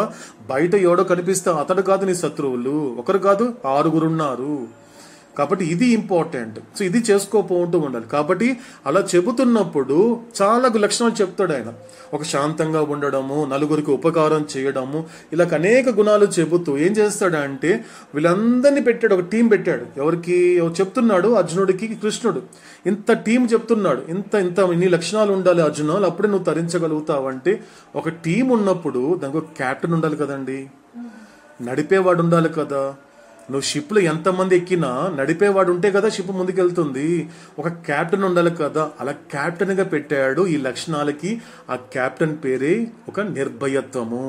బయట ఎవడో కనిపిస్తే అతడు కాదు నీ శత్రువులు. ఒకరు కాదు, 6 ఉన్నారు. కాబట్టి ఇది ఇంపార్టెంట్. సో ఇది చేసుకోపోతూ ఉండాలి. కాబట్టి అలా చెబుతున్నప్పుడు చాలా లక్షణాలు చెప్తాడు ఆయన. ఒక శాంతంగా ఉండడము, నలుగురికి ఉపకారం చేయడము, ఇలా అనేక గుణాలు చెబుతూ ఏం చేస్తాడంటే వీళ్ళందరినీ పెట్టాడు, ఒక టీం పెట్టాడు. ఎవరికి చెప్తున్నాడు? అర్జునుడికి కృష్ణుడు ఇంత టీం చెప్తున్నాడు. ఇన్ని లక్షణాలు ఉండాలి అర్జున, అప్పుడే నువ్వు తరించగలుగుతావంటే ఒక టీం ఉన్నప్పుడు దానికి ఒక క్యాప్టెన్ ఉండాలి కదండి, నడిపేవాడు ఉండాలి కదా. నువ్వు షిప్లో ఎంతమంది ఎక్కినా నడిపేవాడు ఉంటే కదా షిప్ ముందుకెళ్తుంది. ఒక క్యాప్టెన్ ఉండాలి కదా. అలా క్యాప్టెన్ గా పెట్టాడు. ఈ లక్షణాలకి ఆ క్యాప్టెన్ పేరే ఒక నిర్భయత్వము.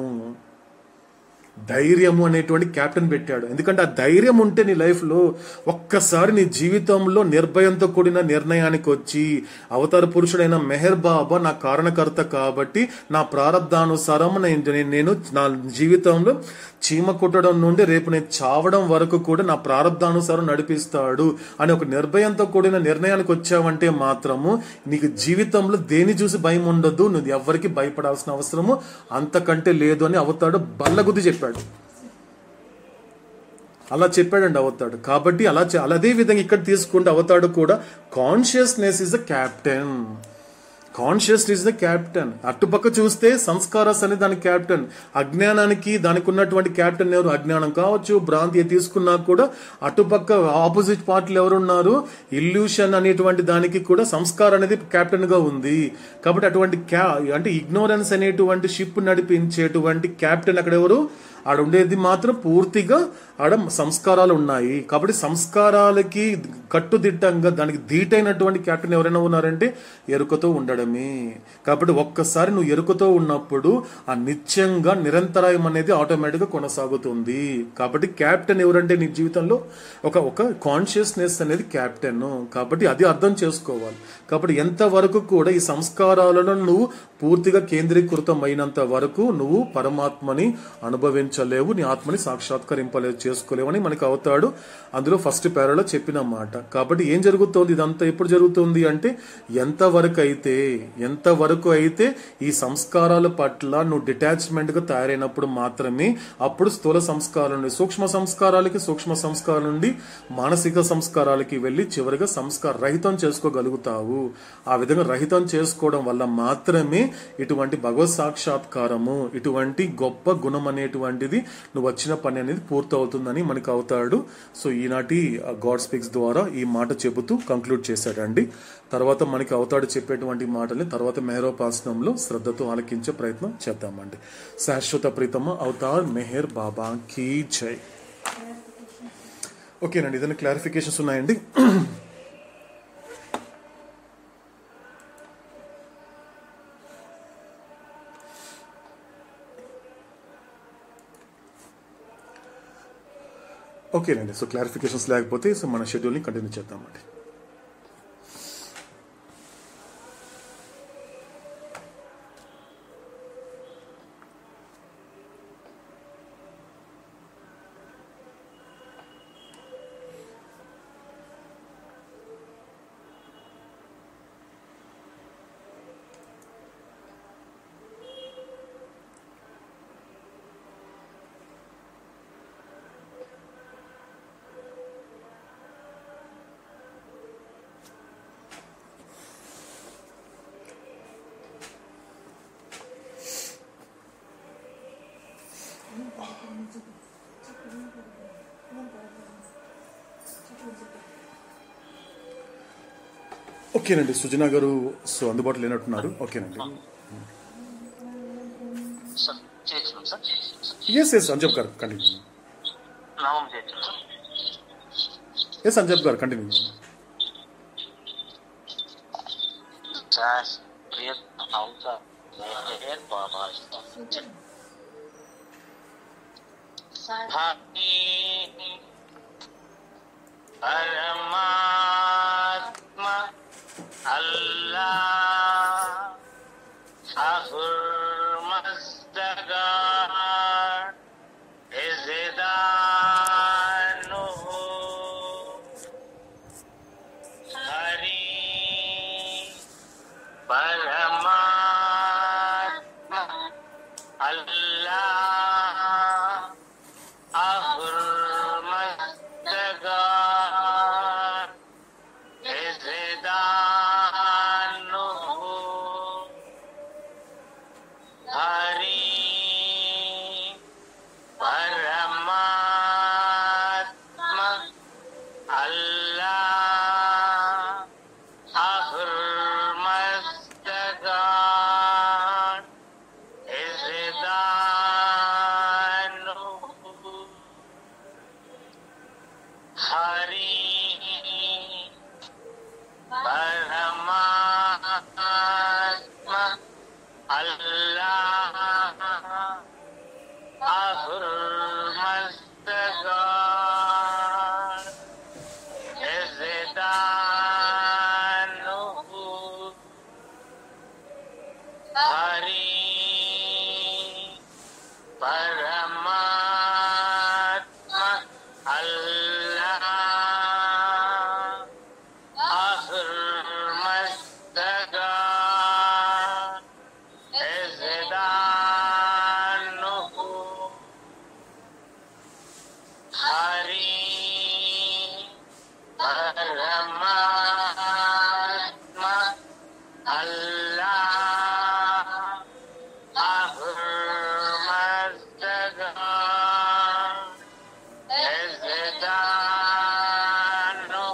ధైర్యము అనేటువంటి క్యాప్టెన్ పెట్టాడు. ఎందుకంటే ఆ ధైర్యం ఉంటే నీ లైఫ్లో ఒక్కసారి నీ జీవితంలో నిర్భయంతో కూడిన నిర్ణయానికి వచ్చి అవతార పురుషుడైన మెహర్ బాబా నా కారణకర్త కాబట్టి నా ప్రారంధానుసారం నేను నా జీవితంలో చీమ కుట్టడం నుండి రేపు నేను చావడం వరకు కూడా నా ప్రారంధానుసారం నడిపిస్తాడు అని ఒక నిర్భయంతో కూడిన నిర్ణయానికి వచ్చావంటే మాత్రము నీకు జీవితంలో దేని చూసి భయం ఉండదు, నువ్వు ఎవరికి భయపడాల్సిన అవసరము అంతకంటే లేదు అని అవతాడు బల్లగుద్ది చెప్పాడు. అలా చెప్పాడండి అవతాడు. కాబట్టి అదే విధంగా ఇక్కడ తీసుకుంటే అవతాడు కూడా consciousness is the captain. Consciousness is the captain. అటుపక్క చూస్తే సంస్కారస్ అని దాని క్యాప్టెన్. అజ్ఞానానికి దానికి ఉన్నటువంటి క్యాప్టెన్ ఎవరు? అజ్ఞానం కావచ్చు, భ్రాంతి తీసుకున్నా కూడా అటుపక్క ఆపోజిట్ పార్టీలు ఎవరున్నారు? ఇల్యూషన్ అనేటువంటి దానికి కూడా సంస్కారం అనేది క్యాప్టెన్ గా ఉంది. కాబట్టి అటువంటి అంటే ఇగ్నోరెన్స్ అనేటువంటి షిప్ నడిపించేటువంటి క్యాప్టెన్ అక్కడ ఎవరు? ఆడ ఉండేది మాత్రం పూర్తిగా ఆడ సంస్కారాలు ఉన్నాయి. కాబట్టి సంస్కారాలకి కట్టుదిట్టంగా దానికి ధీటైనటువంటి క్యాప్టెన్ ఎవరైనా ఉన్నారంటే ఎరుకతో ఉండడమే. కాబట్టి ఒక్కసారి నువ్వు ఎరుకతో ఉన్నప్పుడు ఆ నిత్యంగా నిరంతరాయం అనేది ఆటోమేటిక్గా కొనసాగుతుంది. కాబట్టి క్యాప్టెన్ ఎవరంటే నీ జీవితంలో ఒక కాన్షియస్నెస్ అనేది క్యాప్టెన్. కాబట్టి అది అర్థం చేసుకోవాలి. కాబట్టి ఎంతవరకు కూడా ఈ సంస్కారాలను నువ్వు పూర్తిగా కేంద్రీకృతమైనంత వరకు నువ్వు పరమాత్మని అనుభవించలేవు, నీ ఆత్మని సాక్షాత్కరింపలేవు, చేసుకోలేవు అని మనకు అవుతాడు అందులో ఫస్ట్ పేరాలో చెప్పిన మాట. కాబట్టి ఏం జరుగుతోంది? ఇదంతా ఎప్పుడు జరుగుతుంది అంటే ఎంతవరకు అయితే ఈ సంస్కారాల పట్ల నువ్వు డిటాచ్మెంట్ గా తయారైనప్పుడు మాత్రమే అప్పుడు స్థూల సంస్కారం నుండి సూక్ష్మ సంస్కారాల నుండి మానసిక సంస్కారాలకి వెళ్ళి చివరిగా సంస్కార రహితం చేసుకోగలుగుతావు. ఆ విధంగా రహితం చేసుకోవడం వల్ల మాత్రమే ఇటువంటి భగవత్ సాక్షాత్కారము, ఇటువంటి గొప్ప గుణం అనేటువంటిది నువ్వు వచ్చిన పని అనేది పూర్తవుతుందని మనకు అవుతాడు. సో ఈనాటి గాడ్ స్పీక్స్ ద్వారా ఈ మాట చెబుతూ కంక్లూడ్ చేశాడండి. తర్వాత మనకి అవుతాడు చెప్పేటువంటి మాటల్ని తర్వాత మెహరోపాసనంలో శ్రద్ధతో ఆలకించే ప్రయత్నం చేద్దామండి. శాశ్వత ప్రీతమ అవతార్ మెహర్ బాబా కీ జై. ఓకేనండి, ఏదైనా క్లారిఫికేషన్స్ ఉన్నాయండి? ఓకేనండి. సో క్లారిఫికేషన్స్ లేకపోతే సో మన షెడ్యూల్ని కంటిన్యూ చేద్దామండి. ఓకేనండి, సుజనా గారు సో అందుబాటులో లేనట్టున్నారు. ఓకేనండి, ఎస్ అంజబ్ గారు కంటిన్యూ. ఎస్ అంజబ్ గారు కంటిన్యూ. परमात्मा अल्लाह अहुर्मज़दगार इज़दानो हरि परमात्मा अल्लाह अहुर्मज़दगार इज़दानो हरि परमात्मा अल्लाह अहुर्मज़दगार इज़दानो हरि परमात्मा अल्लाह अहुर्मज़दगार God is Vedanu Hari Paramatma Allah Ahurmastaga is Vedanu Hari Paramatma Allah Ahurmastaga is Vedanu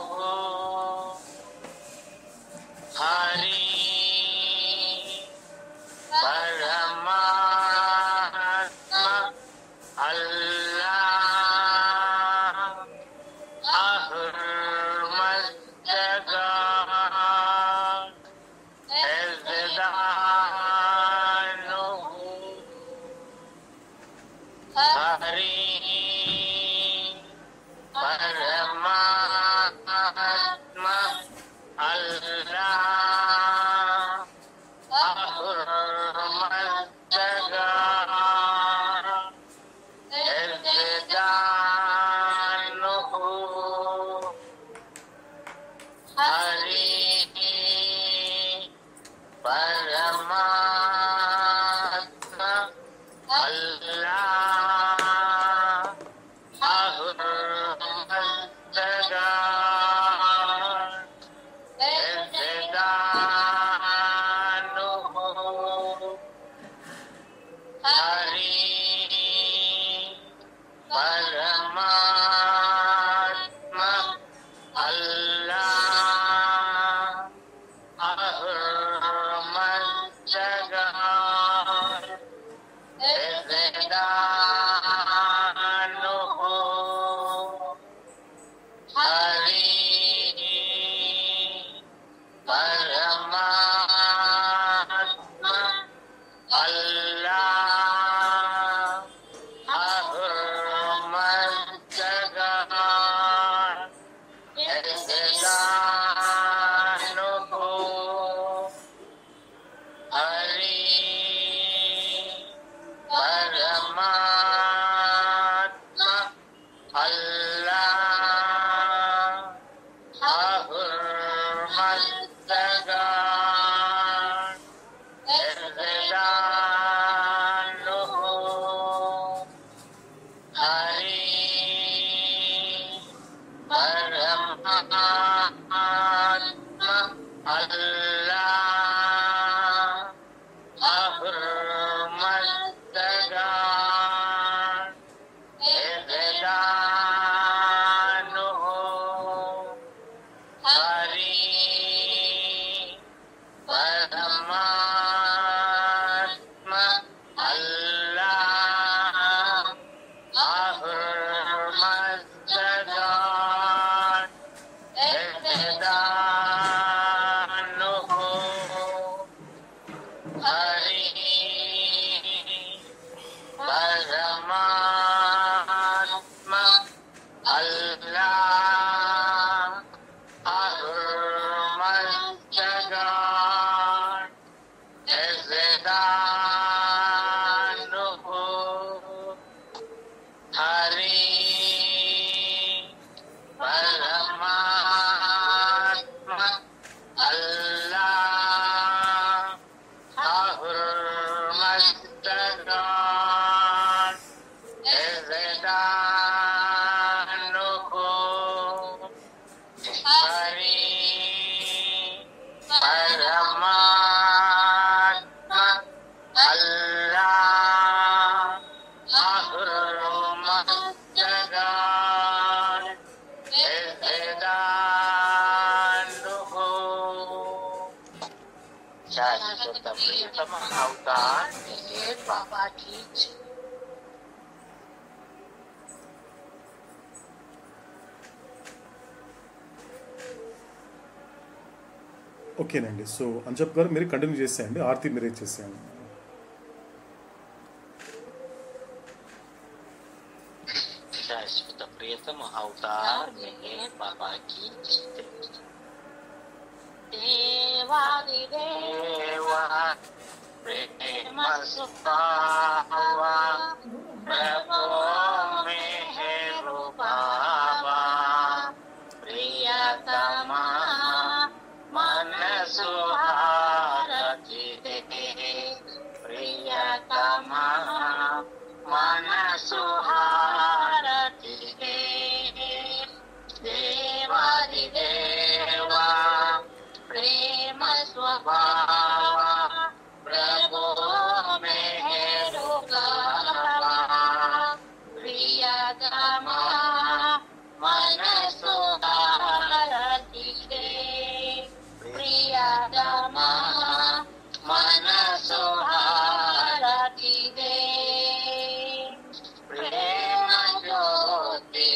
Hari Paramatma Allah Ahurmastaga is Vedanu Hari Paramatma Allah Ahurmastaga is Vedanu Hari Paramatma Allah Ahurmastaga is Vedanu Hari Paramatma Allah Ahurmastaga is Vedanu Hari Paramatma Allah Ahurmastaga is Vedanu Hari Paramatma Allah Ahurmastaga is Vedanu Hari Paramatma Allah Ahurmastaga is Vedanu Hari Paramatma Allah Ahurmastaga is Vedanu Hari Paramatma Allah Ahurmastaga is Vedanu Hari Paramatma Allah Ahurmastaga is Vedanu Hari Paramatma Allah Ahurmastaga is Vedanu शाश्वत प्रियतम अवतार मेहर बाबा की जय। ఓకేనండి. So అంజప్ గారు మీరు continue చేసేయండి, ఆర్తి మీరే చేసేయండి. शाश्वत प्रियतम अवतार मेहर बाबा की जय। देवादिदेवा प्रेम सुतावा प्रभो मेहरो बाबा प्रियतमा मन सुहारती दे प्रियतमा मन सुहारती दे। देवादिदेवा प्रेम स्वभावा प्रभो मेहरो बाबा प्रियतमा मन सुहारती दे प्रियतमा मन सुहारती दे। प्रेम ज्योति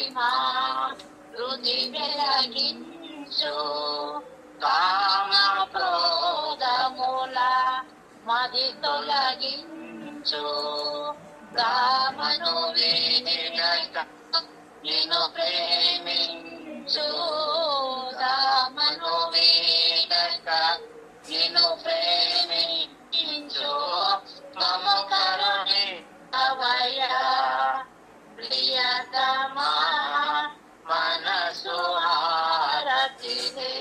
हृदय వెలిగించు కామ క్రోధ మూల మది తొలగించు కామను వేగక నిన్ను ప్రేమించు కామను వేగక నిన్ను ప్రేమించు మమ కరుణి అవయా ప్రియతమా మనసు హారతి దే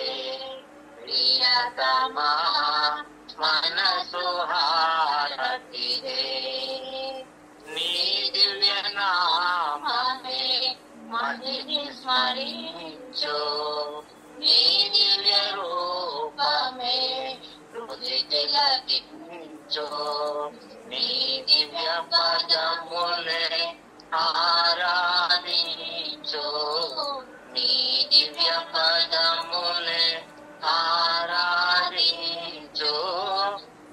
ప్రియతమా మనసు హారతి దే। నీ దివ్య నామమే మదిని స్మరించు నీ దివ్య రూపమే హృదయ తిలకించు నీ దివ్య పదములే ఆరాధించు నీ దివ్య పదములే ఆరాధించు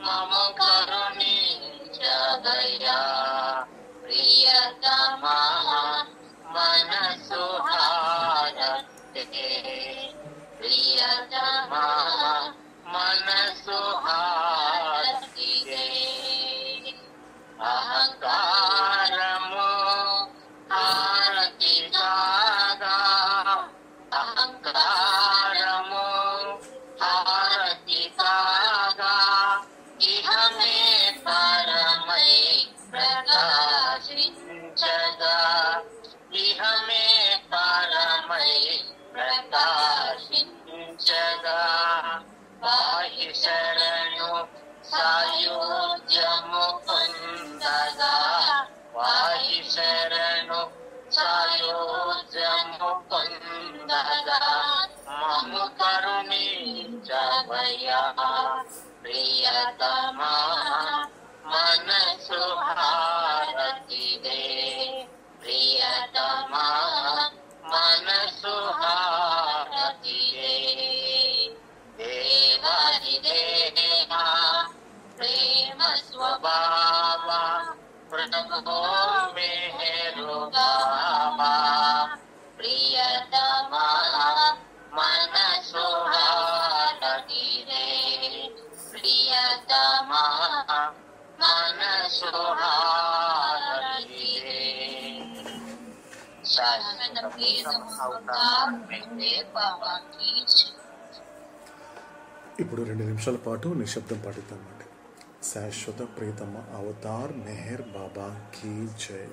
మమ కరుణించదయా ప్రియతమా మనసు హారతి ప్రియతమా మనసు హారతి అహంకారము హారతి కాగా అహంకారము హారతి కాగా ఇహమే పరమై ప్రకాశించగా ఇహమే పరమై ప్రకాశించగా బాహ్య శరణు సాయుధ్యము పొందగా బాహ్య శరణు సాయుధ్యము పొందగా మము కరుణించవయ్యా ప్రియతమా మనసు హారతి దే ప్రియతమా మనసు హారతి దే। దేవాదిదేవా ప్రేమ స్వభావా ప్రభో మెహరు బాబా ప్రియతమా మనసు హారతి దే ప్రియతమా మనసు హారతి దే। శాశ్వత ప్రియతమ అవతార్ మెహర్ బాబా కీ జై। ఇప్పుడు 2 నిమిషాల పాటు నిశ్శబ్దం పాటిద్దామండి। శాశ్వత ప్రియతమ అవతార్ మెహర్ బాబా కీ జై।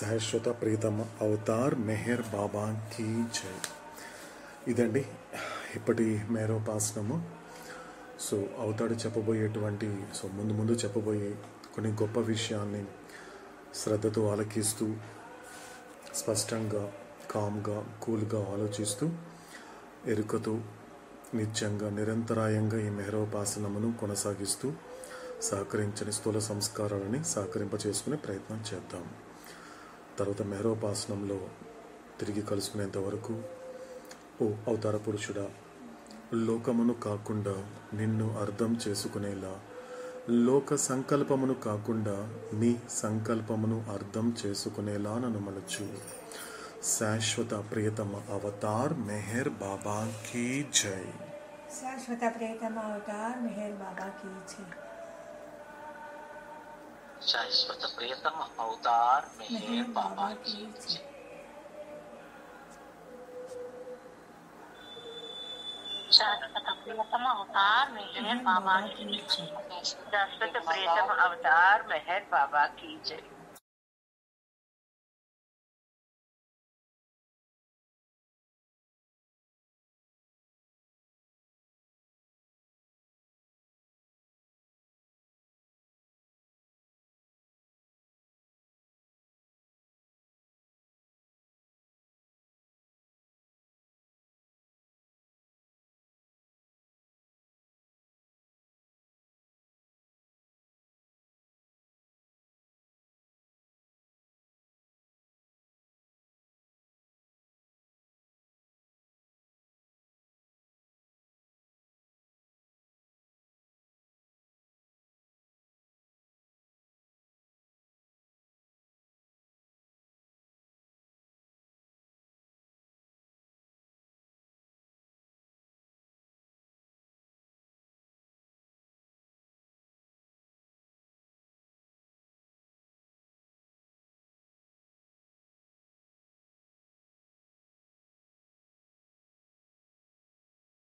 శాశ్వత ప్రీతమ అవతార్ మెహర్ బాబా కీ జై. ఇదండి ఇప్పటి మేరోపాసనము. సో అవతాడు చెప్పబోయేటువంటి ముందు ముందు చెప్పబోయే కొన్ని గొప్ప విషయాన్ని శ్రద్ధతో ఆలకిస్తూ స్పష్టంగా కామ్గా కూల్గా ఆలోచిస్తూ ఎరుకతో నిత్యంగా నిరంతరాయంగా ఈ మెహరోపాసనమును కొనసాగిస్తూ సహకరించని స్థూల సంస్కారాలని సహకరింపచేసుకునే ప్రయత్నం చేద్దాం. తర్వాత మెహరోపాసనంలో తిరిగి కలుసుకునేంత వరకు ఓ అవతార పురుషుడా, లోకమును కాకుండా నిన్ను అర్థం చేసుకునేలా, లోక సంకల్పమును కాకుండా నీ సంకల్పమును అర్థం చేసుకునేలా నన్ను మలచు. శాశ్వత ప్రియతమ అవతార్ మెహర్ బాబా కీ జై. శాశ్వత ప్రియతమ అవతార్ మెహర్ బాబా కీ జై. శాశ్వత ప్రియతమ అవతార్ మెహర్ బాబా కీ జై. శాశ్వత ప్రియతమ అవతార్ మెహర్ బాబా కీ జై. శాశ్వత ప్రియతమ అవతార్ మెహర్ బాబా కీ జై.